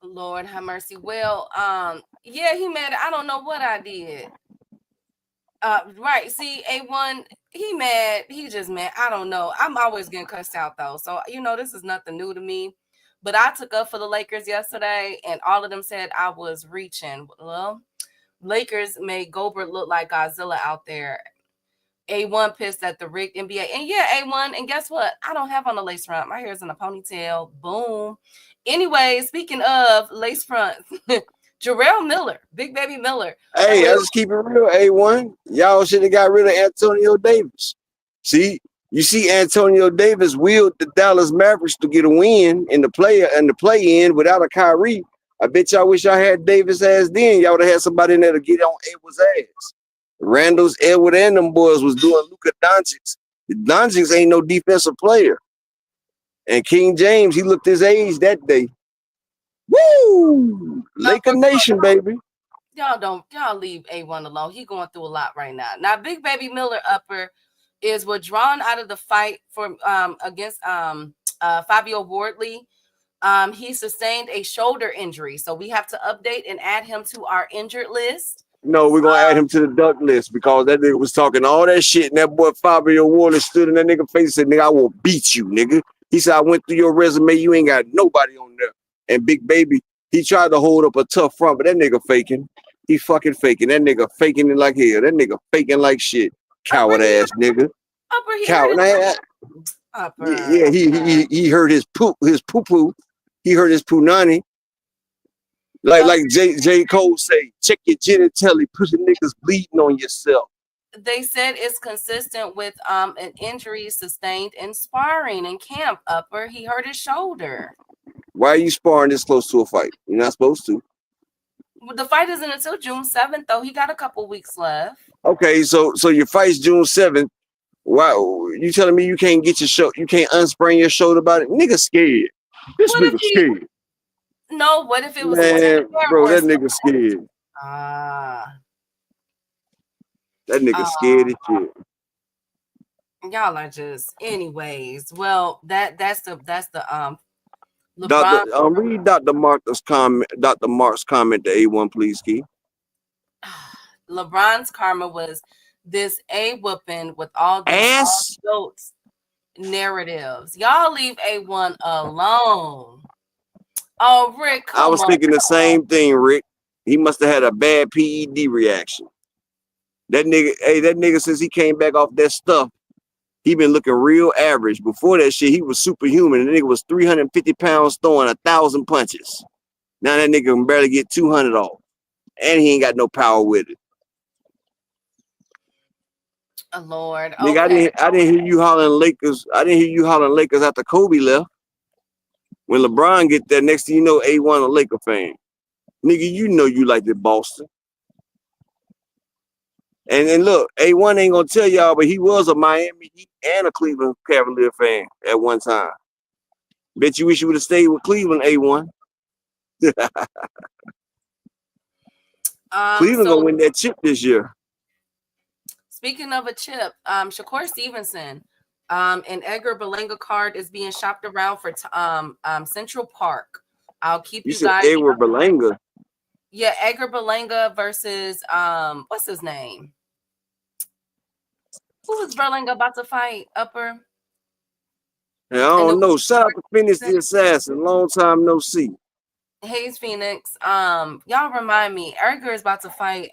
Lord have mercy. Well, yeah, he mad. I don't know what I did. Right. See, A1, he mad. He just mad. I don't know. I'm always getting cussed out though. So, this is nothing new to me. But I took up for the Lakers yesterday, and all of them said I was reaching. Well, Lakers made Gobert look like Godzilla out there. A1 pissed at the rigged NBA. And yeah, A1, and guess what? I don't have on a lace front. My hair's in a ponytail. Boom. Anyway, speaking of lace front, Jarrell Miller, Big Baby Miller. Hey, I just keep it real, A1. Y'all should have got rid of Antonio Davis. See, you see Antonio Davis willed the Dallas Mavericks to get a win in the play-in without a Kyrie. I bet y'all wish y'all had Davis ass then. Y'all would have had somebody in there to get on Edwards' ass. Randall's Edward and them boys was doing Luka Doncic. Doncic ain't no defensive player. And King James, he looked his age that day. Woo! Laker Nation, baby. Y'all leave A1 alone. He going through a lot right now. Now, Big Baby Miller upper, is withdrawn out of the fight for against Fabio Wardley. He sustained a shoulder injury, so we have to update and add him to our injured list. No, we're gonna add him to the duck list because that nigga was talking all that shit, and that boy Fabio Wardley stood in that nigga face and said, "Nigga, I will beat you, nigga." He said, "I went through your resume, you ain't got nobody on there." And Big Baby, he tried to hold up a tough front, but that nigga faking. He fucking faking. That nigga faking it like hell. That nigga faking like shit. Coward ass nigga. Coward. Yeah, he hurt his poo poo. He hurt his punani. Like J. Cole say, check your genitalia, put your niggas bleeding on yourself. They said it's consistent with an injury sustained in sparring in camp. Upper, he hurt his shoulder. Why are you sparring this close to a fight? You're not supposed to. The fight isn't until June 7th, though. He got a couple weeks left. Okay, so your fight's June 7th. Why you telling me you can't get your shoulder? You can't unsprain your shoulder about it? Nigga scared. This nigga scared. No, what if it was man, bro? That nigga scared. That nigga scared as shit. Y'all are just, anyways. Well, that's the LeBron. Read Dr. Mark's comment. Dr. Mark's comment to A1, please, Key. LeBron's karma was this whooping with all these ass goats narratives. Y'all leave A1 alone. Oh, Rick, I was thinking the same thing, Rick. He must have had a bad PED reaction. That nigga, since he came back off that stuff, he been looking real average. Before that shit, he was superhuman. The nigga was 350 pounds throwing 1,000 punches. Now that nigga can barely get 200 off. And he ain't got no power with it. Oh, Lord. Nigga, okay. I didn't hear you hollering Lakers. I didn't hear you hollering Lakers after Kobe left. When LeBron get there, next thing you know, A1 a Laker fan. Nigga, you know you like the Boston. And look, A1 ain't gonna tell y'all, but he was a Miami Heat and a Cleveland Cavalier fan at one time. Bet you wish you would have stayed with Cleveland, A1. Cleveland gonna win that chip this year. Speaking of a chip, Shakur Stevenson, an Edgar Berlanga card is being shopped around for Central Park. I'll keep you guys. Edward Berlanga. Yeah, Edgar Berlanga versus what's his name? Who was Berlanga about to fight? Upper. Yeah, I don't know. Shout out to Phoenix the Assassin. Long time no see. Hayes Phoenix. Y'all remind me. Edgar is about to fight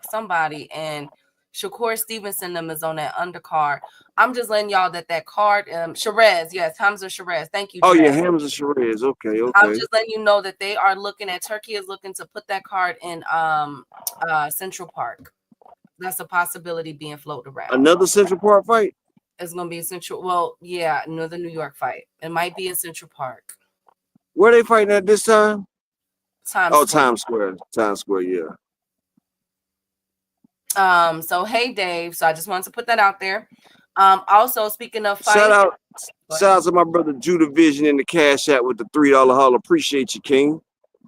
somebody, and Shakur Stevenson them is on that undercard. I'm just letting y'all that card. Sherez, yes, Hamza Sherez. Thank you. Oh yeah, Hamza Sherez. Okay. I'm just letting you know that they are looking at Turkey is looking to put that card in Central Park. That's a possibility being floated around. Another Central Park fight? It's gonna be Central. Well, yeah, another New York fight. It might be in Central Park. Where they fighting at this time? Times Square. Times Square, yeah. So hey Dave. So I just wanted to put that out there. Also speaking of fights, shout out to my brother Judah Vision in the Cash App with the $3 haul. Appreciate you, King.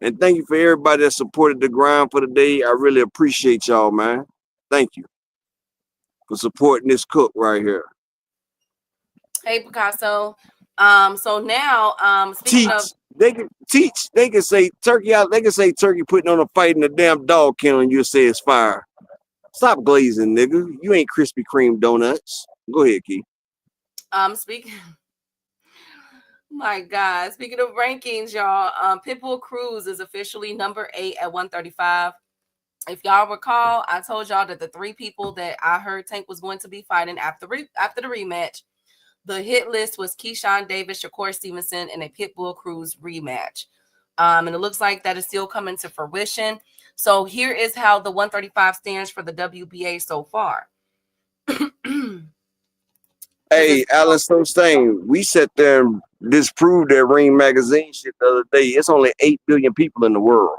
And thank you for everybody that supported the grind for the day. I really appreciate y'all, man. Thank you for supporting this cook right here. Hey Picasso. So now speaking of they can say turkey out, they can say turkey putting on a fight in a damn dog kennel and you'll say it's fire. Stop glazing, nigga. You ain't Krispy Kreme donuts. Go ahead, Key. Speaking my God, speaking of rankings, y'all, Pitbull Cruz is officially number 8 at 135. If y'all recall, I told y'all that the 3 people that I heard Tank was going to be fighting after the rematch, the hit list was Keyshawn Davis, Shakur Stevenson, and a Pitbull Cruz rematch. And it looks like that is still coming to fruition. So here is how the 135 stands for the WBA so far. Hey, Alan Sostain, we sat there and disproved that Ring Magazine shit the other day. It's only 8 billion people in the world.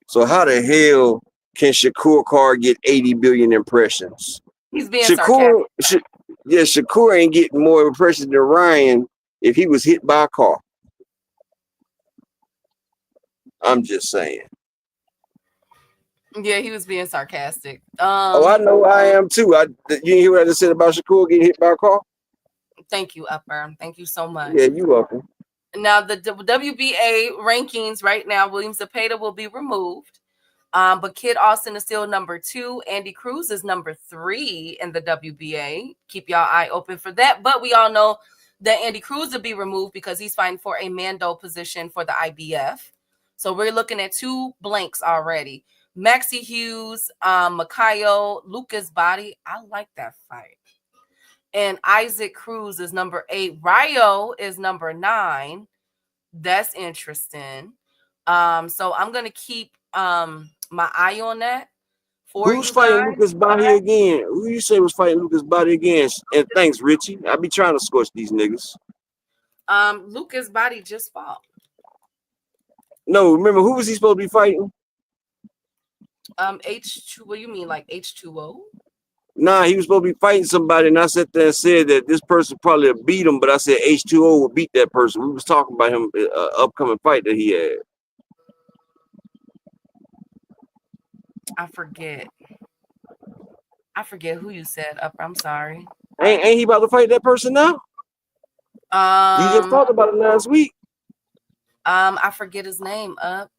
So how the hell can Shakur Carr get 80 billion impressions? He's being sarcastic. Shakur ain't getting more impressions than Ryan if he was hit by a car. I'm just saying. Yeah, he was being sarcastic. Oh, I know I am too. You didn't hear what I just said about Shakur getting hit by a car? Thank you, Upper. Thank you so much. Yeah, you welcome. Now the WBA rankings right now, William Zepeda will be removed. But Kid Austin is still number 2. Andy Cruz is number 3 in the WBA. Keep y'all eye open for that. But we all know that Andy Cruz will be removed because he's fighting for a Mando position for the IBF. So we're looking at 2 blanks already. Maxie Hughes, Makayo, Lucas Body. I like that fight. And Isaac Cruz is number 8. Ryo is number 9. That's interesting. So I'm gonna keep my eye on that for Who's you fighting guys. Lucas Body again? Who you say was fighting Lucas Body again? And thanks, Richie. I be trying to scorch these niggas. Lucas Body just fought. No, remember who was he supposed to be fighting? H2. What do you mean, like H2O? Nah, he was supposed to be fighting somebody, and I sat there and said that this person probably would beat him, but I said H2O would beat that person. We was talking about him, upcoming fight that he had. I forget who you said, Upper. I'm sorry. Ain't he about to fight that person now? You just talked about it last week. I forget his name, Up.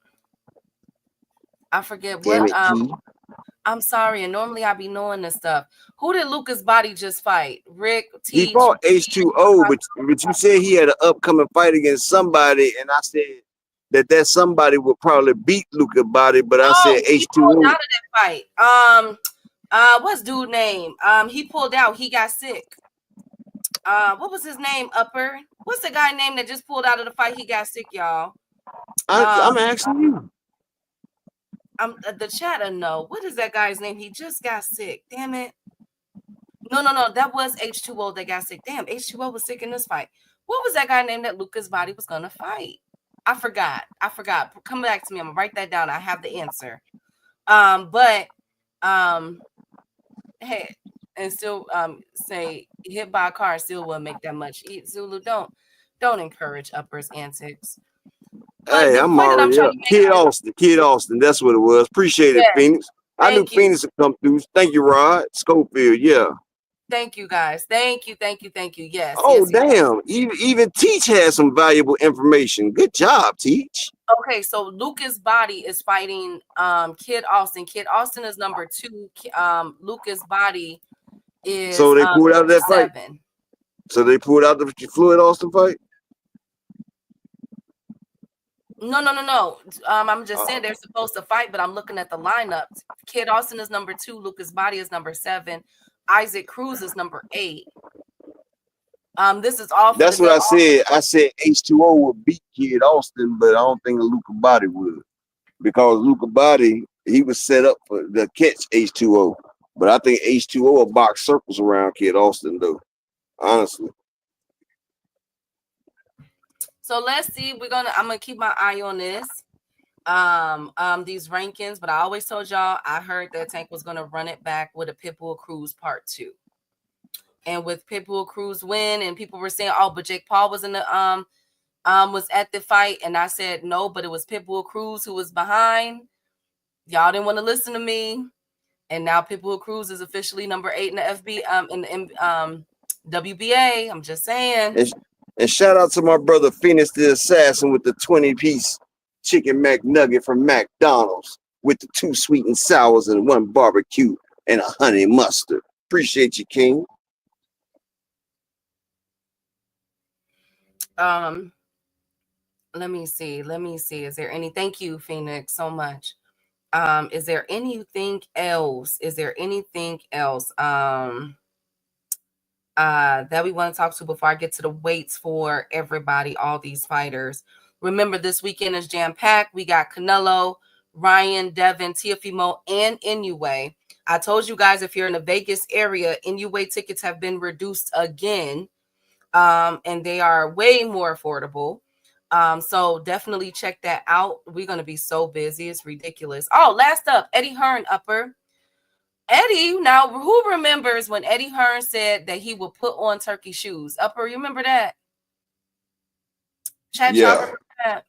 I forget Damn what. it, I'm sorry, and normally I be knowing this stuff. Who did Lucas Body just fight? Rick T. He fought H2O, but you said he had an upcoming fight against somebody, and I said that somebody would probably beat Lucas Body, but I said He pulled H2O. out of that fight. What's dude name? He pulled out. He got sick. What was his name? Upper. What's the guy name that just pulled out of the fight? He got sick, y'all. I'm asking you. The chatter know. What is that guy's name? He just got sick. Damn it. No. That was H2O that got sick. Damn, H2O was sick in this fight. What was that guy named that Lucas Body was gonna fight? I forgot. Come back to me. I'm gonna write that down. I have the answer. Hey, and still say hit by a car still wouldn't make that much. Zulu, don't encourage Upper's antics. But Hey, I'm already up. Kid Austin. That's what it was. Appreciate it, Phoenix. I knew Phoenix would come through. Thank you, Rod. Schofield, yeah. Thank you, guys. Thank you. Yes. Oh, yes, damn. Even Teach has some valuable information. Good job, Teach. Okay, so Lucas Body is fighting Kid Austin. Kid Austin is number 2. Lucas Body is so they pulled out of that 7. fight. So they pulled out the Floyd Austin fight? No. I'm just saying they're supposed to fight, but I'm looking at the lineups. Kid Austin is number 2. Lucas Body is number 7. Isaac Cruz is number 8. This is all. That's what I said. I said H2O would beat Kid Austin, but I don't think Luca Body would, because Luca Body, he was set up to catch H2O, but I think H2O will box circles around Kid Austin though, honestly. So let's see. I'm gonna keep my eye on this. These rankings, but I always told y'all I heard that Tank was gonna run it back with a Pitbull Cruz part 2. And with Pitbull Cruz win, and people were saying, oh, but Jake Paul was in the was at the fight, and I said no, but it was Pitbull Cruz who was behind. Y'all didn't want to listen to me, and now Pitbull Cruz is officially number 8 in the FB in the WBA. I'm just saying. And shout out to my brother Phoenix the Assassin with the 20-piece chicken McNugget from McDonald's with the 2 sweet and sours and 1 barbecue and a honey mustard. Appreciate you, King. Let me see. Is there any? Thank you, Phoenix, so much. Is there anything else? That we want to talk to before I get to the weights for everybody, all these fighters? Remember, this weekend is jam-packed. We got Canelo, Ryan, Devin, Teofimo, and Inoue. I told you guys, if you're in the Vegas area, Inoue tickets have been reduced again, and they are way more affordable. So definitely check that out. We're going to be so busy. It's ridiculous. Oh, last up, Eddie Hearn, Upper. Eddie, now who remembers when Eddie Hearn said that he would put on turkey shoes? Upper, you remember that? Chat, Yeah. y'all remember that?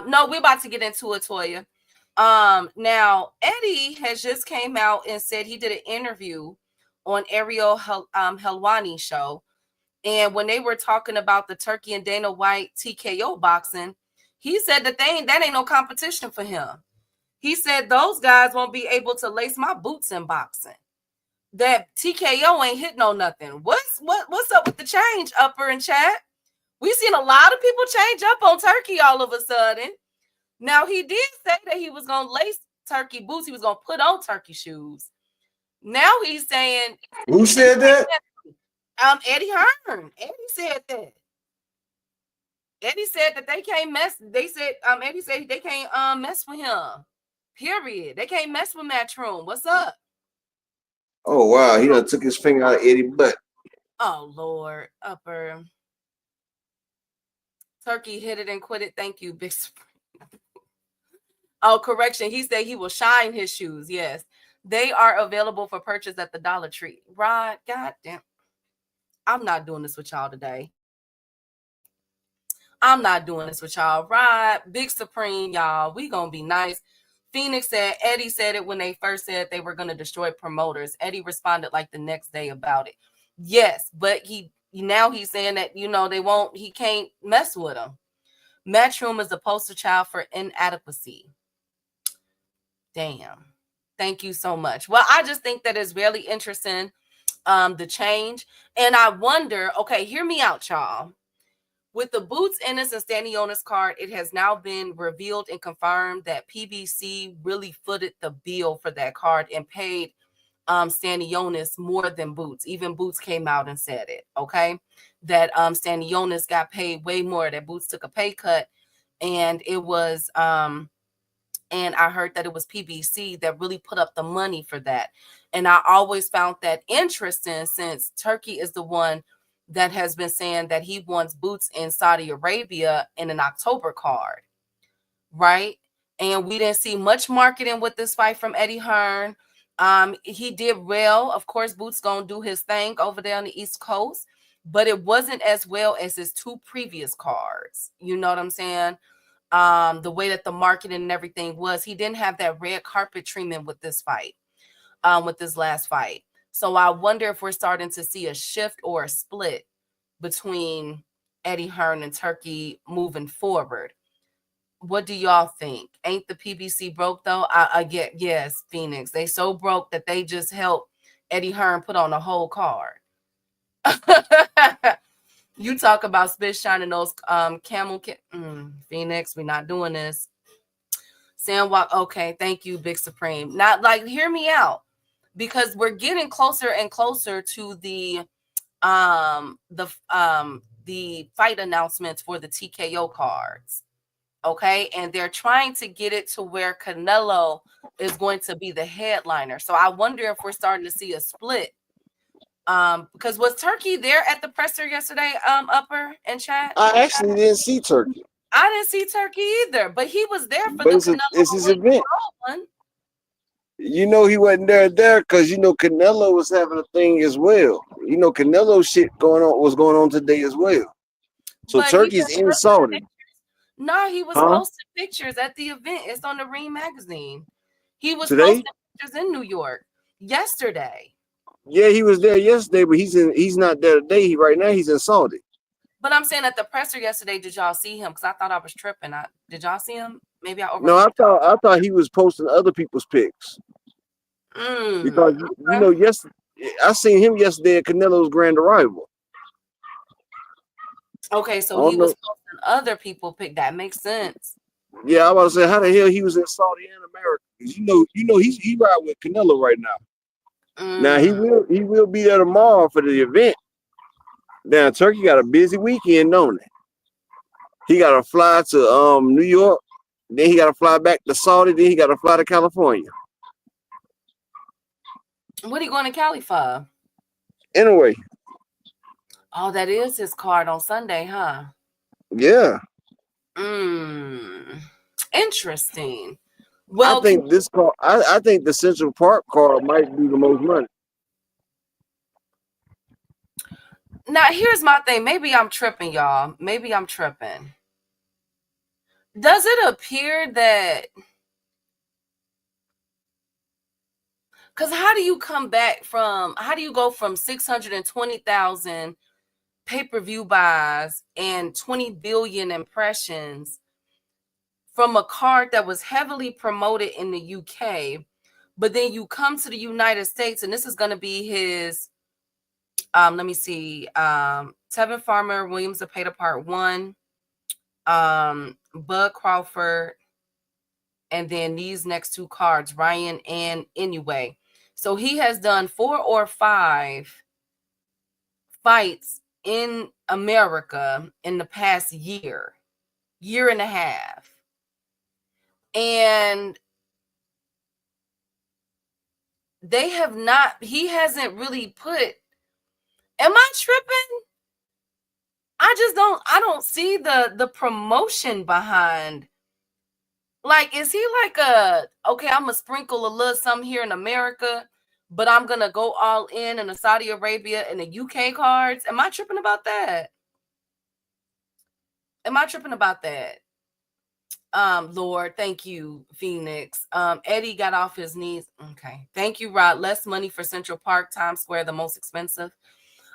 No, we're about to get into it, Toya. Now Eddie has just came out and said he did an interview on Ariel Helwani show, and when they were talking about the Turkey and Dana White TKO boxing, he said that that ain't no competition for him. He said those guys won't be able to lace my boots in boxing. That TKO ain't hitting on nothing. What's up with the change, Upper and Chat? We've seen a lot of people change up on Turkey all of a sudden. Now, he did say that he was going to lace Turkey boots. He was going to put on Turkey shoes. Now he's saying... Who said that? Eddie Hearn. Eddie said that. Eddie said that they can't mess... Eddie said they can't mess with him. Period. They can't mess with Matchroom. What's up? Oh, wow. He done took his finger out of Eddie's butt. Oh, Lord. Upper. Turkey hit it and quit it. Thank you, Big Supreme. Oh, correction. He said he will shine his shoes. Yes. They are available for purchase at the Dollar Tree. Rod, goddamn. I'm not doing this with y'all today. I'm not doing this with y'all. Rod, Big Supreme, y'all. We gonna be nice. Phoenix said, Eddie said it when they first said they were going to destroy promoters. Eddie responded like the next day about it. Yes, but he's saying that, he can't mess with them. Matchroom is the poster child for inadequacy. Damn. Thank you so much. Well, I just think that it's really interesting, the change. And I wonder, okay, hear me out, y'all. With the Boots Ennis and Stanionis card, it has now been revealed and confirmed that PBC really footed the bill for that card and paid Stanionis more than Boots. Even Boots came out and said it, okay? That Stanionis got paid way more, that Boots took a pay cut, and it was and I heard that it was PBC that really put up the money for that. And I always found that interesting, since Turkey is the one that has been saying that he wants Boots in Saudi Arabia in an October card, right? And we didn't see much marketing with this fight from Eddie Hearn. He did well. Of course, Boots gonna do his thing over there on the East Coast, but it wasn't as well as his two previous cards. You know what I'm saying? The way that the marketing and everything was, he didn't have that red carpet treatment with this fight, with this last fight. So I wonder if we're starting to see a shift or a split between Eddie Hearn and Turkey moving forward. What do y'all think? Ain't the PBC broke though? I get, yes, Phoenix. They so broke that they just helped Eddie Hearn put on a whole card. You talk about spit shining those Phoenix, we're not doing this. Sandwalk, okay, thank you, Big Supreme. Not like, hear me out, because we're getting closer and closer to the fight announcements for the TKO cards. Okay, and they're trying to get it to where Canelo is going to be the headliner. So I wonder if we're starting to see a split. Because was Turkey there at the presser yesterday, Upper and Chat? I actually didn't see Turkey. I didn't see Turkey either, but he was there for But the it's his event. one. He wasn't there because Canelo was having a thing as well. Canelo shit was going on today as well. So But Turkey's in Saudi. No, he was posting pictures at the event. It's on the Ring magazine. He was posting pictures in New York yesterday. Yeah, he was there yesterday, but he's not there today. Right now he's in Saudi. But I'm saying at the presser yesterday, did y'all see him? Because I thought I was tripping. Did y'all see him? Maybe I overlooked. No, I thought he was posting other people's pics. Because yesterday I seen him yesterday at Canelo's grand arrival. Okay, so he was posting other people pic. That makes sense. Yeah, I was about to say, how the hell he was in Saudi and America? Because he ride with Canelo right now. Now he will be there tomorrow for the event. Now Turkey got a busy weekend, don't it? He got to fly to New York, then he got to fly back to Saudi, then he got to fly to California. What are you going to Cali for? Anyway. Oh, that is his card on Sunday, huh? Yeah. Interesting. Well, I think this card, I think the Central Park card might be the most money. Now, here's my thing. Maybe I'm tripping, y'all. Maybe I'm tripping. Does it appear that Because how do you come back from, how do you go from 620,000 pay-per-view buys and 20 billion impressions from a card that was heavily promoted in the UK, but then you come to the United States and this is going to be his, let me see, Tevin Farmer, Williams of Peta Part 1, Bud Crawford, and then these next two cards, Ryan and Inoue. So he has done 4 or 5 fights in America in the past year and a half. And they have not, he hasn't really put, am I tripping? I don't see the promotion behind. Like, is he like okay, I'm gonna sprinkle a little something here in America, but I'm gonna go all in the Saudi Arabia and the UK cards? Am I tripping about that? Am I tripping about that? Lord, thank you, Phoenix. Eddie got off his knees. Okay. Thank you, Rod. Less money for Central Park, Times Square, the most expensive.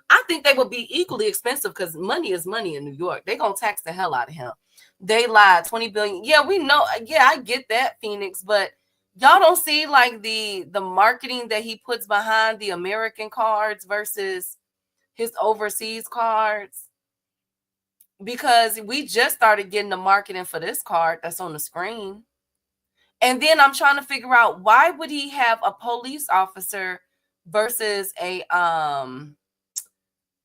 I think they will be equally expensive because money is money in New York. They're gonna tax the hell out of him. They lied, 20 billion. Yeah, we know. Yeah, I get that, Phoenix, but y'all don't see like the marketing that he puts behind the American cards versus his overseas cards. Because we just started getting the marketing for this card that's on the screen. And then I'm trying to figure out, why would he have a police officer versus a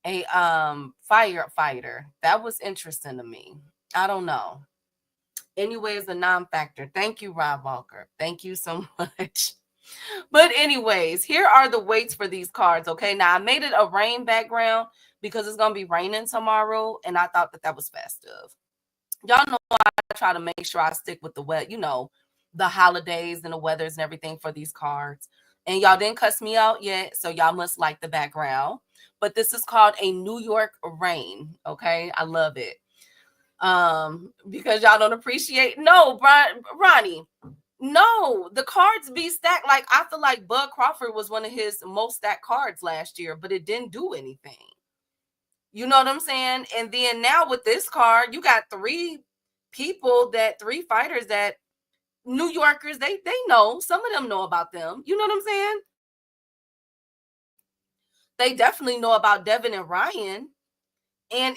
firefighter? That was interesting to me. I don't know. Anyway, it's a non-factor. Thank you, Rob Walker. Thank you so much. But anyways, here are the weights for these cards. Okay, now I made it a rain background because it's gonna be raining tomorrow, and I thought that was festive. Y'all know I try to make sure I stick with the wet, the holidays and the weathers and everything for these cards. And y'all didn't cuss me out yet, so y'all must like the background. But this is called a New York rain. Okay, I love it. Because y'all don't appreciate. No, Brian, Ronnie. No, the cards be stacked. Like, I feel like Bud Crawford was one of his most stacked cards last year, but it didn't do anything. You know what I'm saying? And then now with this card, you got 3 fighters that New Yorkers, they know. Some of them know about them. You know what I'm saying? They definitely know about Devin and Ryan. And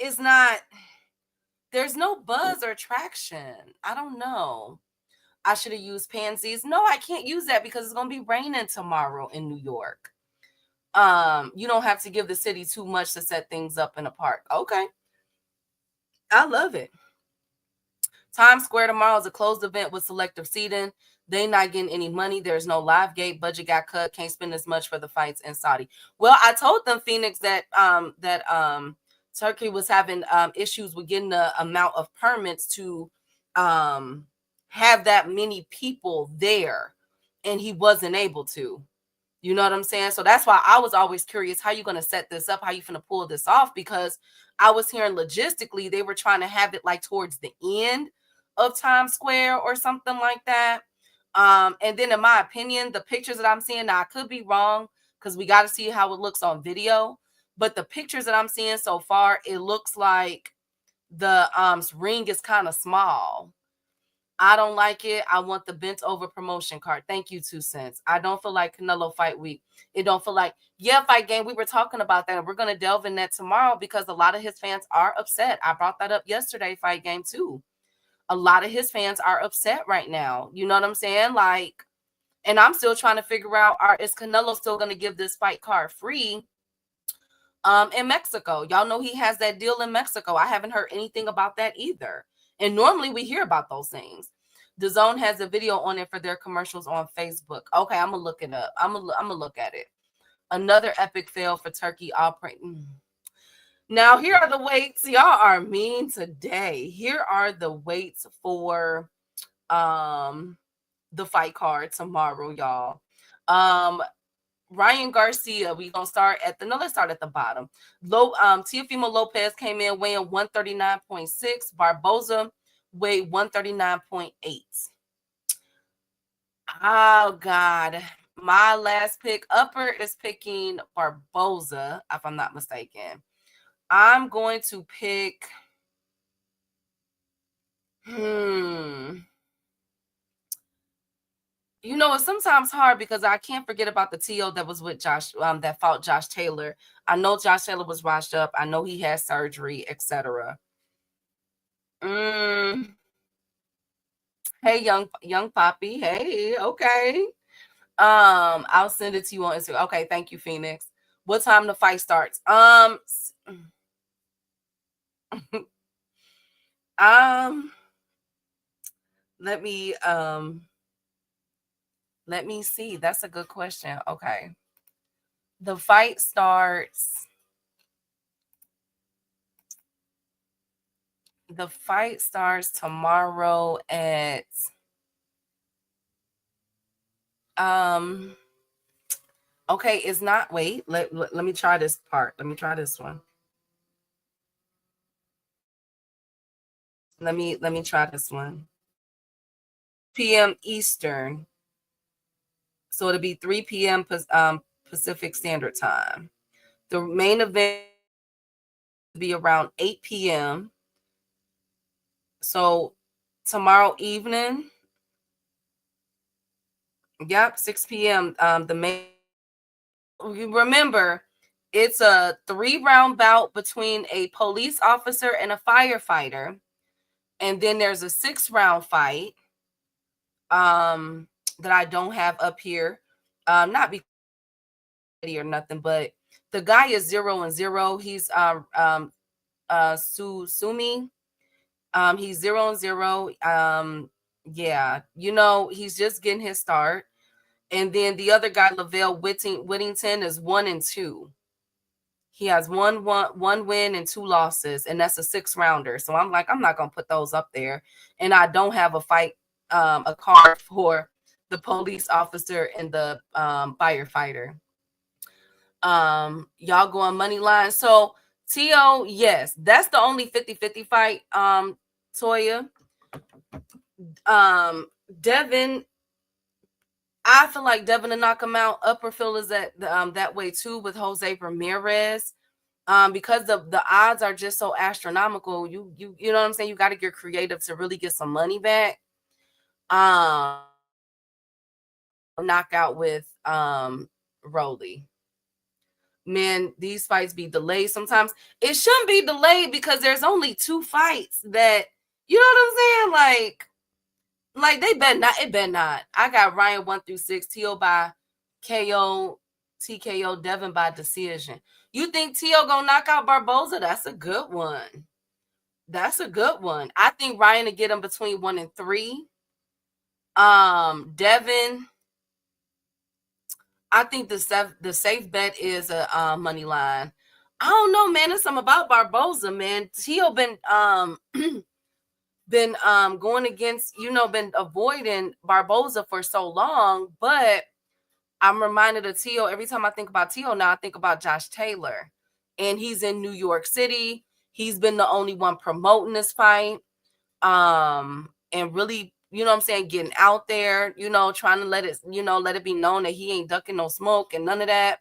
there's no buzz or traction. I don't know. I should have used pansies. No, I can't use that because it's going to be raining tomorrow in New York. You don't have to give the city too much to set things up in a park. Okay. I love it. Times Square tomorrow is a closed event with selective seating. They not getting any money. There's no live gate. Budget got cut. Can't spend as much for the fights in Saudi. Well, I told them, Phoenix, that Turkey was having issues with getting the amount of permits to have that many people there, and he wasn't able to. You know what I'm saying? So that's why I was always curious, how you going to set this up? How you going to pull this off? Because I was hearing logistically they were trying to have it like towards the end of Times Square or something like that. And then in my opinion, the pictures that I'm seeing, now I could be wrong because we got to see how it looks on video. But the pictures that I'm seeing so far, it looks like the ring is kind of small. I don't like it. I want the bent over promotion card. Thank you, 2 cents. I don't feel like Canelo fight week. It don't feel like, fight game. We were talking about that, and we're going to delve in that tomorrow because a lot of his fans are upset. I brought that up yesterday, fight game too. A lot of his fans are upset right now. You know what I'm saying? Like, and I'm still trying to figure out, is Canelo still going to give this fight card free in Mexico? Y'all know he has that deal in Mexico. I haven't heard anything about that either. And normally we hear about those things. DAZN has a video on it for their commercials on Facebook. Okay, I'm gonna look it up. I'm gonna look at it. Another epic fail for Turkey operating. Now here are the weights. Y'all are mean today. Here are the weights for the fight card tomorrow, y'all. Ryan Garcia, let's start at the bottom. Teofimo Lopez came in weighing 139.6. Barboza weighed 139.8. Oh God, my last pick. Upper is picking Barboza, if I'm not mistaken. I'm going to pick. You know, it's sometimes hard because I can't forget about the TO that was with Josh, that fought Josh Taylor. I know Josh Taylor was washed up. I know he had surgery, etc. Hey, young Poppy. Hey, okay. I'll send it to you on Instagram. Okay, thank you, Phoenix. What time the fight starts? Um, let me see. That's a good question. Okay. The fight starts tomorrow at okay, it's not wait, let me try this part. Let me try this one. Let me try this one. PM Eastern. So it'll be 3 p.m. Pacific Standard Time. The main event will be around 8 p.m. So tomorrow evening, yep, 6 p.m. The main, remember, it's a 3-round bout between a police officer and a firefighter. And then there's a 6-round fight that I don't have up here. Not because or nothing, but the guy is 0-0. He's Sumi. He's 0-0. Yeah, you know, he's just getting his start. And then the other guy, Lavelle Whittington, is 1-2. He has one win and 2 losses, and that's a 6-rounder. So I'm like, I'm not gonna put those up there. And I don't have a fight, a card for the police officer and the firefighter. Y'all go on money line. So T.O., yes, that's the only 50-50 fight. Toya. Devin, I feel like Devin to knock him out. Upper Phil is that way too with Jose Ramirez. Because the odds are just so astronomical. You know what I'm saying? You got to get creative to really get some money back. Knockout with Rolly. Man, these fights be delayed sometimes. It shouldn't be delayed because there's only 2 fights that, you know what I'm saying? Like they better not. It better not. I got Ryan 1-6, T.O. by KO, TKO, Devin by decision. You think T.O. gonna knock out Barboza? That's a good one. That's a good one. I think Ryan to get him between 1 and 3. Devin, I think the safe bet is a money line. I don't know, man. It's something about Barboza, man. T.O. been going against, been avoiding Barboza for so long, but I'm reminded of T.O. every time I think about T.O. now, I think about Josh Taylor, and he's in New York City. He's been the only one promoting this fight, and really, you know what I'm saying, getting out there, trying to let it be known that he ain't ducking no smoke and none of that.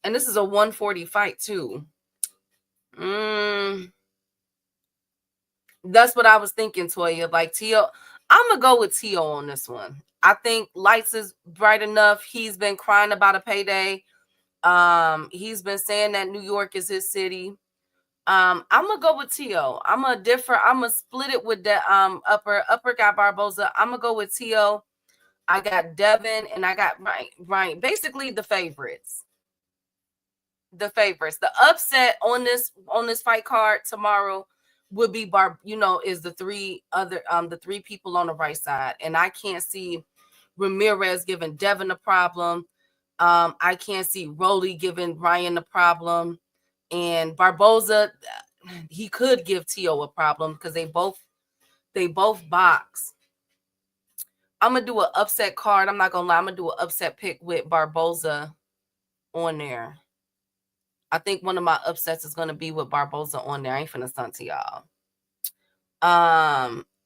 And this is a 140 fight too. That's what I was thinking, Toya. Like T.O., I'm gonna go with T.O. on this one. I think Lights is bright enough. He's been crying about a payday. He's been saying that New York is his city. I'm gonna go with T.O. I'm gonna split it with that upper got Barboza. I'm gonna go with T.O. I got Devin and I got Ryan. Basically the favorites. The upset on this fight card tomorrow would be is the 3 people on the right side, and I can't see Ramirez giving Devin a problem. I can't see Rolly giving Ryan a problem, and Barboza, he could give T.O. a problem because they both box. I'm gonna do an upset card. I'm not gonna lie. I'm gonna do an upset pick with Barboza on there. I think one of my upsets is going to be with Barboza on there. I ain't finna stunt to y'all.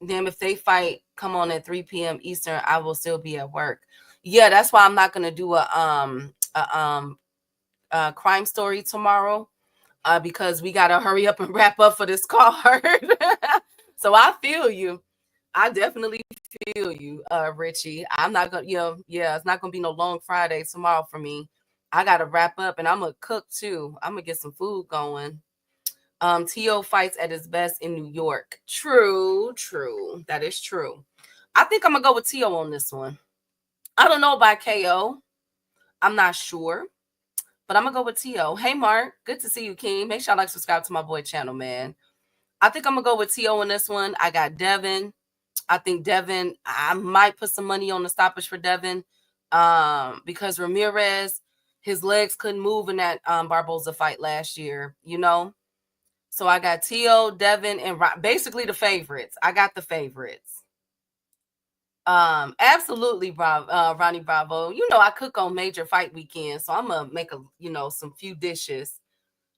Then if they fight, come on at 3 p.m. Eastern, I will still be at work. Yeah, that's why I'm not gonna do a crime story tomorrow. Because we gotta hurry up and wrap up for this card. So I feel you. I definitely feel you, Richie. I'm not gonna, yeah, it's not gonna be no long Friday tomorrow for me. I gotta wrap up and I'm gonna cook too. I'm gonna get some food going. T.O. fights at his best in New York. True. That is true. I think I'm gonna go with T.O. on this one. I don't know about KO. I'm not sure. But I'm gonna go with T.O. Hey Mark, good to see you, King. Make sure I subscribe to my boy channel, man. I think I'm gonna go with T.O. on this one. I got Devin. I think Devin, I might put some money on the stoppage for Devin. Because Ramirez, his legs couldn't move in that Barboza fight last year, So I got T.O., Devin, and basically the favorites. I got the favorites. Absolutely, Ronnie Bravo. I cook on major fight weekend, so I'm gonna make some few dishes.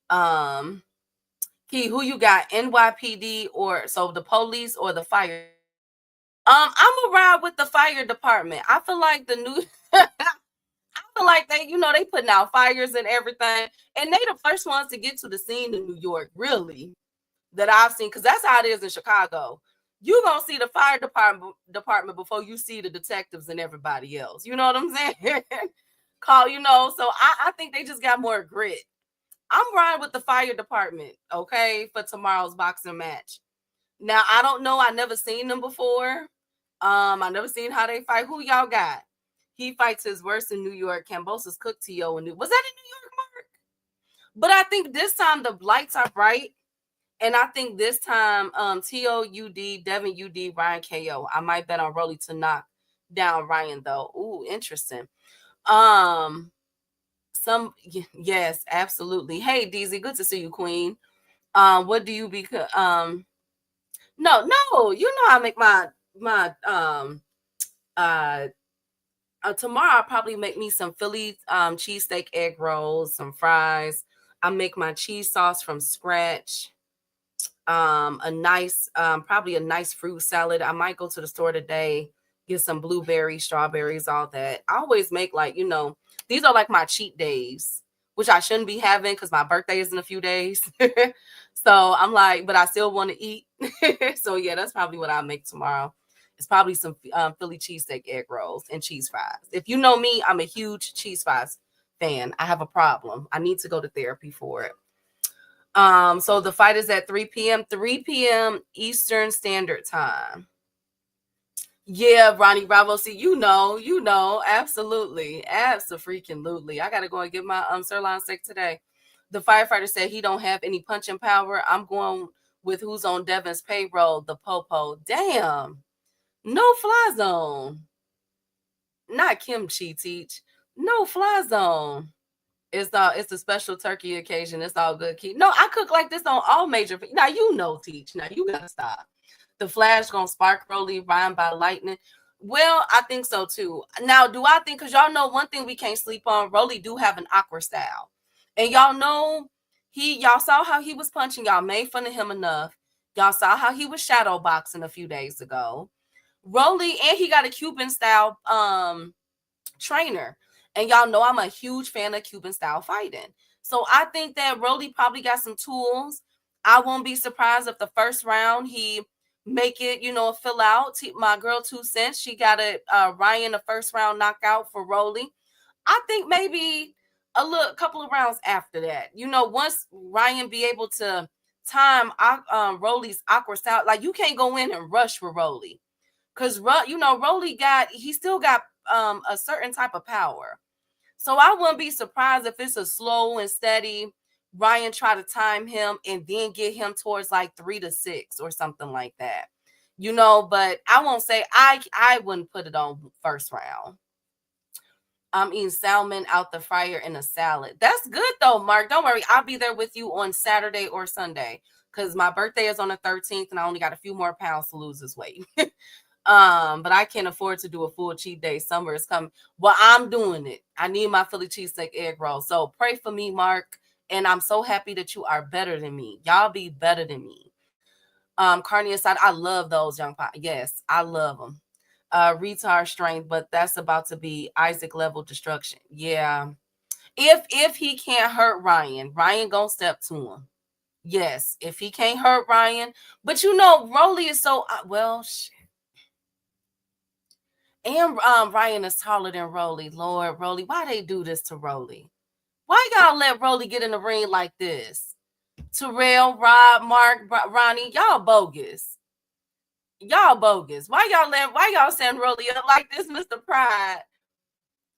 Key, who you got? NYPD or so the police or the fire? I'm gonna ride with the fire department. I feel like the new I feel like they putting out fires and everything, and they the first ones to get to the scene in New York, really, that I've seen, because that's how it is in Chicago. You gonna see the fire department before you see the detectives and everybody else. You know what I'm saying? So I think they just got more grit. I'm riding with the fire department, okay, for tomorrow's boxing match. Now I don't know. I never seen them before. I never seen how they fight. Who y'all got? He fights his worst in New York. Cambosa's cooked T.O. Was that in New York, Mark? But I think this time the lights are bright. And I think this time, T.O. UD, Devin UD, Ryan KO. I might bet on Rolly to knock down Ryan, though. Ooh, interesting. Yes, absolutely. Hey, DZ, good to see you, Queen. What do you no, I make my tomorrow I'll probably make me some Philly cheesesteak egg rolls, some fries. I make my cheese sauce from scratch. A nice probably a nice fruit salad. I might go to the store today, get some blueberries, strawberries, all that. I always make these are like my cheat days, which I shouldn't be having because my birthday is in a few days. So I'm like, but I still want to eat. So yeah, that's probably what I'll make tomorrow. It's probably some Philly cheesesteak egg rolls and cheese fries. If you know me, I'm a huge cheese fries fan. I have a problem. I need to go to therapy for it. So the fight is at 3 p.m. Eastern Standard Time. Yeah, Ronnie Bravo. See, absolutely. Absolutely. I gotta go and get my sirloin steak today. The firefighter said he don't have any punching power. I'm going with who's on Devin's payroll, the Popo. Damn. No fly zone. Not kimchi teach. No fly zone. It's a special turkey occasion. It's all good. No, I cook like this on all major. Now Teach. Now you gotta stop. The Flash gonna spark Rolly Ryan by lightning. Well, I think so too. Now, do I think, because y'all know one thing we can't sleep on, Rolly do have an awkward style. And y'all know y'all saw how he was punching, y'all made fun of him enough. Y'all saw how he was shadow boxing a few days ago. Rolly, and he got a Cuban style trainer. And y'all know I'm a huge fan of Cuban style fighting. So I think that Rolly probably got some tools. I won't be surprised if the first round he make it, fill out. My girl 2 Cents, she got a Ryan the first round knockout for Rolly. I think maybe a couple of rounds after that. Once Ryan be able to time Rolly's awkward style, like you can't go in and rush with Rolly. Because Rolly he still got a certain type of power. So I wouldn't be surprised if it's a slow and steady Ryan try to time him and then get him towards like 3 to 6 or something like that. But I won't say I wouldn't put it on first round. I'm eating salmon out the fryer in a salad. That's good though, Mark. Don't worry. I'll be there with you on Saturday or Sunday because my birthday is on the 13th and I only got a few more pounds to lose this weight. But I can't afford to do a full cheat day. Summer is coming. Well, I'm doing it. I need my Philly cheesesteak egg roll. So pray for me, Mark. And I'm so happy that you are better than me. Y'all be better than me. Carney aside, I love those young pop. Yes, I love them. Retard strength, but that's about to be Isaac level destruction. Yeah. If he can't hurt Ryan, Ryan gonna step to him. Yes, if he can't hurt Ryan, but you know, Rolly is so well. Shit. And Ryan is taller than Rolly. Lord, Rolly, why they do this to Rolly? Why y'all let Rolly get in the ring like this? Terrell, Rob, Mark, Ronnie, y'all bogus. Y'all bogus. Why y'all send Rolly up like this, Mr. Pride?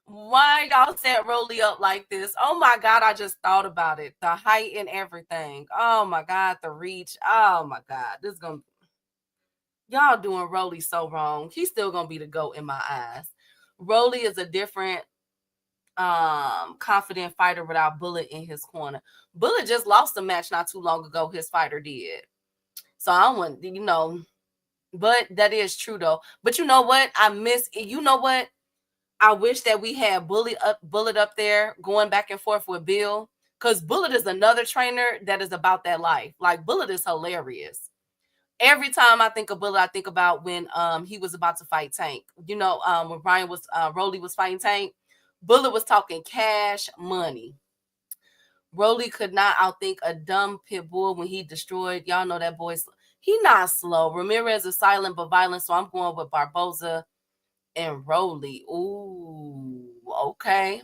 Why y'all set Rolly up like this? Oh my God, I just thought about it. The height and everything. Oh my God, the reach. Oh my God. This is gonna y'all doing Rolly so wrong. He's still gonna be the GOAT in my eyes. Rolly is a different confident fighter without Bullet in his corner. Bullet just lost a match not too long ago, his fighter did. So I want, you know, but that is true though. But you know what? You know what? I wish that we had Bullet up there going back and forth with Bill, because Bullet is another trainer that is about that life. Like Bullet is hilarious. Every time I think of Bullet, I think about when he was about to fight Tank. You know, when Rolly was fighting Tank, Bullet was talking cash money. Rolly could not outthink a dumb pit bull when he destroyed. Y'all know that boy. He not slow. Ramirez is silent but violent, so I'm going with Barboza and Rolly. Ooh, okay.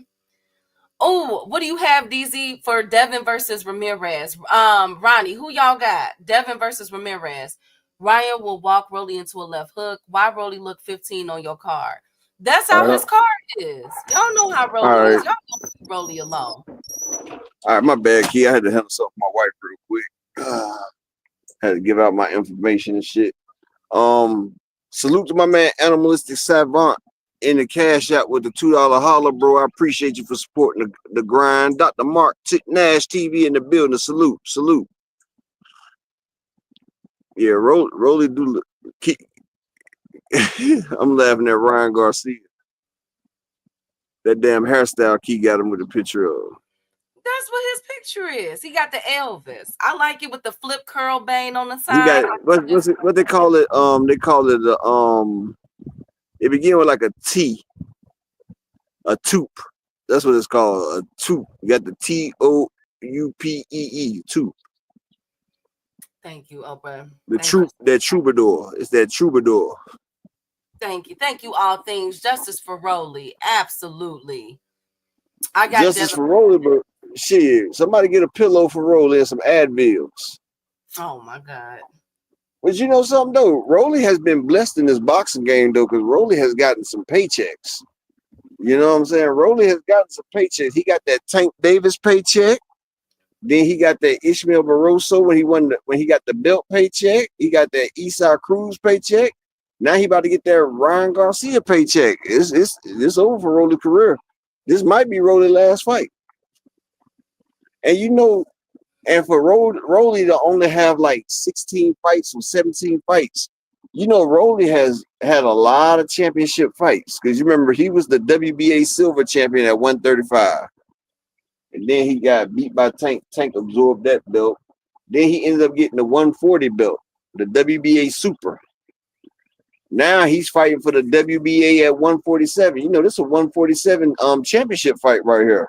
Oh, what do you have, DZ, for Devin versus Ramirez? Ronnie, who y'all got? Devin versus Ramirez. Ryan will walk Rolly into a left hook. Why Rolly look 15 on your card? That's how his card is. Y'all know how Rolly is. Y'all don't leave Rolly alone. All right, my bad, Key. I had to handle something with my wife real quick. Had to give out my information and shit. Salute to my man Animalistic Savant in the cash out with the $2 holler, bro. I appreciate you for supporting the grind. Dr. Mark Nash TV in the building. Salute. Yeah, Rolly do keep. I'm laughing at Ryan Garcia. That damn hairstyle Key got him with a picture of. That's what his picture is. He got the Elvis. I like it with the flip curl bang on the side. He got what they call it? They call it it begin with like a T, a toop. That's what it's called, a toop. You got the TOUPEE, toop. Thank you, Oprah. That troubadour. It's that troubadour. Thank you. All things justice for Rolly. Absolutely. I got justice for Rolly, but shit, somebody get a pillow for Rolly and some Advils. Oh my God. But you know something though, Rolly has been blessed in this boxing game though, because Rolly has gotten some paychecks. You know what I'm saying? Rolly has gotten some paychecks. He got that Tank Davis paycheck. Then he got that Ishmael Barroso when he got the belt paycheck. He got that Esau Cruz paycheck. Now he about to get that Ryan Garcia paycheck. It's over for Rolly's career. This might be Rolly's last fight. And you know, and for Rolly to only have like 16 fights or 17 fights, you know, Rolly has had a lot of championship fights. Because you remember, he was the WBA silver champion at 135. And then he got beat by Tank. Tank absorbed that belt. Then he ended up getting the 140 belt, the WBA super. Now he's fighting for the WBA at 147. You know, this is a 147 championship fight right here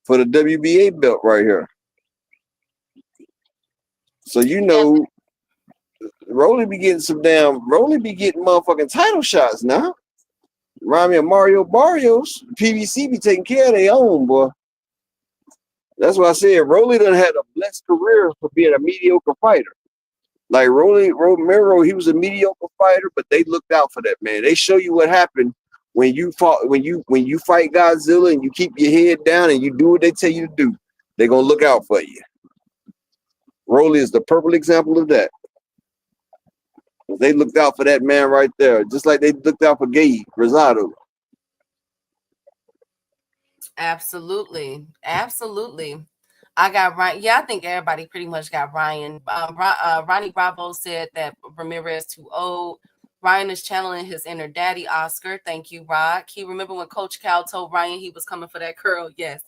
for the WBA belt right here. So you know, Rolly be getting motherfucking title shots now. Remind me of Mario Barrios. PBC be taking care of their own, boy. That's why I said Rolly done had a blessed career for being a mediocre fighter. Like Romero, he was a mediocre fighter, but they looked out for that man. They show you what happened when you fight Godzilla and you keep your head down and you do what they tell you to do. They're gonna look out for you. Rolly is the perfect example of that. They looked out for that man right there, just like they looked out for Gabe Rosado. Absolutely. I got Ryan. Yeah, I think everybody pretty much got Ryan. Ronnie Bravo said that Ramirez too old. Ryan is channeling his inner daddy, Oscar. Thank you, Rod. He remember when Coach Cal told Ryan he was coming for that curl? Yes.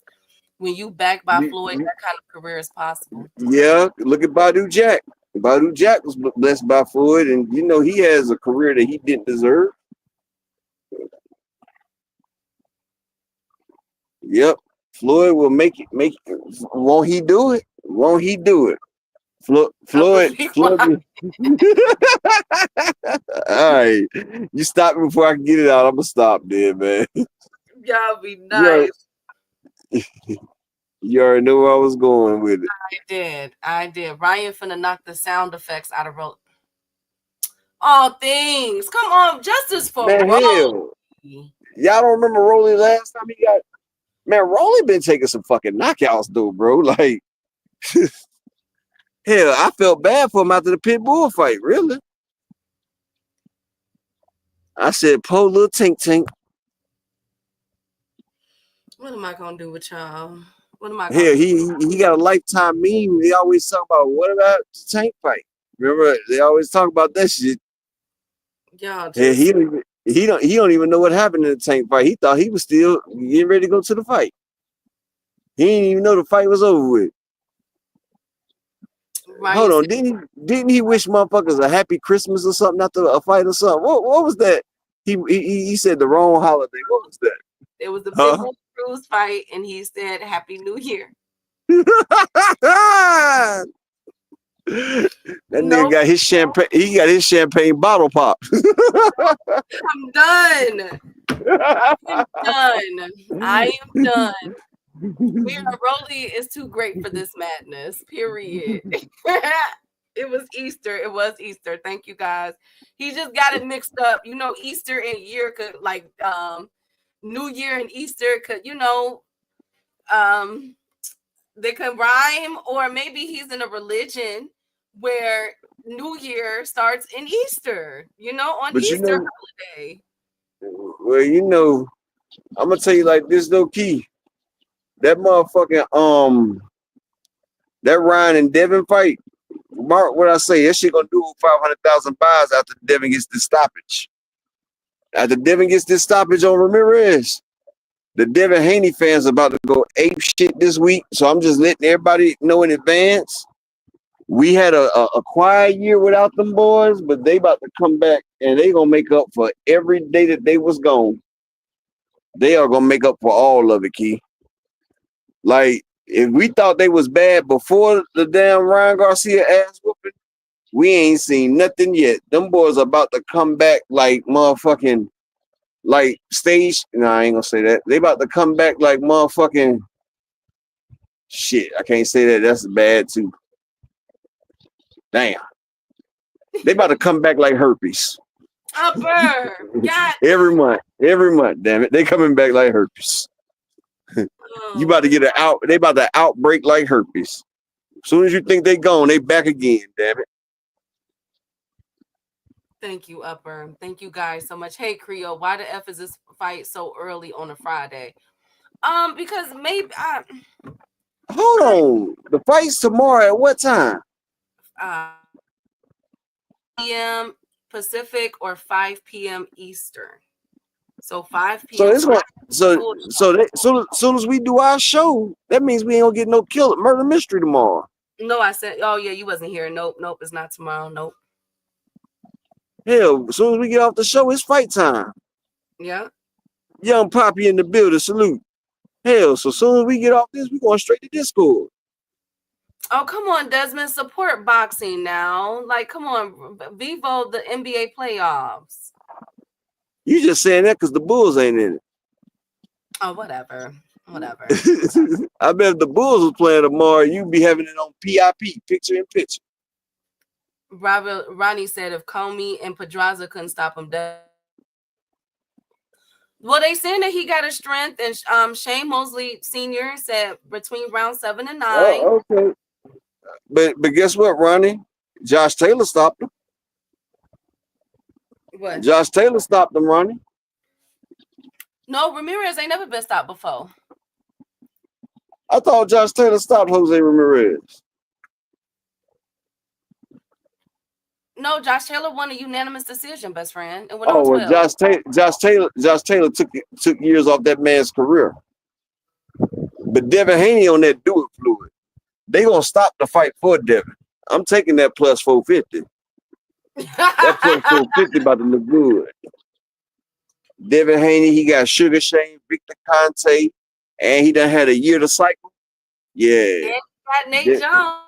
When you backed by Floyd, that kind of career is possible. Yeah, look at Badu Jack. Badu Jack was blessed by Floyd, and you know he has a career that he didn't deserve. Yep, Floyd will make it. Won't he do it? Won't he do it? Floyd. All right, you stop me before I can get it out. I'm gonna stop there, man. Y'all be nice. You already know where I was going with I it. did. Ryan finna knock the sound effects out of roll. Oh, things. Come on, justice for Man, Rolly. hell, y'all don't remember Rolly last time he got? Man, Rolly been taking some fucking knockouts though, bro. Like, hell, I felt bad for him after the pit bull fight. Really, I said, "Po little Tink." What am I gonna do with y'all? What am I gonna Hell, do? he got a lifetime meme. They always talk about what about the Tank fight. Remember, they always talk about that shit. Y'all Yeah, just he don't even know what happened in the Tank fight. He thought he was still getting ready to go to the fight. He didn't even know the fight was over with. Ryan Hold on, said, didn't he wish motherfuckers a happy Christmas or something after a fight or something? What was that? He said the wrong holiday. What was that? it was the Huh? Pitbull Cruz fight, and he said Happy New Year. That nigga got his champagne. He got his champagne bottle pop. I'm done. I am done. Rolly is too great for this madness. Period. It was Easter. Thank you guys. He just got it mixed up. You know, Easter and year could like New Year and Easter could, they could rhyme, or maybe he's in a religion where New Year starts in Easter, on But Easter holiday. Well, I'm gonna tell you like this though, Key. That motherfucking that Ryan and Devin fight. Mark what I say, that shit gonna do 500,000 buys after Devin gets the stoppage. After Devin gets this stoppage on Ramirez, the Devin Haney fans about to go ape shit this week. So I'm just letting everybody know in advance. We had a quiet year without them boys, but they about to come back and they gonna make up for every day that they was gone. They are gonna make up for all of it, Key. Like, if we thought they was bad before the damn Ryan Garcia ass whooping, we ain't seen nothing yet. Them boys are about to come back like motherfucking, like stage. No, I ain't gonna say that. They about to come back like motherfucking shit. I can't say that. That's bad too. Damn. They about to come back like herpes. Upper. God. Every month, damn it. They coming back like herpes. You about to get an out. They about to outbreak like herpes. As soon as you think they gone, they back again. Damn it. Thank you, Upper. Thank you guys so much. Hey, Creole, why the F is this fight so early on a Friday? Because maybe Hold on. The fight's tomorrow at what time? p.m. Pacific or 5 p.m. Eastern. So 5 p.m. So it's going. Soon as we do our show, that means we ain't gonna get no murder mystery tomorrow. No, I said, oh yeah, you wasn't here. Nope, it's not tomorrow. Nope. Hell, as soon as we get off the show, it's fight time. Yeah. Young Poppy in the building, salute. Hell, so soon as we get off this, we going straight to Discord. Oh, come on, Desmond, support boxing now. Like, come on, Vivo the NBA playoffs. You just saying that because the Bulls ain't in it. Oh, whatever. I bet if the Bulls was playing tomorrow, you'd be having it on PIP, picture in picture. Ronnie said if Comey and Pedraza couldn't stop him, well, they saying that he got a strength, and Shane Mosley Sr. said between round 7 and 9. Oh, okay. But guess what, Ronnie? Josh Taylor stopped him. What? Josh Taylor stopped him, Ronnie. No, Ramirez ain't never been stopped before. I thought Josh Taylor stopped Jose Ramirez. No, Josh Taylor won a unanimous decision, best friend. It went Oh, on 12. well, Josh Taylor took years off that man's career. But Devin Haney on that do it fluid. They gonna stop the fight for Devin. I'm taking that plus 450. That plus 450 about to look good. Devin Haney, he got Sugar Shane, Victor Conte, and he done had a year to cycle. Yeah. And got Nate Jones.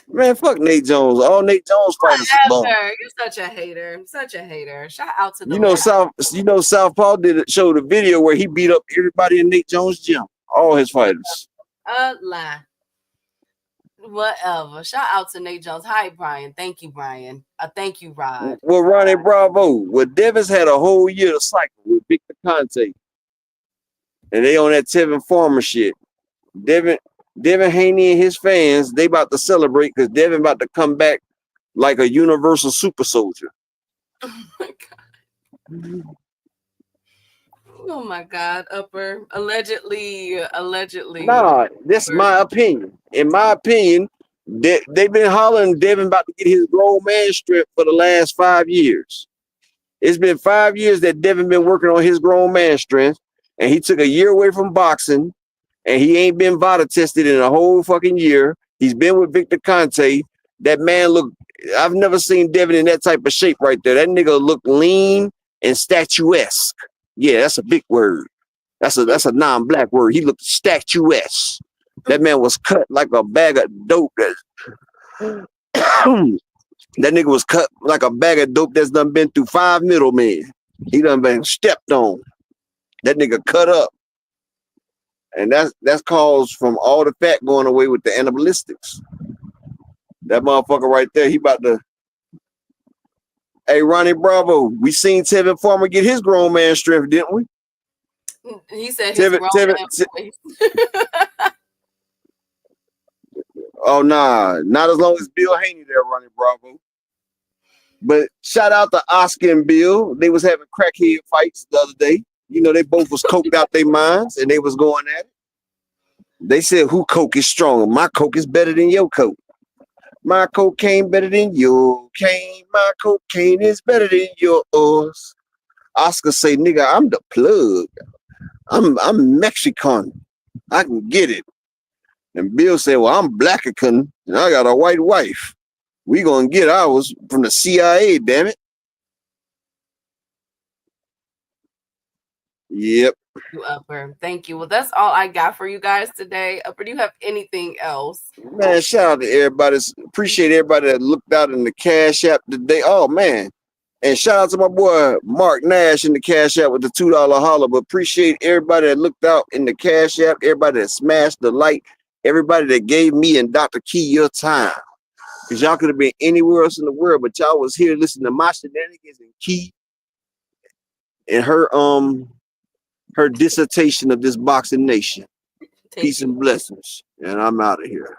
Man, fuck Nate Jones. All Nate Jones fighters are bum. You're such a hater. Such a hater. Shout out to the Southpaw showed a video where he beat up everybody in Nate Jones' gym. All his fighters. Lie. Whatever. Shout out to Nate Jones. Hi, Brian. Thank you, Brian. Thank you, Rod. Well, Ronnie Bravo. Well, Devin's had a whole year to cycle with Victor Conte. And they on that Tevin Farmer shit. Devin Haney and his fans, they about to celebrate because Devin about to come back like a universal super soldier. Oh my God. Oh my God, Upper. Allegedly. Nah, that's my opinion. In my opinion, they've been hollering Devin about to get his grown man strip for the last 5 years. It's been 5 years that Devin been working on his grown man strength, and he took a year away from boxing, and he ain't been VADA tested in a whole fucking year. He's been with Victor Conte. That man I've never seen Devin in that type of shape right there. That nigga looked lean and statuesque. Yeah, that's a big word. That's a non-black word. He looked statuesque. That man was cut like a bag of dope. That nigga was cut like a bag of dope that's done been through 5 middlemen. He done been stepped on. That nigga cut up. And that's caused from all the fat going away with the animalistics. That motherfucker right there, he about to. Hey, Ronnie Bravo, we seen Tevin Farmer get his grown man strength, didn't we? He said his grown man voice. Oh, nah, not as long as Bill Haney there, Ronnie Bravo. But shout out to Oscar and Bill. They was having crackhead fights the other day. You know, they both was coked out their minds and they was going at it. They said, who coke is stronger? My coke is better than your coke. My cocaine better than your cane. My cocaine is better than yours. Oscar say, nigga, I'm the plug. I'm Mexican. I can get it. And Bill said, well, I'm Blackican and I got a white wife. We gonna get ours from the CIA, damn it. Yep. Upper. Thank you. Well, that's all I got for you guys today. Upper, do you have anything else? Man, shout out to everybody. Appreciate everybody that looked out in the Cash App today. Oh, man. And shout out to my boy Mark Nash in the Cash App with the $2 holler. But appreciate everybody that looked out in the Cash App, everybody that smashed the like, everybody that gave me and Dr. Key your time. Because y'all could have been anywhere else in the world, but y'all was here listening to my shenanigans and Key and her dissertation of this boxing nation. Peace and blessings. And I'm out of here.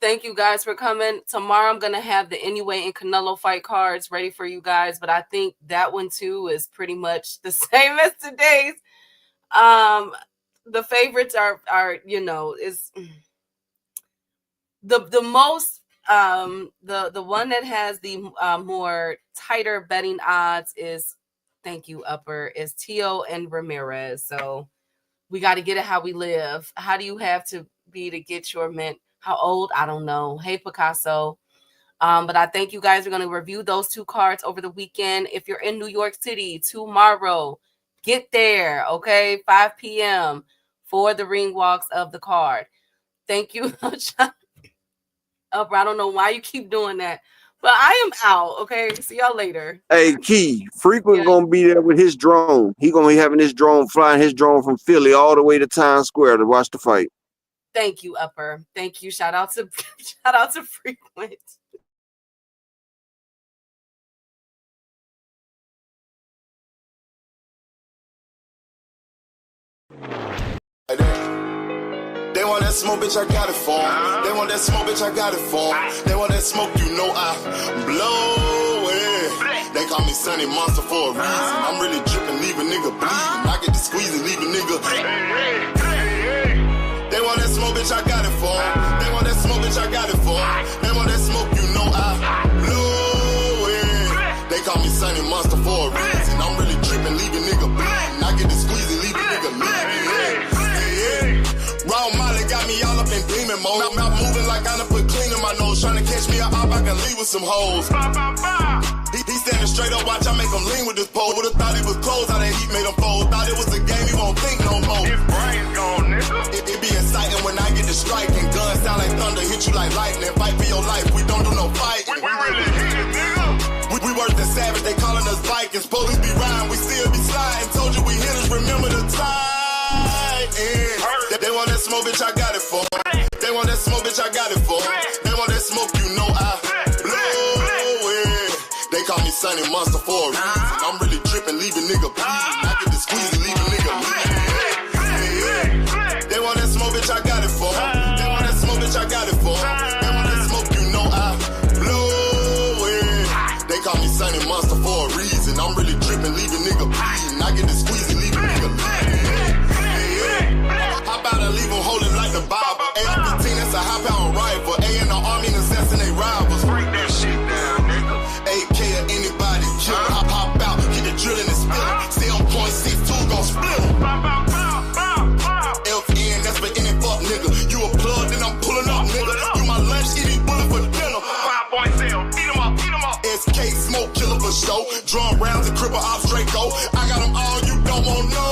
Thank you guys for coming. Tomorrow I'm going to have the Inoue and Canelo fight cards ready for you guys, but I think that one too is pretty much the same as today's. The favorites are you know, is the most the one that has the more tighter betting odds is, thank you, Upper, is Tio and Ramirez. So we got to get it how we live. How do you have to be to get your mint? How old? I don't know. Hey, Picasso. But I think you guys are going to review those 2 cards over the weekend. If you're in New York City tomorrow, get there, okay? 5 p.m. for the ring walks of the card. Thank you. Upper, I don't know why you keep doing that, but I am out, okay? See y'all later. Hey, Key, Frequent gonna be there with his drone. He gonna be having his drone, flying his drone from Philly all the way to Times Square to watch the fight. Thank you, Upper. Thank you. Shout out to Frequent. They want that smoke, bitch, I got it for 'em. They want that smoke, bitch, I got it for 'em. They want that smoke, you know I blow it. They call me Sunny Monster for a reason. I'm really dripping, leave a nigga bleeding. I get to squeeze and leave a nigga. They want that smoke, bitch, I got it for 'em. They want that smoke, bitch, I got it for 'em. They want that smoke, you know I blow it. They call me Sunny Monster for a reason. I'm really dripping, leave a nigga bleeding. I get to squeeze and leave a nigga bleeding. Raw Molly got me all up in demon mode. I'm moving like I done put clean in my nose. hoes trying to catch me up, I can leave with some hoes. He standing straight up, watch I make him lean with this pole. Would've thought he was close, how that heat made him fold. Thought it was a game, he won't think no more. His brain's gone, nigga. It be exciting when I get to striking. Guns sound like thunder, hit you like lightning. Fight for your life, we don't do no fighting. We really hit it, nigga. We worse than savage, they calling us Vikings. Police be riding, we still be sliding. Told you we hitters, remember the time. They want that smoke, bitch, I got it for 'em. They want that smoke, bitch, I got it for 'em. They want that smoke, you know I blow it. They call me Sonny Monster for a reason. I'm really tripping, leaving nigga bleeding. I get the squeeze and leave a nigga bleeding. They want that smoke, bitch, I got it for 'em. They want that smoke, bitch, I got it for 'em. They want that smoke, you know I blow it. They call me Sonny Monster for a reason. I'm really tripping, leaving nigga bleeding. I get the squeeze and leave a nigga bleeding. How about I leave them holding like the Bible? AR-15, that's a high-power rifle. A in the army and assassinate rivals. Break that shit down, nigga. AK or anybody kill. Hop out, get the drilling and spilling. Stay on point, 6-2 gon' split 'em. FN, that's for any fuck nigga. You a plug, then I'm pulling up, nigga. You my lunch, eating bullet for dinner. 5.0, eat 'em up, eat 'em up. SK, smoke killer for show. Drum rounds and cripple ops, Draco. I got them all, you don't want no.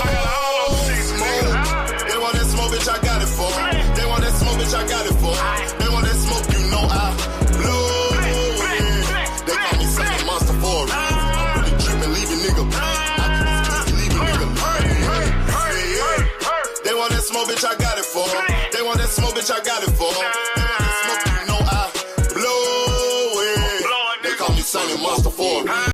They want that smoke, bitch, I got it for 'em. They want that smoke, bitch, I got it for 'em. They want that smoke, you know I blow it. They call me Sonny Monster for a reason. I'm really tripping, leaving nigga bleeding. I get this pussy, leaving nigga bleeding. They want that smoke, bitch, I got it for 'em. They want that smoke, bitch, I got it for 'em. They want that smoke, you know I blow it. They call me Sonny Monster for a reason.